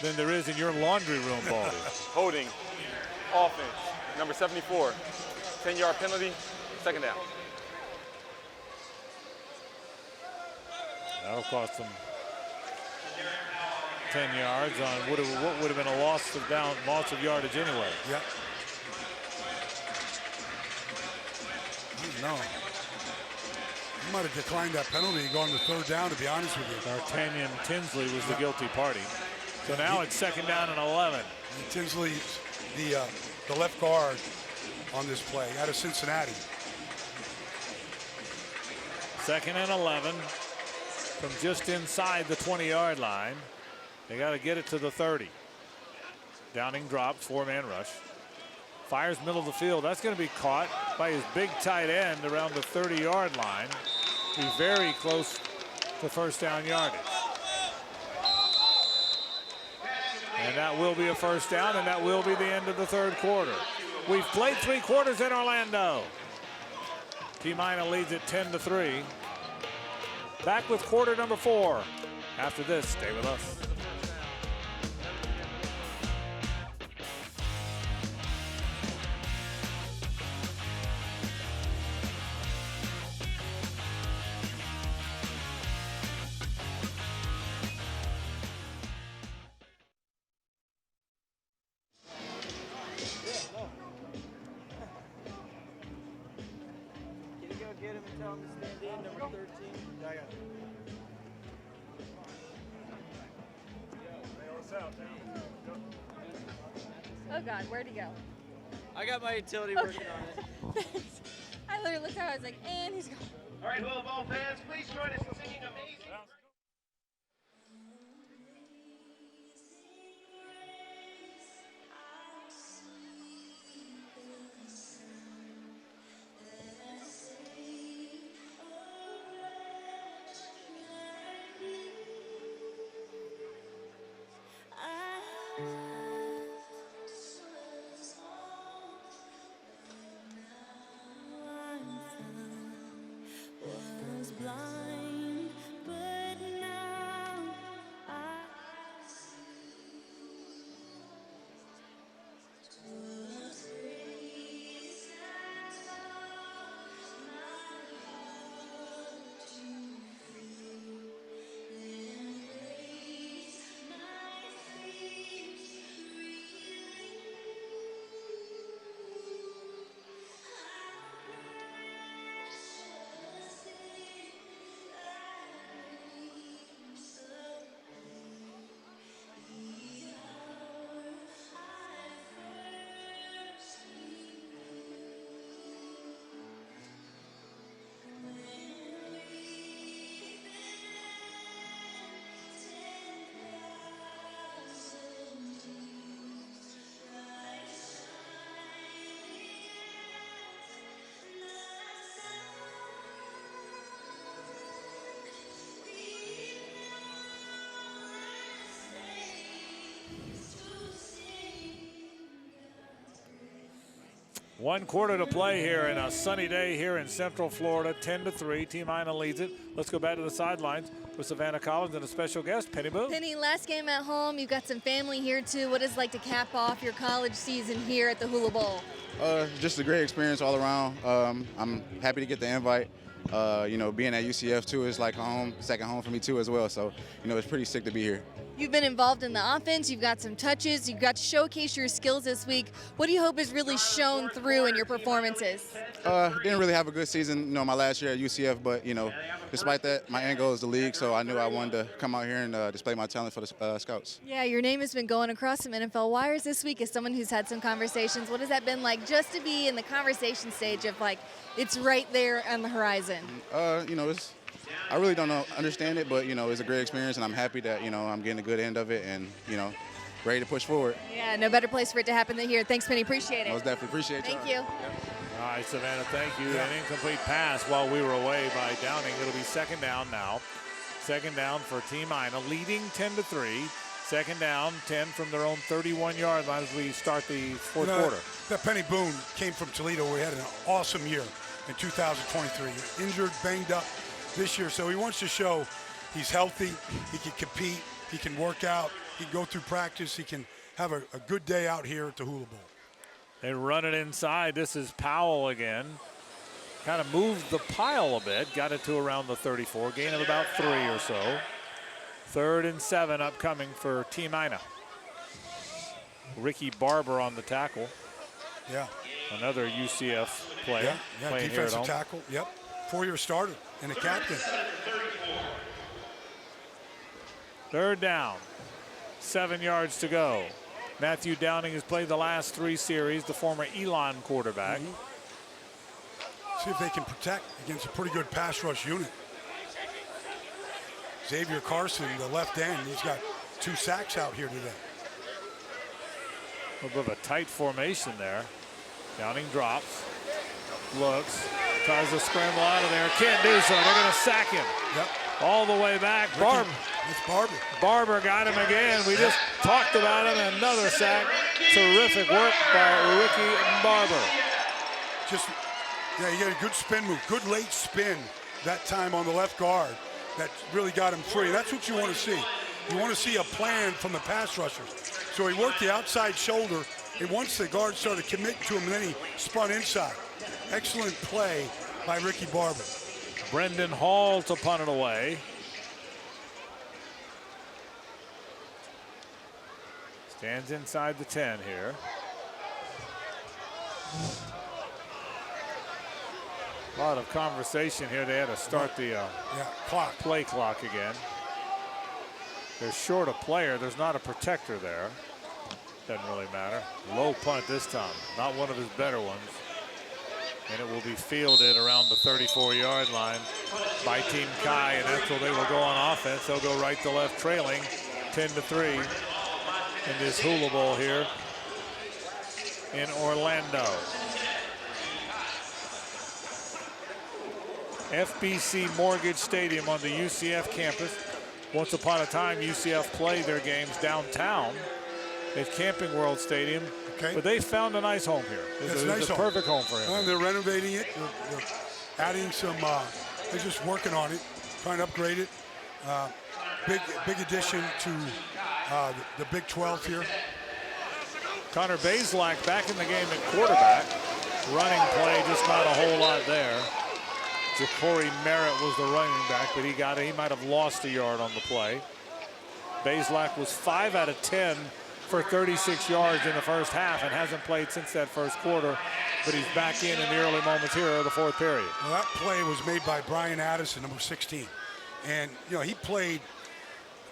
than there is in your laundry room, Baldy. Holding, offense, number 74, 10-yard penalty, 2nd down. That'll cost them 10 yards on what would have been a loss of yardage anyway. Yep. I don't know. He might have declined that penalty and gone to third down, to be honest with you. D'Artagnan Tinsley was the guilty party. So now it's 2nd down and 11. And Tinsley, the left guard on this play out of Cincinnati. 2nd and 11 from just inside the 20-yard line. They got to get it to the 30. Downing drops, 4-man rush. Fires middle of the field. That's going to be caught by his big tight end around the 30-yard line. Be very close to first down yardage. And that will be a first down, and that will be the end of the 3rd quarter. We've played 3 quarters in Orlando. Team Aina leads it 10-3. Back with quarter number 4. After this, stay with us. Can you go get him and tell him to stand in, number 13? Yeah, I got it. Oh God, where'd he go? I got my utility working on it. I literally looked at him, I was like, and he's gone. All right, Hula Bowl fans, please join us in singing Amazing. One quarter to play here in a sunny day here in Central Florida, 10-3. Team Aina leads it. Let's go back to the sidelines with Savannah Collins and a special guest, Penny Boo. Penny, last game at home. You've got some family here too. What is it like to cap off your college season here at the Hula Bowl? Just a great experience all around. I'm happy to get the invite. Being at UCF too is like home, second home for me too as well. So, it's pretty sick to be here. You've been involved in the offense. You've got some touches. You've got to showcase your skills this week. What do you hope has really shown through in your performances? Didn't really have a good season, my last year at UCF, but, despite that, my end goal is the league, so I knew I wanted to come out here and display my talent for the scouts. Yeah, your name has been going across some NFL wires this week as someone who's had some conversations. What has that been like just to be in the conversation stage of like, it's right there on the horizon? I really don't understand it, but, it's a great experience, and I'm happy that, I'm getting a good end of it and, ready to push forward. Yeah, no better place for it to happen than here. Thanks, Penny. Appreciate it. Most definitely appreciate it. Thank you. All right, Savannah, thank you. An incomplete pass while we were away by Downing. It'll be 2nd down now. 2nd down for Team Aina, leading 10-3. 2nd down, 10 from their own 31-yard line as we start the 4th quarter. That Penny Boone came from Toledo, where he had an awesome year in 2023. Injured, banged up this year, so he wants to show he's healthy, he can compete, he can work out, he can go through practice, he can have a good day out here at the Hula Bowl. They run it inside. This is Powell again. Kind of moved the pile a bit, got it to around the 34, gain of about 3 or so. 3rd and 7 upcoming for Team Aina. Ricky Barber on the tackle. Yeah. Another UCF player. Yeah, playing here at defensive home. tackle. Yep. 4-year starter and a captain. 3rd down. 7 yards to go. Matthew Downing has played the last 3 series, the former Elon quarterback. See if they can protect against a pretty good pass rush unit. Xavier Carson, the left end, he's got 2 sacks out here today. A little bit of a tight formation there. Downing drops, looks, tries to scramble out of there. Can't do so. They're going to sack him. Yep. All the way back. Barber. It's Barber. Barber got him again. We just talked about him. Another sack. Terrific work by Ricky Barber. Yeah, he got a good spin move. Good late spin that time on the left guard. That really got him free. That's what you want to see. You want to see a plan from the pass rushers. So he worked the outside shoulder, and once the guard started committing to him, and then he spun inside. Excellent play by Ricky Barber. Brendan Hall to punt it away. Stands inside the 10 here. A lot of conversation here. They had to start the play clock again. They're short a player. There's not a protector there. Doesn't really matter. Low punt this time. Not one of his better ones. And it will be fielded around the 34-yard line by Team Chi, and that's where they will go on offense. They'll go right to left, trailing 10-3 in this Hula Bowl here in Orlando. FBC Mortgage Stadium on the UCF campus. Once upon a time, UCF played their games downtown at Camping World Stadium. Okay. But they found a nice home here. It's a perfect home for him. Well, they're renovating it. They're adding some, they're just working on it, trying to upgrade it. Big addition to the Big 12 here. Connor Bazelak back in the game at quarterback. Running play, just not a whole lot there. Ja'Cory Merritt was the running back, but he might have lost a yard on the play. Bazelak was 5 out of 10 for 36 yards in the first half and hasn't played since that first quarter, but he's back in the early moments here of the fourth period. Well, that play was made by Brian Addison, number 16. And, he played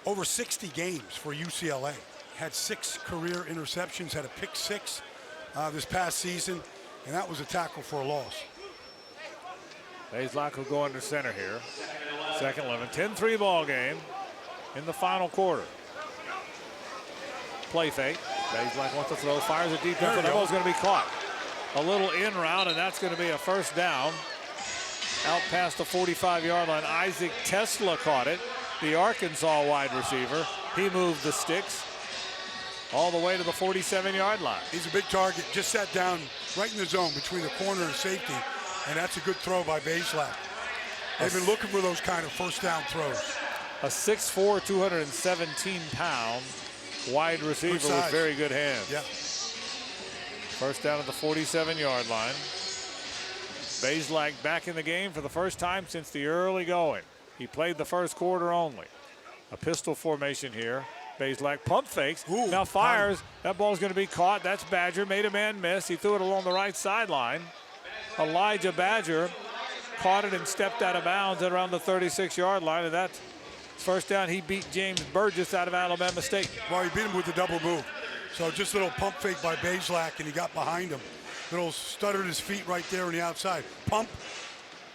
over 60 games for UCLA. Had 6 career interceptions, had a pick 6 this past season, and that was a tackle for a loss. Bazelak will go under center here. Second 11, 10-3 ball game in the final quarter. Play fake. Bazelak wants to throw, fires it deep, but the ball's going to be caught. A little in route, and that's going to be a first down. Out past the 45-yard line. Isaac Tesla caught it, the Arkansas wide receiver. He moved the sticks all the way to the 47-yard line. He's a big target. Just sat down right in the zone between the corner and safety, and that's a good throw by Bazelak. They've been looking for those kind of first down throws. A 6'4", 217-pound wide receiver with very good hands. Yeah. First down at the 47-yard line. Bazelak back in the game for the first time since the early going. He played the first quarter only. A pistol formation here. Bazelak pump fakes. Now fires. That ball's going to be caught. That's Badger. Made a man miss. He threw it along the right sideline. Elijah Badger caught it and stepped out of bounds at around the 36-yard line, and that's first down. He beat James Burgess out of Alabama State. Well, he beat him with the double move. So just a little pump fake by Bazelak, and he got behind him. Little stuttered his feet right there on the outside. Pump,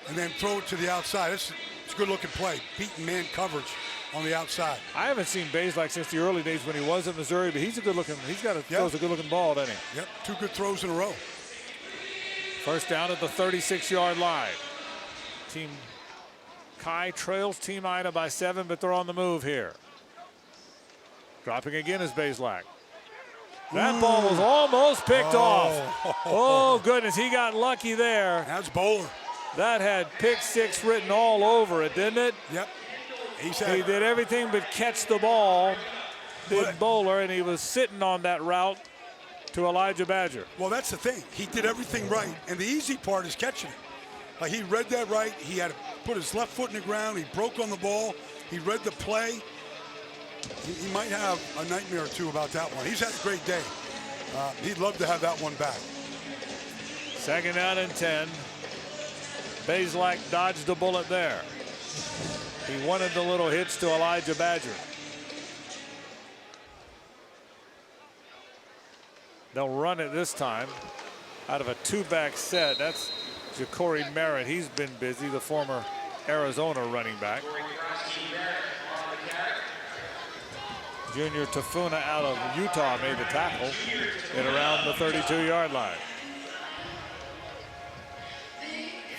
and then throw it to the outside. It's a good-looking play. Beating man coverage on the outside. I haven't seen Bazelak since the early days when he was in Missouri, but he's a good-looking. Throws a good-looking ball, doesn't he? Yep, 2 good throws in a row. First down at the 36-yard line. Team Chi trails Team Aina by 7, but they're on the move here. Dropping again is Bazelak. That ball was almost picked off. Oh, goodness, he got lucky there. That's Bowler. That had pick 6 written all over it, didn't it? Yep. He did everything but catch the ball, did Bowler, and he was sitting on that route to Elijah Badger. Well, that's the thing. He did everything right, and the easy part is catching it. Like, he read that right. He had to put his left foot in the ground. He broke on the ball. He read the play, he might have a nightmare or two about that one. He's had a great day. He'd love to have that one back. 2nd down and 10. Bazelak dodged the bullet there. He wanted the little hits to Elijah Badger. They'll run it this time out of a 2-back set. That's Ja'Cory Merritt. He's been busy, the former Arizona running back. Junior Tafuna out of Utah made the tackle at around the 32-yard line.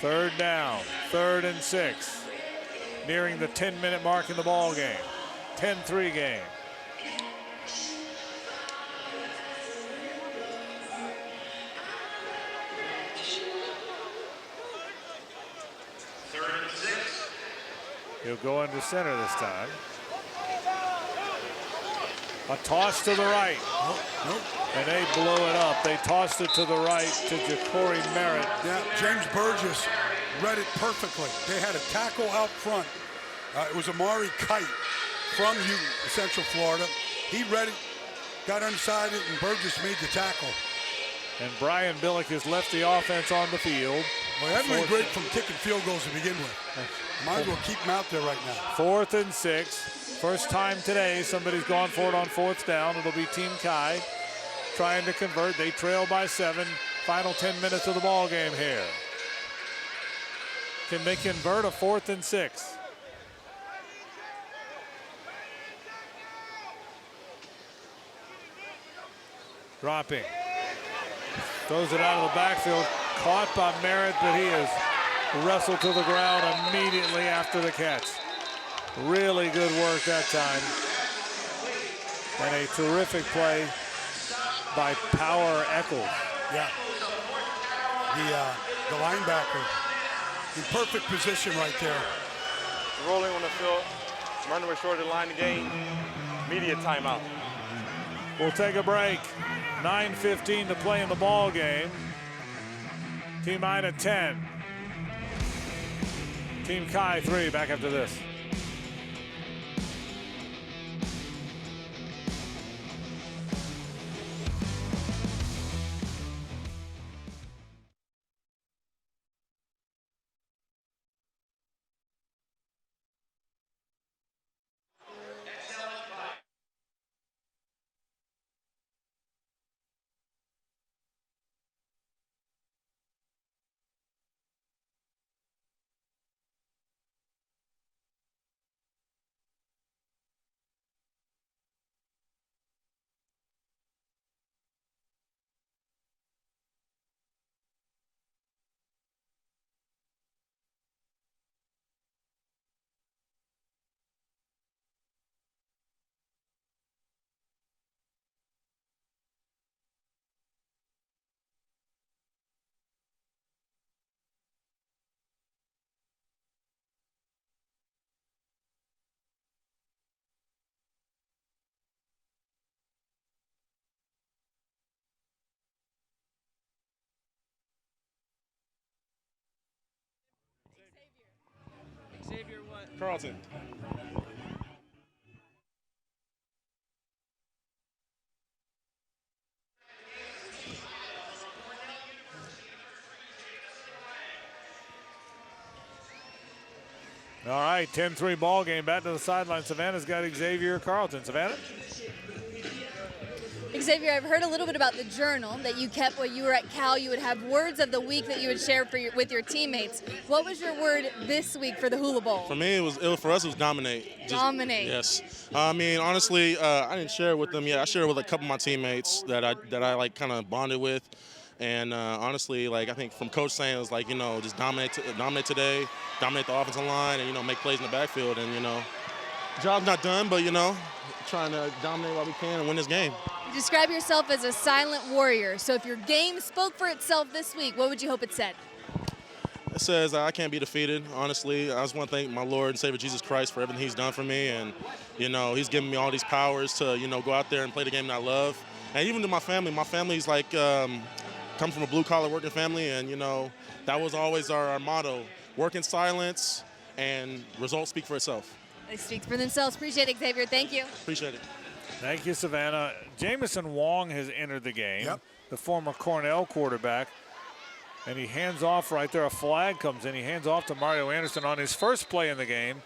3rd down, 3rd and 6. Nearing the 10-minute mark in the ball game. 10-3 game. He'll go into center this time. A toss to the right. And they blow it up. They tossed it to the right to Ja'Cory Merritt. Yeah, James Burgess read it perfectly. They had a tackle out front. It was Amari Kite from Central Florida. He read it, got unsighted, and Burgess made the tackle. And Brian Billick has left the offense on the field. Well, they haven't been great from kicking field goals to begin with. Might as well keep them out there right now. 4th and 6. First time today somebody's gone for it on 4th down. It'll be Team Kai trying to convert. They trail by 7. Final 10 minutes of the ball game here. Can they convert a 4th and 6? Dropping. Throws it out of the backfield. Caught by Merritt, but he is wrestled to the ground immediately after the catch. Really good work that time. And a terrific play by Power Eccles. Yeah. The linebacker in perfect position right there. Rolling on the field, running way short of the line to gain. Immediate timeout. We'll take a break. 9:15 to play in the ball game. Team Aina 10. Team Kai 3. Back after this. Xavier what? Carlton. All right, 10-3 ball game. Back to the sideline. Savannah's got Xavier Carlton. Savannah? Xavier, I've heard a little bit about the journal that you kept while you were at Cal. You would have words of the week that you would share with your teammates. What was your word this week for the Hula Bowl? For me, for us, it was dominate. Dominate. Yes. I mean, honestly, I didn't share it with them yet. I shared it with a couple of my teammates that I like kind of bonded with. And honestly, like I think from coach saying it was like, just dominate today, dominate the offensive line, and make plays in the backfield. And job's not done, but trying to dominate while we can and win this game. You describe yourself as a silent warrior. So if your game spoke for itself this week, what would you hope it said? It says I can't be defeated, honestly. I just want to thank my Lord and Savior Jesus Christ for everything he's done for me. And, he's given me all these powers to, go out there and play the game that I love. And even to my family's like, come from a blue-collar working family, and, that was always our motto. Work in silence, and results speak for itself. They speak for themselves. Appreciate it, Xavier. Thank you. Appreciate it. Thank you, Savannah. Jamison Wong has entered the game, the former Cornell quarterback, and he hands off right there. A flag comes in. He hands off to Mario Anderson on his first play in the game.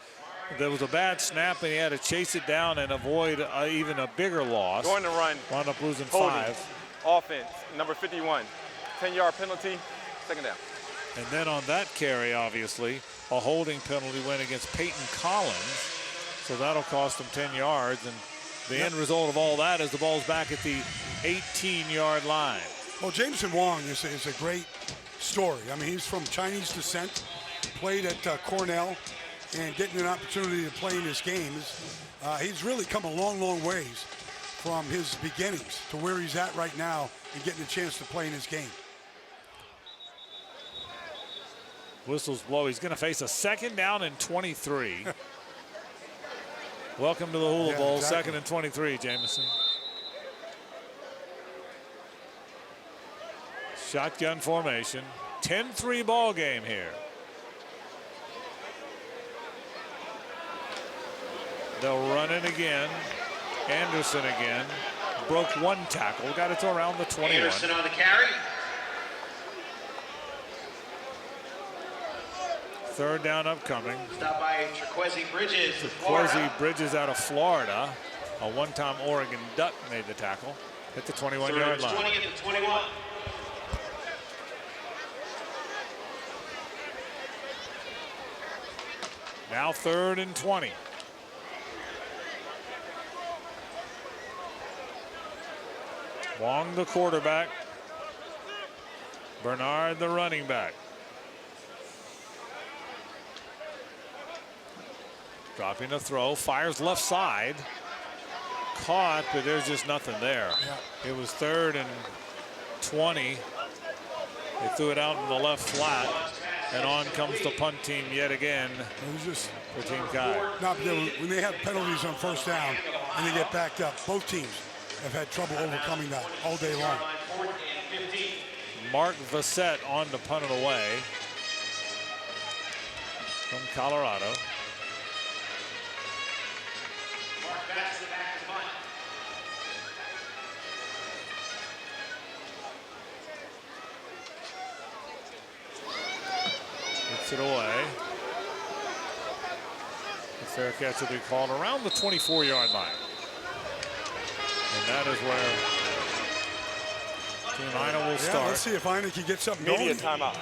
There was a bad snap, and he had to chase it down and avoid even a bigger loss. Going to run. Wound up losing Holding. 5. Offense, number 51. 10-yard penalty, second down. And then on that carry, obviously, a holding penalty went against Peyton Collins. So that'll cost him 10 yards. And the end result of all that is the ball's back at the 18-yard line. Well, Jameson Wong is a great story. I mean, he's from Chinese descent, played at Cornell, and getting an opportunity to play in this game. He's really come a long, long ways from his beginnings to where he's at right now and getting a chance to play in this game. Whistles blow. He's going to face a 2nd down and 23. Welcome to the Hula Bowl, exactly. 2nd and 23, Jamison. Shotgun formation, 10-3 ball game here. They'll run it again. Anderson again. Broke 1 tackle, got it to around the 21. Anderson on the carry. 3rd down upcoming. Stop by Trequezi Bridges of Florida. Trequezi Bridges out of Florida. A one-time Oregon Duck made the tackle at the 21-yard line. 20 at the 21. Now 3rd and 20. Wong the quarterback. Bernard the running back. Dropping a throw, fires left side. Caught, but there's just nothing there. It was 3rd and 20. They threw it out in the left flat, and on comes the punt team yet again for Team Kai. When they have penalties on 1st down and they get backed up, both teams have had trouble overcoming that all day long. Mark Vassett on to punt it away from Colorado. Gets it away. The fair catch will be called around the 24-yard line. And that is where Team Aina will start. Let's see if Aina can get something going. Media timeout.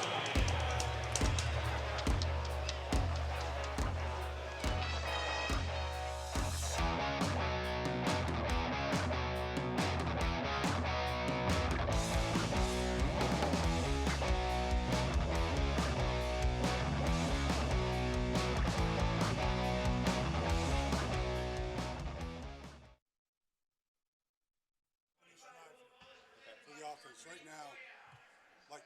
Right now, like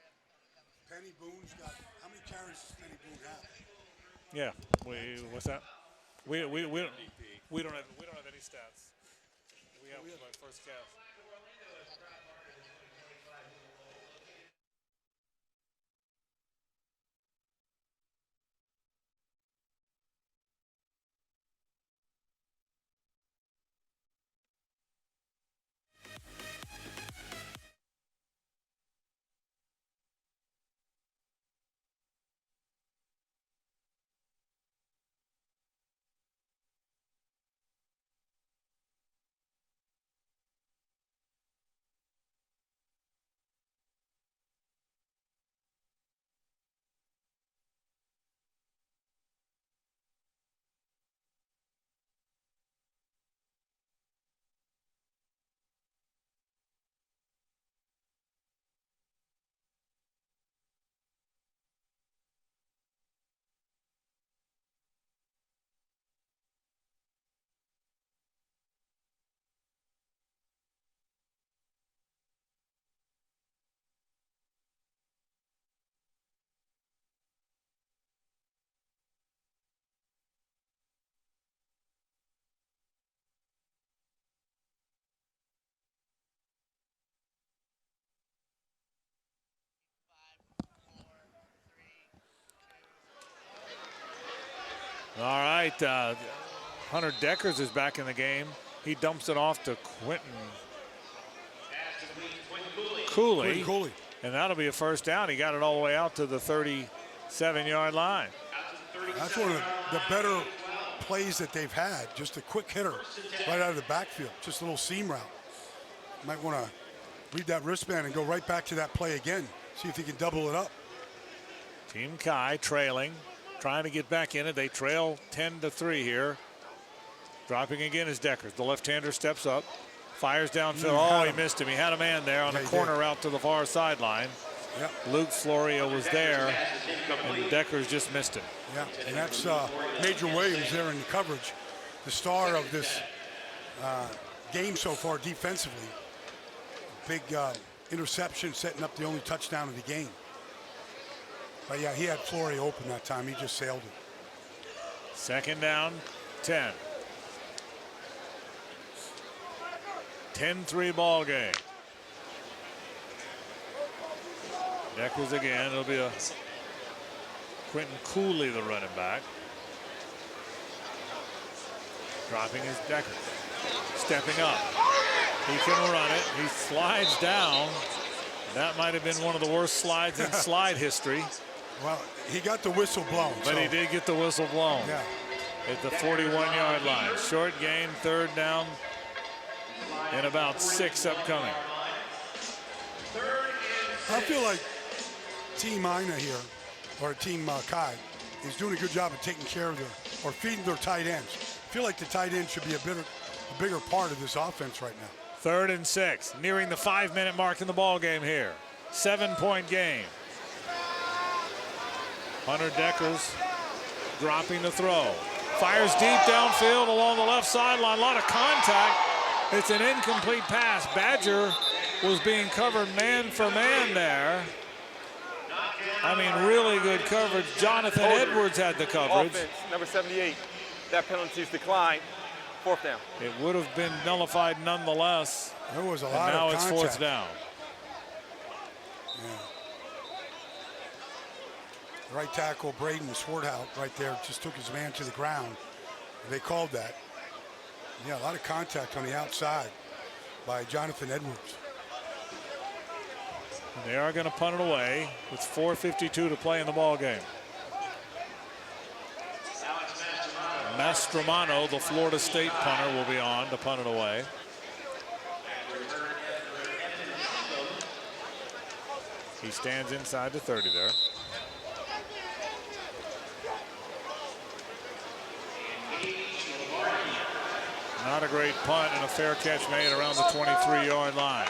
Penny Boone's got, how many carries does Penny Boone have? Yeah, what's that? We don't have any stats. We have my first cast. All right, Hunter Deckers is back in the game. He dumps it off to Quentin Cooley. And that'll be a first down. He got it all the way out to the 37-yard line. That's one of the better plays that they've had. Just a quick hitter right out of the backfield. Just a little seam route. Might want to read that wristband and go right back to that play again. See if he can double it up. Team Chi trailing, trying to get back in it. They trail 10-3 here. Dropping again is Deckers. The left-hander steps up, fires downfield. Oh, he missed him. He had a man there on a corner route to the far sideline. Yep. Luke Florio was there, and Deckers just missed him. Yeah, and that's Major Williams there in the coverage, the star of this game so far defensively. Big interception, setting up the only touchdown of the game. But yeah, he had Florio open that time. He just sailed it. Second down, 10. 10-3 ball game. Deckers again. It'll be a Quentin Cooley, the running back. Dropping his Deckers. Stepping up. He can run it. He slides down. That might have been one of the worst slides in slide history. Well, he got the whistle blown. But he did get the whistle blown. Yeah. At the 41-yard line. Short gain, third down, and about 6 upcoming. I feel like Team Aina here, or Team Kai, is doing a good job of taking care of or feeding their tight ends. I feel like the tight end should be a bigger part of this offense right now. 3rd and 6, nearing the 5-minute mark in the ball game here. 7-point game. Hunter Deckers dropping the throw. Fires deep downfield along the left sideline. A lot of contact. It's an incomplete pass. Badger was being covered man for man there. I mean, really good coverage. Jonathan Edwards had the coverage. Offense, number 78. That penalty is declined. 4th down. It would have been nullified nonetheless. There was a and lot now of it's contact. 4th down. Yeah. Right tackle Braden Swarthout right there just took his man to the ground. They called that. Yeah, a lot of contact on the outside by Jonathan Edwards. And they are going to punt it away with 4:52 to play in the ball game. Mastromano, the Florida State punter, will be on to punt it away. He stands inside the 30 there. Not a great punt and a fair catch made around the 23-yard line.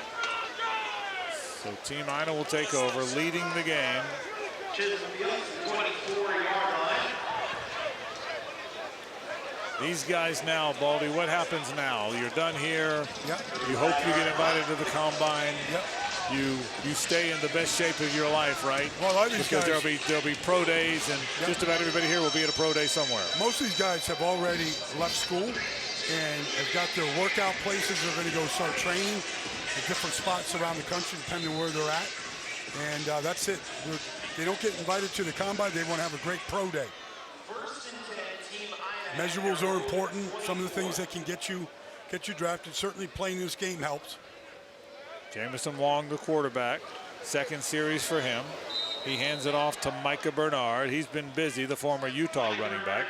So Team Aina will take over, leading the game. To the 24-yard line. These guys now, Baldy, what happens now? You're done here. Yep. You hope you get invited to the combine. Yep. You stay in the best shape of your life, right? Well, a lot of these because guys, there'll be pro days, and just about everybody here will be at a pro day somewhere. Most of these guys have already left school and have got their workout places. They're going to go start training at different spots around the country, depending on where they're at. And that's it. They don't get invited to the combine. They want to have a great pro day. Measurables are important. Some of the things that can get you drafted. Certainly playing this game helps. Jamison Wong, the quarterback. Second series for him. He hands it off to Micah Bernard. He's been busy, the former Utah running back.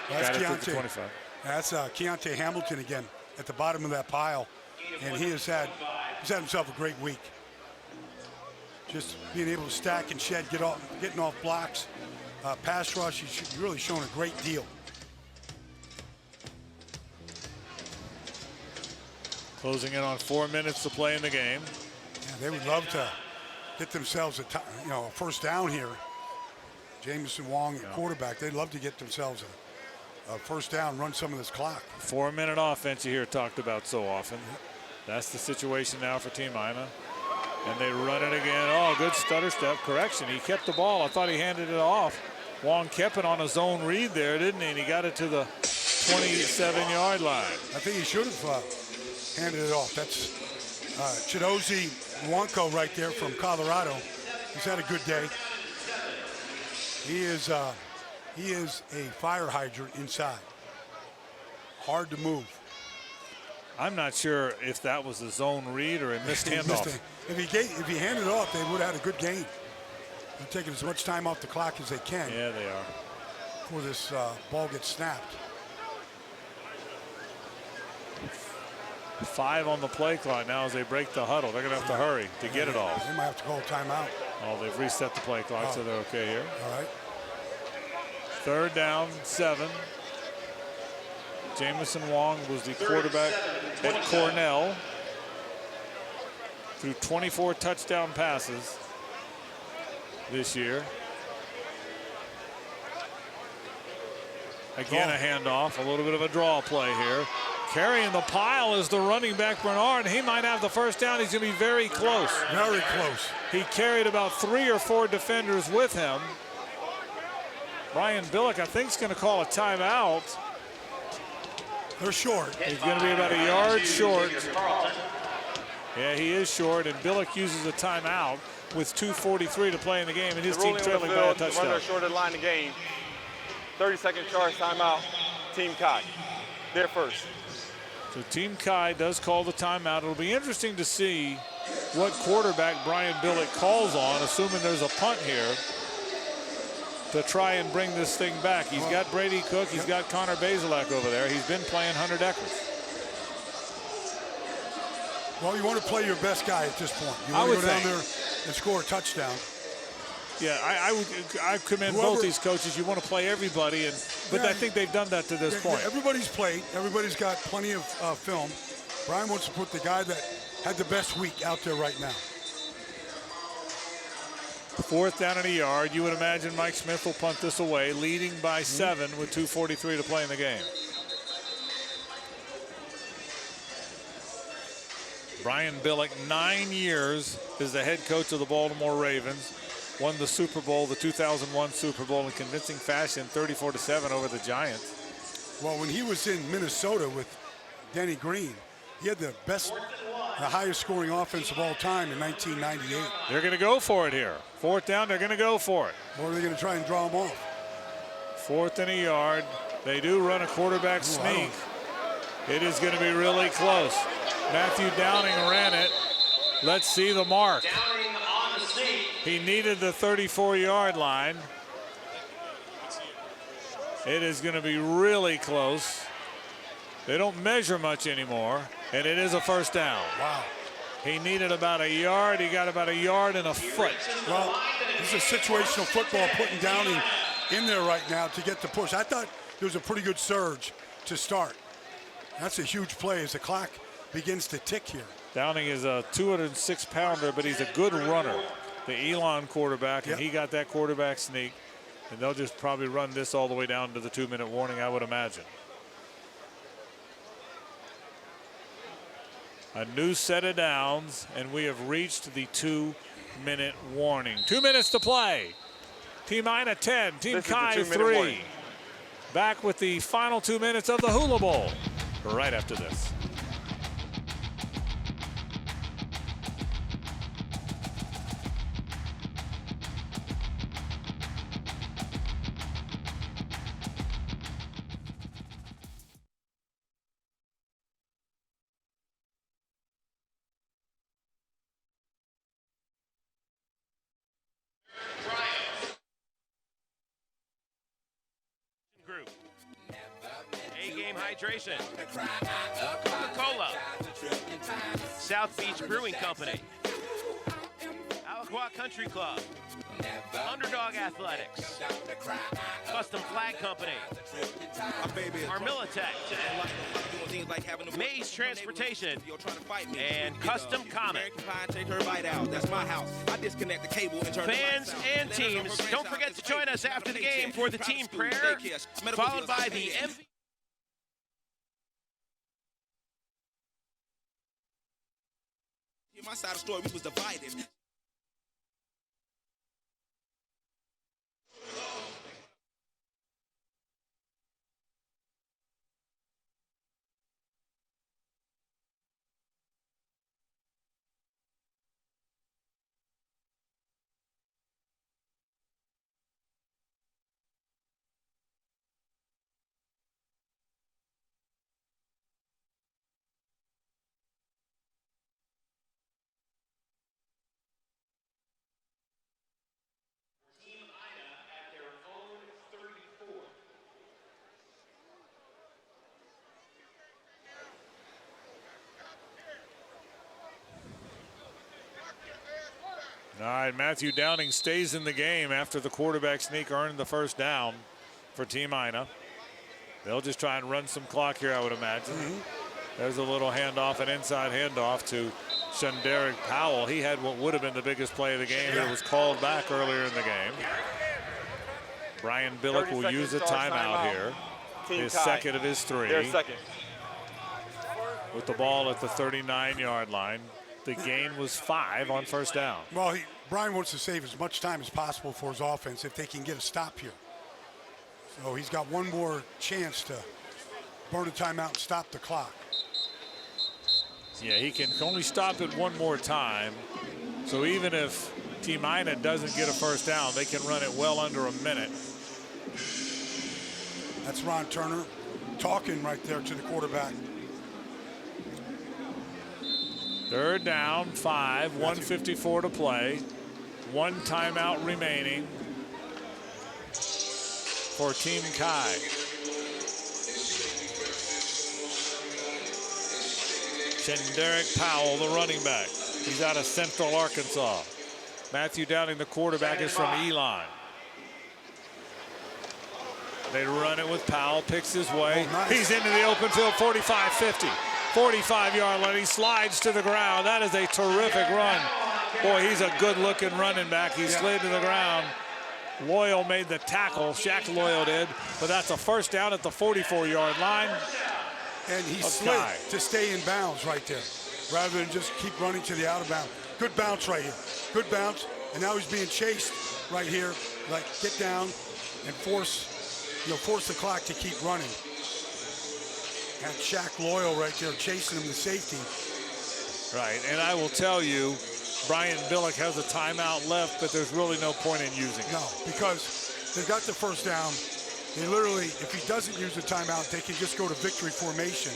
That's Got it to the Keontae. 25. That's Keontae Hamilton again at the bottom of that pile. And he's had himself a great week. Just being able to stack and shed, getting off blocks. Pass rush, he's really shown a great deal. Closing in on 4 minutes to play in the game. Yeah, they would love to get themselves a first down here. Jamison Wong at quarterback. They'd love to get themselves a first down, run some of this clock. 4-minute offense you hear talked about so often. That's the situation now for Team Aina. And they run it again. Oh, good stutter step. Correction. He kept the ball. I thought he handed it off. Wong kept it on a zone read there, didn't he? And he got it to the 27-yard line. I think he should have handed it off. That's Chidozie Nwanko right there from Colorado. He's had a good day. He is a fire hydrant inside. hard to move. I'm not sure if that was a zone read or a missed handoff. If he handed it off, they would have had a good game. They're taking as much time off the clock as they can. Yeah, they are. Before this ball gets snapped. 5 on the play clock now as they break the huddle. They're going to have to hurry to get it off. They might have to call a timeout. Oh, they've reset the play clock, so they're okay here. All right. 3rd down, 7. Jamison Wong was the quarterback at Cornell. Threw 24 touchdown passes this year. Again, a handoff, a little bit of a draw play here. Carrying the pile is the running back Bernard. He might have the first down. He's going to be very close. Very close. He carried about 3 or 4 defenders with him. Brian Billick, I think, is going to call a timeout. They're short. He's going to be about a yard short. Yeah, he is short, and Billick uses a timeout with 2:43 to play in the game, and his team trailing by a touchdown. Runner short of the line of game. 30-second charge timeout. Team Kai. They're first. So Team Kai does call the timeout. It'll be interesting to see what quarterback Brian Billick calls on, assuming there's a punt here, to try and bring this thing back. He's got Brady Cook. He's got Connor Bazelak over there. He's been playing Hunter Deckers. Well, you want to play your best guy at this point. You want to go down there and score a touchdown. Yeah, I commend both these coaches. You want to play everybody, but I think they've done that to this point. Everybody's played. Everybody's got plenty of film. Brian wants to put the guy that had the best week out there right now. 4th down and a yard. You would imagine Mike Smith will punt this away, leading by 7 with 2:43 to play in the game. Brian Billick, 9 years as the head coach of the Baltimore Ravens. Won the Super Bowl, the 2001 Super Bowl, in convincing fashion, 34-7 over the Giants. Well, when he was in Minnesota with Denny Green, he had the highest scoring offense of all time in 1998. They're going to go for it here. 4th down, they're going to go for it. Or are they going to try and draw him off? 4th and a yard. They do run a quarterback sneak. It is going to be really close. Matthew Downing ran it. Let's see the mark. He needed the 34-yard line. It is going to be really close. They don't measure much anymore, and it is a first down. Wow. He needed about a yard. He got about a yard and a foot. Well, this is situational football, putting Downing in there right now to get the push. I thought there was a pretty good surge to start. That's a huge play as the clock begins to tick here. Downing is a 206-pounder, but he's a good runner. The Elon quarterback, and he got that quarterback sneak. And they'll just probably run this all the way down to the 2-minute warning, I would imagine. A new set of downs, and we have reached the 2-minute warning. 2 minutes to play. Team Aina 10, Team Kai 3. Back with the final 2 minutes of the Hula Bowl right after this. Group. A-Game Hydration. Coca-Cola. South Beach Brewing Company. Alaqua Country Club. Underdog Athletics. Custom Flag Company. Armilitech. Maze Transportation. And Custom Comics. Fans and teams, don't forget to join us after the game for the team prayer, followed by the MVP. My side of the story, we was divided. All right, Matthew Downing stays in the game after the quarterback sneak earned the first down for Team Aina. They'll just try and run some clock here, I would imagine. There's a little handoff, an inside handoff to Shanderick Powell. He had what would have been the biggest play of the game. It was called back earlier in the game. Brian Billick will use a timeout here. His second of his 3. Their second. With the ball at the 39-yard line. The gain was 5 on first down. Well, Brian wants to save as much time as possible for his offense if they can get a stop here. So he's got one more chance to burn a timeout and stop the clock. Yeah, he can only stop it one more time. So even if Team Aina doesn't get a first down, they can run it well under a minute. That's Ron Turner talking right there to the quarterback. Third down, 5, 1:54 to play. 1 timeout remaining for Team Kai. Shanderick Powell, the running back. He's out of Central Arkansas. Matthew Downing, the quarterback, is from Elon. They run it with Powell, picks his way. Oh, nice. He's into the open field, 45-50. 45-yard line. He slides to the ground. That is a terrific run. Boy, he's a good-looking running back. He slid to the ground. Loyal made the tackle. Shaq Loyal did. But that's a first down at the 44-yard line. And he slid to stay in bounds right there, rather than just keep running to the out of bounds. Good bounce right here. Good bounce. And now he's being chased right here. Like, get down and force the clock to keep running. And Shaq Loyal right there chasing him to safety. Right, and I will tell you, Brian Billick has a timeout left, but there's really no point in using it. No, because they've got the first down. They literally, if he doesn't use the timeout, they can just go to victory formation.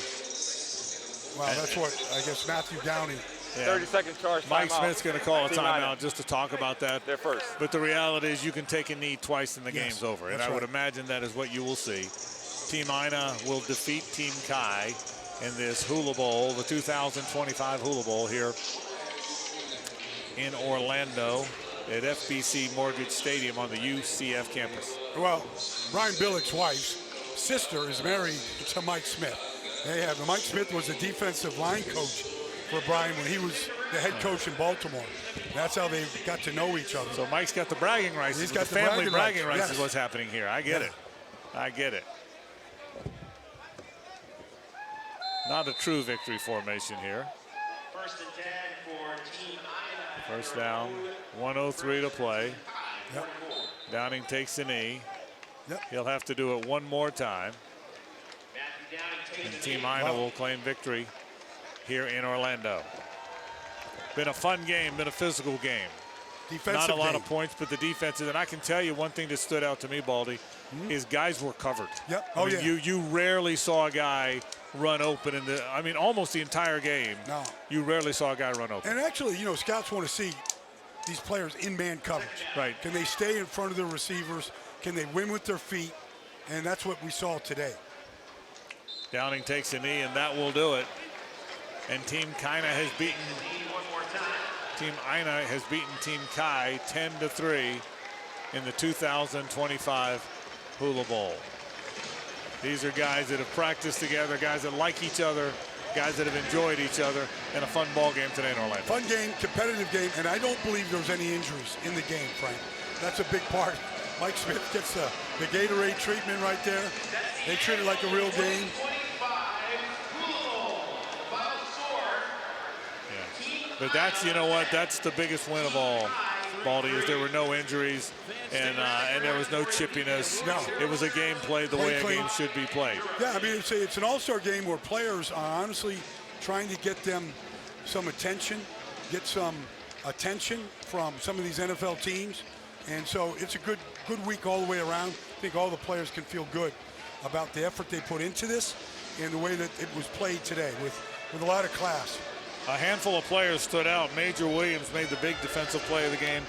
Well, that's what, I guess, Matthew Downing. 30-second charge. Mike timeout. Smith's going to call a Team timeout Aina. just to talk about that. They're first. But the reality is you can take a knee twice and the Yes, game's over. And that's I would right. imagine that is what you will see. Team Aina will defeat Team Kai in this Hula Bowl, the 2025 Hula Bowl here in Orlando at FBC Mortgage Stadium on the UCF campus. Well, Brian Billick's wife's sister is married to Mike Smith. Mike Smith was a defensive line coach for Brian when he was the head coach in Baltimore. That's how they got to know each other. So Mike's got the bragging rights. He's the got the family bragging rights. rights Yes. is what's happening here. I get it. I get it. Not a true victory formation here. First and 10 for Team Aina. First down, 1:03 to play. Yep. Downing takes a knee. Yep. He'll have to do it one more time. And Team Aina will claim victory here in Orlando. Been a fun game, been a physical game. Defensive Not a lot game. of points, but the defenses, and I can tell you one thing that stood out to me, Baldy, is guys were covered. Yep. I mean, you rarely saw a guy run open almost the entire game. No. You rarely saw a guy run open. And actually, scouts want to see these players in man coverage. Right. Can they stay in front of their receivers? Can they win with their feet? And that's what we saw today. Downing takes a knee, and that will do it. And Team Aina has beaten Team Kai 10-3 in the 2025 Hula Bowl. These are guys that have practiced together, guys that like each other, guys that have enjoyed each other, and a fun ball game today in Orlando. Fun game, competitive game, and I don't believe there was any injuries in the game, Frank. That's a big part. Mike Smith gets the Gatorade treatment right there. They treat it like a real game. But that's, that's the biggest win of all, Baldy, is there were no injuries and there was no chippiness. No. It was a game played the way a game should be played. Yeah, I mean, it's an all-star game where players are honestly trying to get them some attention, from some of these NFL teams. And so it's a good week all the way around. I think all the players can feel good about the effort they put into this and the way that it was played today with a lot of class. A handful of players stood out. Major Williams made the big defensive play of the game.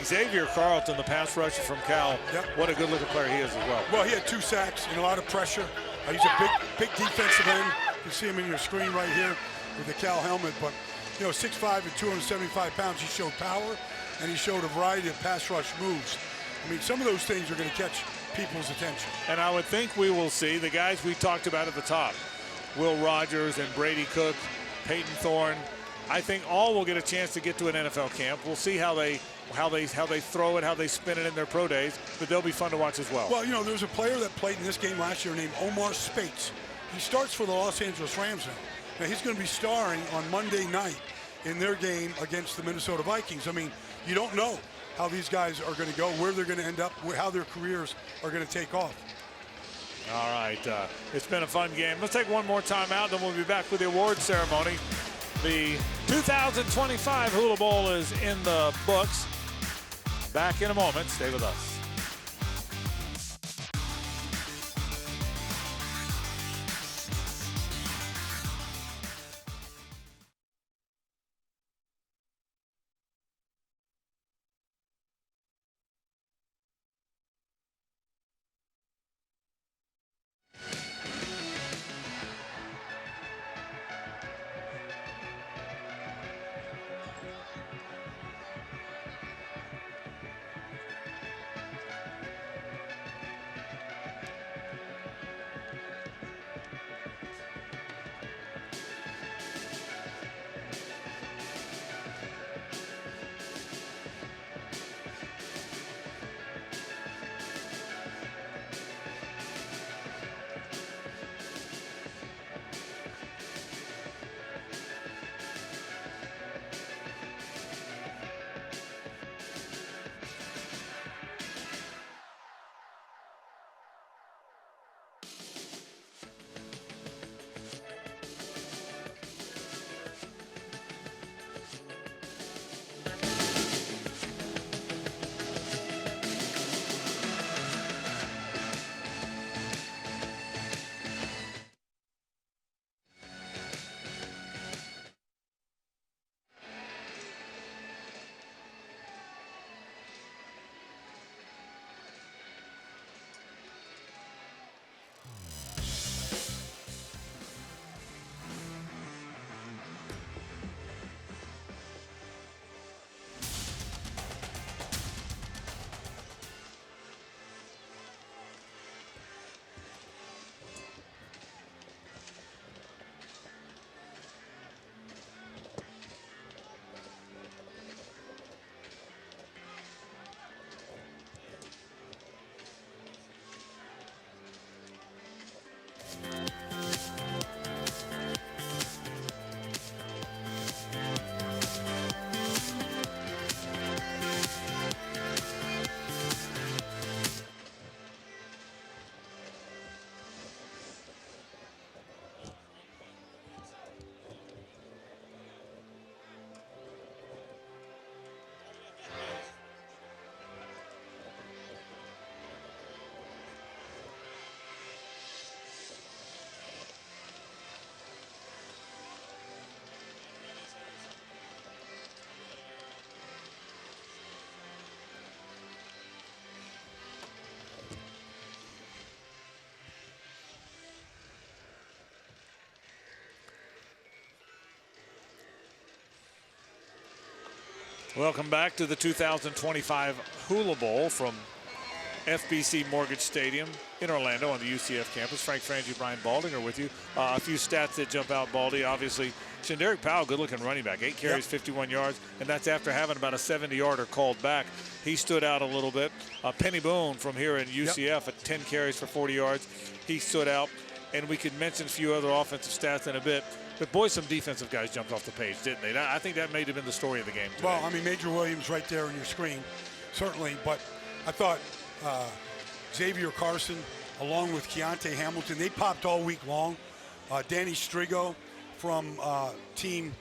Xavier Carlton, the pass rusher from Cal, what a good-looking player he is as well. Well, he had 2 sacks and a lot of pressure. He's a big defensive end. You see him in your screen right here with the Cal helmet. But 6'5" and 275 pounds, he showed power, and he showed a variety of pass rush moves. I mean, some of those things are going to catch people's attention. And I would think we will see the guys we talked about at the top, Will Rogers and Brady Cook, Peyton Thorne. I think all will get a chance to get to an NFL camp. We'll see how they throw it, how they spin it in their pro days, but they'll be fun to watch as well. Well, there's a player that played in this game last year named Omar Spates. He starts for the Los Angeles Rams now. Now, he's going to be starring on Monday night in their game against the Minnesota Vikings. I mean, you don't know how these guys are going to go, where they're going to end up, how their careers are going to take off. All right, it's been a fun game. Let's take one more time out, then we'll be back with the awards ceremony. The 2025 Hula Bowl is in the books. Back in a moment. Stay with us. Welcome back to the 2025 Hula Bowl from FBC Mortgage Stadium in Orlando on the UCF campus. Frank Frangie, Brian Balding are with you. A few stats that jump out, Baldy. Obviously, Shenderick Powell, good-looking running back. 8 carries, 51 yards, and that's after having about a 70-yarder called back. He stood out a little bit. Penny Boone from here in UCF at 10 carries for 40 yards. He stood out, and we could mention a few other offensive stats in a bit. But, boy, some defensive guys jumped off the page, didn't they? I think that may have been the story of the game today. Well, I mean, Major Williams right there on your screen, certainly. But I thought Xavier Carson, along with Keontae Hamilton, they popped all week long. Danny Strigo from Team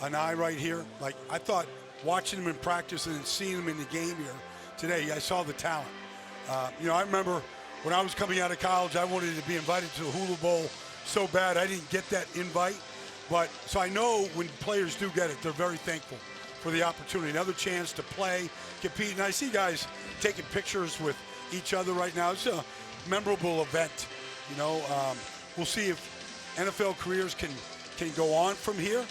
Aina right here. Like, I thought watching him in practice and then seeing him in the game here today, I saw the talent. I remember when I was coming out of college, I wanted to be invited to the Hula Bowl so bad. I didn't get that invite. But so I know when players do get it, they're very thankful for the opportunity. Another chance to play, compete. And I see guys taking pictures with each other right now. It's a memorable event. We'll see if NFL careers can go on from here.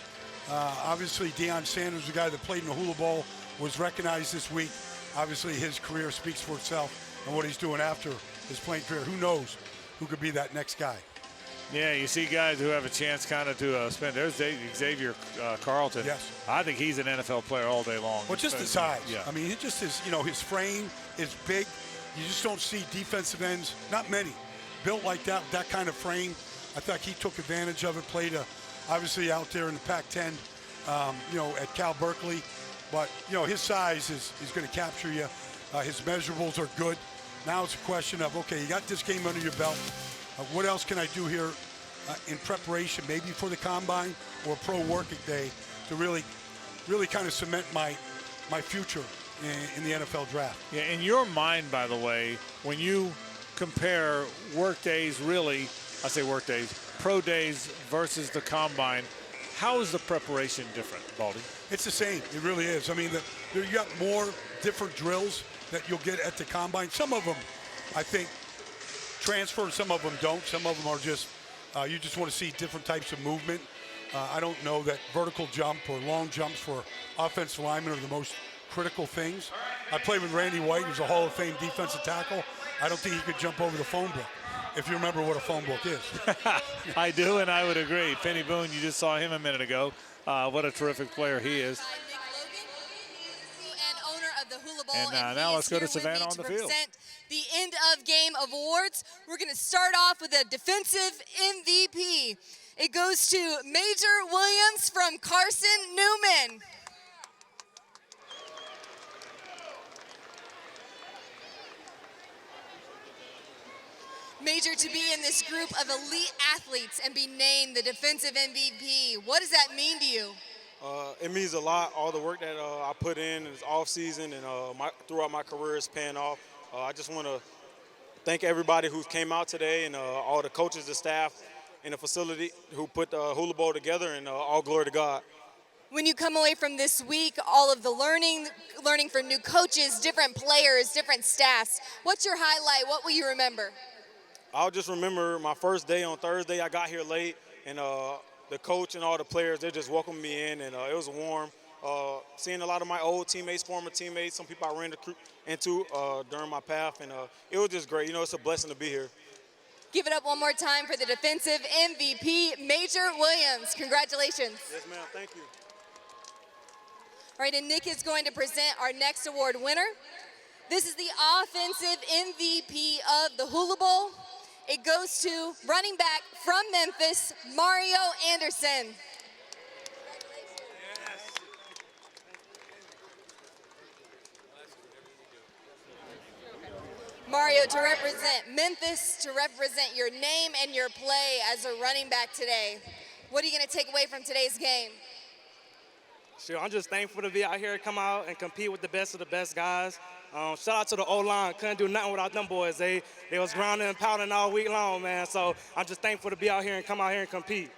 Obviously, Deion Sanders, the guy that played in the Hula Bowl, was recognized this week. Obviously, his career speaks for itself and what he's doing after his playing career. Who knows who could be that next guy? Yeah, you see guys who have a chance kind of to spend. There's Xavier Carlton. Yes. I think he's an NFL player all day long. Well, just the size. Yeah. I mean, he just is, his frame is big. You just don't see defensive ends, not many, built like that kind of frame. I thought he took advantage of it, played obviously out there in the Pac-10, at Cal Berkeley. But, his size is going to capture you. His measurables are good. Now it's a question of, okay, you got this game under your belt. What else can I do here in preparation, maybe for the combine or pro working day, to really kind of cement my future in the NFL draft? Yeah, in your mind, by the way, when you compare work days, really, I say work days, pro days versus the combine, how is the preparation different, Baldy? It's the same. It really is. I mean, you got more different drills that you'll get at the combine. Some of them, I think, transfer. Some of them don't. Some of them are just, you just want to see different types of movement. I don't know that vertical jump or long jumps for offensive linemen are the most critical things. I played with Randy White, who's a Hall of Fame defensive tackle. I don't think he could jump over the phone book, if you remember what a phone book is. I do, and I would agree. Penny Boone, you just saw him a minute ago. What a terrific player he is. And owner of the Hula Bowl. And now let's go to Savannah on the field. The end of game awards. We're going to start off with a defensive MVP. It goes to Major Williams from Carson Newman. Major, to be in this group of elite athletes and be named the defensive MVP, what does that mean to you? It means a lot. All the work that I put in this off season and throughout my career is paying off. I just want to thank everybody who came out today and all the coaches, the staff, and the facility who put the Hula Bowl together, and all glory to God. When you come away from this week, all of the learning from new coaches, different players, different staffs, what's your highlight? What will you remember? I'll just remember my first day on Thursday. I got here late, and the coach and all the players, they just welcomed me in, and it was warm. Seeing a lot of my old teammates, former teammates, some people I ran into during my path, and it was just great. It's a blessing to be here. Give it up one more time for the defensive MVP, Major Williams. Congratulations. Yes, ma'am. Thank you. All right, and Nick is going to present our next award winner. This is the offensive MVP of the Hula Bowl. It goes to running back from Memphis, Mario Anderson. Mario, to represent Memphis, to represent your name and your play as a running back today, what are you going to take away from today's game? Sure, I'm just thankful to be out here, come out and compete with the best of the best guys. Shout out to the O-line. Couldn't do nothing without them boys. They was grounding and pounding all week long, man. So I'm just thankful to be out here and come out here and compete.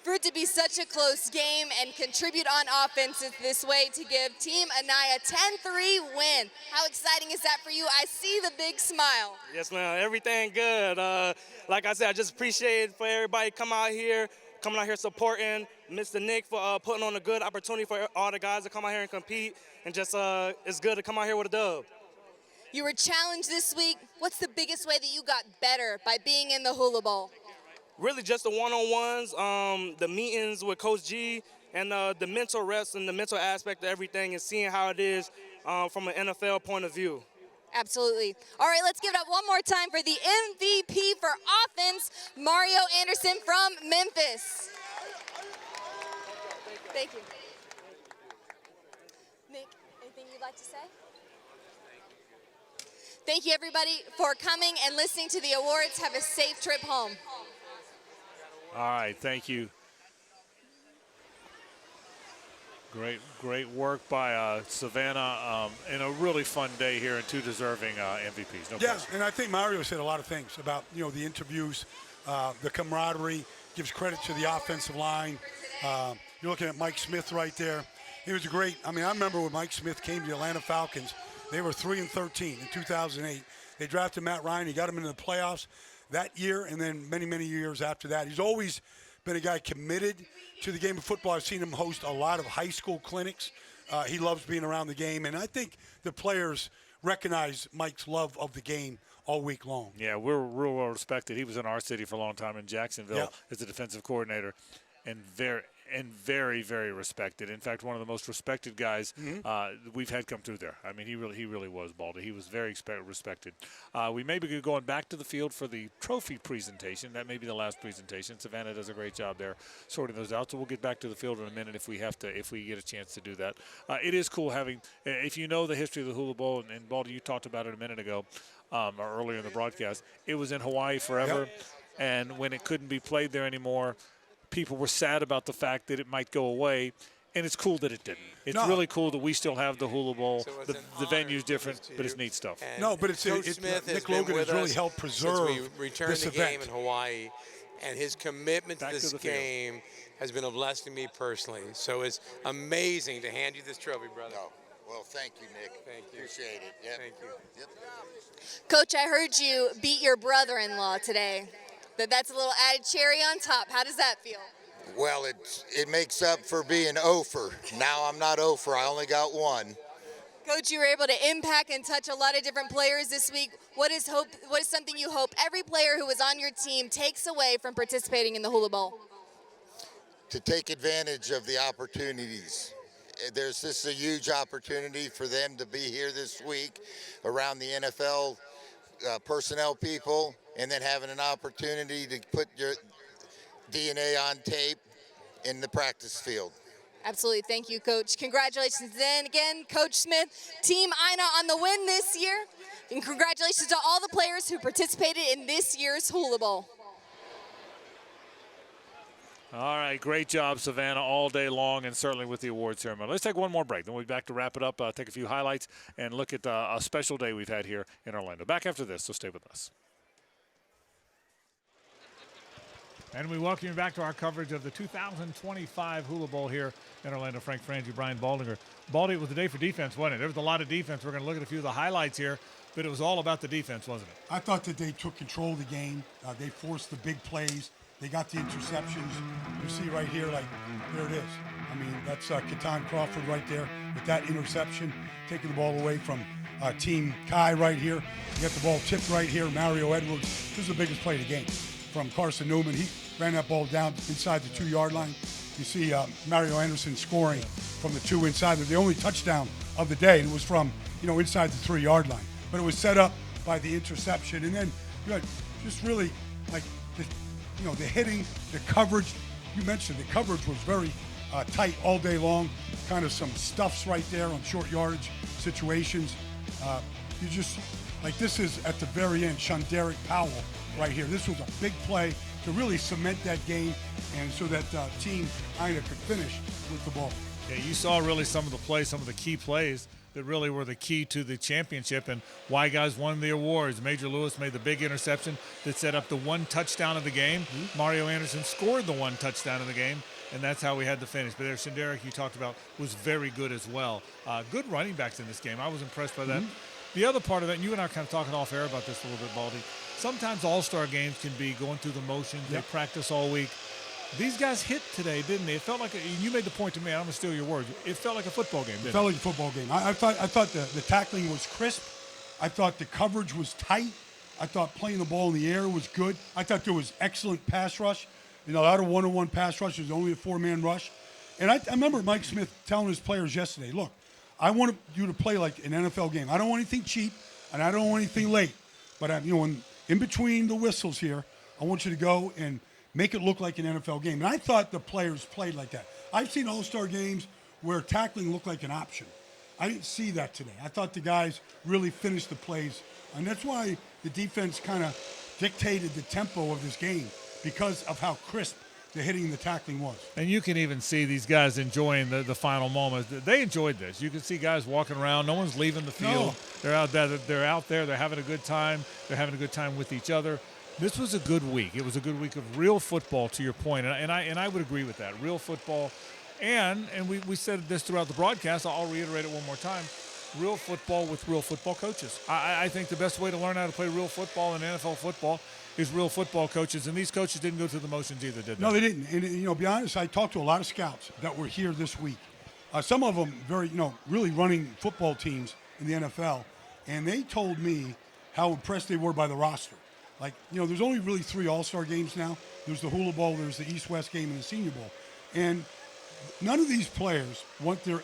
For it to be such a close game and contribute on offense this way to give Team Aina 10-3 win. How exciting is that for you? I see the big smile. Yes, ma'am. Everything good. Like I said, I just appreciate for everybody coming out here supporting Mr. Nick for putting on a good opportunity for all the guys to come out here and compete. And just it's good to come out here with a dub. You were challenged this week. What's the biggest way that you got better by being in the Hula Bowl? Really just the one-on-ones, the meetings with Coach G, and the mental reps and the mental aspect of everything, and seeing how it is from an NFL point of view. Absolutely. All right, let's give it up one more time for the MVP for offense, Mario Anderson from Memphis. Thank you. Nick, anything you'd like to say? Thank you, everybody, for coming and listening to the awards. Have a safe trip home. All right, thank you. Great work by Savannah, and a really fun day here, and two deserving MVPs. No question. And I think Mario said a lot of things about the interviews, the camaraderie, gives credit to the offensive line. You're looking at Mike Smith right there. He was great. I mean, I remember when Mike Smith came to the Atlanta Falcons, they were 3-13 in 2008. They drafted Matt Ryan. He got him into the playoffs that year, and then many years after that. He's always been a guy committed to the game of football. I've seen him host a lot of high school clinics. He loves being around the game, and I think the players recognize Mike's love of the game all week long. Yeah, we're real well respected. He was in our city for a long time in Jacksonville as a defensive coordinator, and very, very respected. In fact, one of the most respected guys we've had come through there. I mean, he really was, Baldy. He was very respected. We may be going back to the field for the trophy presentation. That may be the last presentation. Savannah does a great job there sorting those out. So we'll get back to the field in a minute if we get a chance to do that. It is cool having, if you know the history of the Hula Bowl, and Baldy, you talked about it a minute ago, or earlier in the broadcast. It was in Hawaii forever, and when it couldn't be played there anymore, people were sad about the fact that it might go away, and it's cool that it didn't. It's really cool that we still have the Hula Bowl. So the venue's different, but it's neat stuff. And but Nick Logan has really helped preserve we returned this the event. game in Hawaii, and his commitment to this game has been a blessing to me personally. So it's amazing to hand you this trophy, brother. Well, thank you, Nick. Thank you. Appreciate it. Yep. Thank you. Yep. Coach, I heard you beat your brother-in-law today. That's a little added cherry on top. How does that feel? Well, it makes up for being 0 for. Now I'm not 0 for. I only got 1. Coach, you were able to impact and touch a lot of different players this week. What is something you hope every player who was on your team takes away from participating in the Hula Bowl? To take advantage of the opportunities. This is a huge opportunity for them to be here this week around the NFL personnel people, and then having an opportunity to put your DNA on tape in the practice field. Absolutely. Thank you, Coach. Congratulations then again, Coach Smith, Team Aina on the win this year. And congratulations to all the players who participated in this year's Hula Bowl. All right, great job, Savannah, all day long, and certainly with the award ceremony. Let's take one more break. Then we'll be back to wrap it up, take a few highlights, and look at a special day we've had here in Orlando. Back after this, so stay with us. And we welcome you back to our coverage of the 2025 Hula Bowl here in Orlando. Frank Frangie, Brian Baldinger. Baldy, it was a day for defense, wasn't it? There was a lot of defense. We're going to look at a few of the highlights here, but it was all about the defense, wasn't it? I thought that they took control of the game. They forced the big plays. They got the interceptions. You see right here, like, there it is. I mean, that's Keaton Crawford right there with that interception, taking the ball away from Team Kai right here. You got the ball tipped right here. Mario Edwards, this is the biggest play of the game from Carson Newman. He ran that ball down inside the 2-yard line. You see Mario Anderson scoring from the 2 inside. The only touchdown of the day, and it was from, inside the 3-yard line. But it was set up by the interception. And then you had just really, like, the hitting, the coverage. You mentioned the coverage was very tight all day long. Kind of some stuffs right there on short yardage situations. You just, like, this is at the very end, Shonderick Powell right here. This was a big play to really cement that game and so that Team Aina could finish with the ball. Yeah, you saw really some of the key plays that really were the key to the championship and why guys won the awards. Major Lewis made the big interception that set up the 1 touchdown of the game. Mario Anderson scored the 1 touchdown of the game, and that's how we had the finish. But there's Shonderick, you talked about, was very good as well. Good running backs in this game. I was impressed by that. The other part of that, and you and I are kind of talking off air about this a little bit, Baldy, sometimes all-star games can be going through the motions. They practice all week. These guys hit today, didn't they? It felt like, you made the point to me, I'm going to steal your words, it felt like a football game, didn't it? It felt like a football game. I thought the tackling was crisp. I thought the coverage was tight. I thought playing the ball in the air was good. I thought there was excellent pass rush. Out of 1-on-1 pass rush, there's only a 4-man rush. And I remember Mike Smith telling his players yesterday, look, I want you to play like an NFL game. I don't want anything cheap, and I don't want anything late. But, in between the whistles here, I want you to go and make it look like an NFL game. And I thought the players played like that. I've seen all-star games where tackling looked like an option. I didn't see that today. I thought the guys really finished the plays. And that's why the defense kind of dictated the tempo of this game, because of how crisp the hitting and the tackling was. And you can even see these guys enjoying the final moments. They enjoyed this. You can see guys walking around. No one's leaving the field. No. They're out there. They're having a good time. They're having a good time with each other. This was a good week. It was a good week of real football, to your point, and I would agree with that. Real football, and we said this throughout the broadcast. I'll reiterate it one more time. real football with real football coaches. I think the best way to learn how to play real football in NFL football is real football coaches, and these coaches didn't go through the motions either, did they? No, they didn't. And, to be honest, I talked to a lot of scouts that were here this week. Some of them really running football teams in the NFL, and they told me how impressed they were by the roster. Like, there's only really 3 All-Star games now. There's the Hula Bowl, there's the East-West game, and the Senior Bowl. And none of these players want their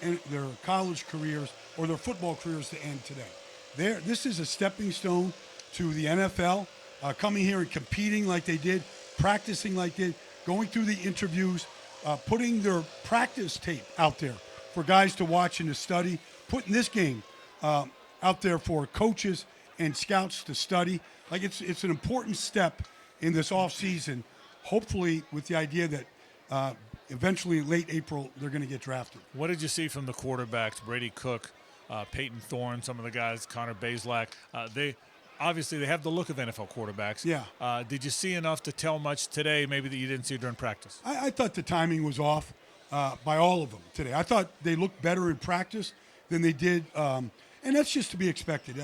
college careers or their football careers to end today. This is a stepping stone to the NFL, coming here and competing like they did, practicing like they did, going through the interviews, putting their practice tape out there for guys to watch and to study, putting this game out there for coaches and scouts to study. Like, it's an important step in this offseason, hopefully with the idea that eventually in late April they're going to get drafted. What did you see from the quarterbacks, Brady Cook, Peyton Thorne, some of the guys, Connor Bazelak? They have the look of NFL quarterbacks. Yeah. Did you see enough to tell much today maybe that you didn't see during practice? I thought the timing was off by all of them today. I thought they looked better in practice than they did, and that's just to be expected.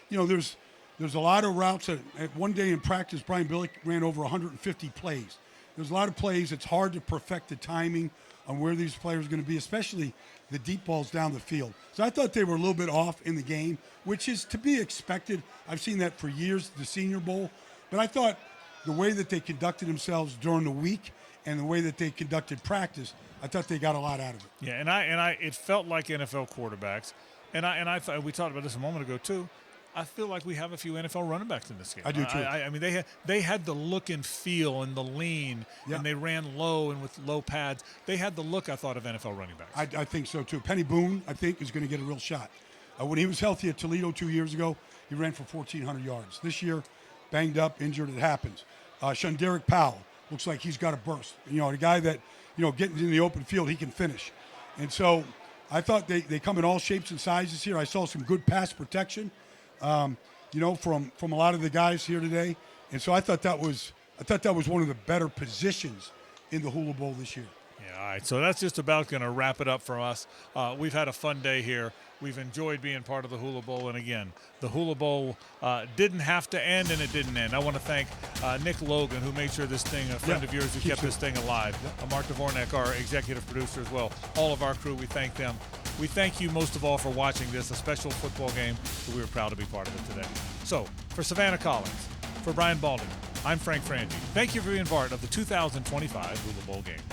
There's a lot of routes. At one day in practice, Brian Billick ran over 150 plays. There's a lot of plays. It's hard to perfect the timing on where these players are going to be, especially the deep balls down the field. So I thought they were a little bit off in the game, which is to be expected. I've seen that for years, the Senior Bowl. But I thought the way that they conducted themselves during the week and the way that they conducted practice, I thought they got a lot out of it. Yeah, and it felt like NFL quarterbacks. And I thought, we talked about this a moment ago too. I feel like we have a few NFL running backs in this game. I do too. I mean, they had the look and feel and the lean, and they ran low and with low pads. They had the look, I thought, of NFL running backs. I think so too. Penny Boone, I think, is going to get a real shot. When he was healthy at Toledo 2 years ago, he ran for 1,400 yards. This year, banged up, injured, it happens. Shunderick Powell looks like he's got a burst. The guy that, getting in the open field, he can finish. And so I thought they come in all shapes and sizes here. I saw some good pass protection. From a lot of the guys here today, and so I thought that was one of the better positions in the Hula Bowl this year. Yeah, all right. So that's just about going to wrap it up for us. We've had a fun day here. We've enjoyed being part of the Hula Bowl, and again, the Hula Bowl didn't have to end, and it didn't end. I want to thank Nick Logan, who made sure this thing, a friend of yours who kept this thing alive. Mark Dvornak, our executive producer as well. All of our crew, we thank them. We thank you most of all for watching this, a special football game that we were proud to be part of it today. So, for Savannah Collins, for Brian Balding, I'm Frank Frangie. Thank you for being part of the 2025 Hula Bowl game.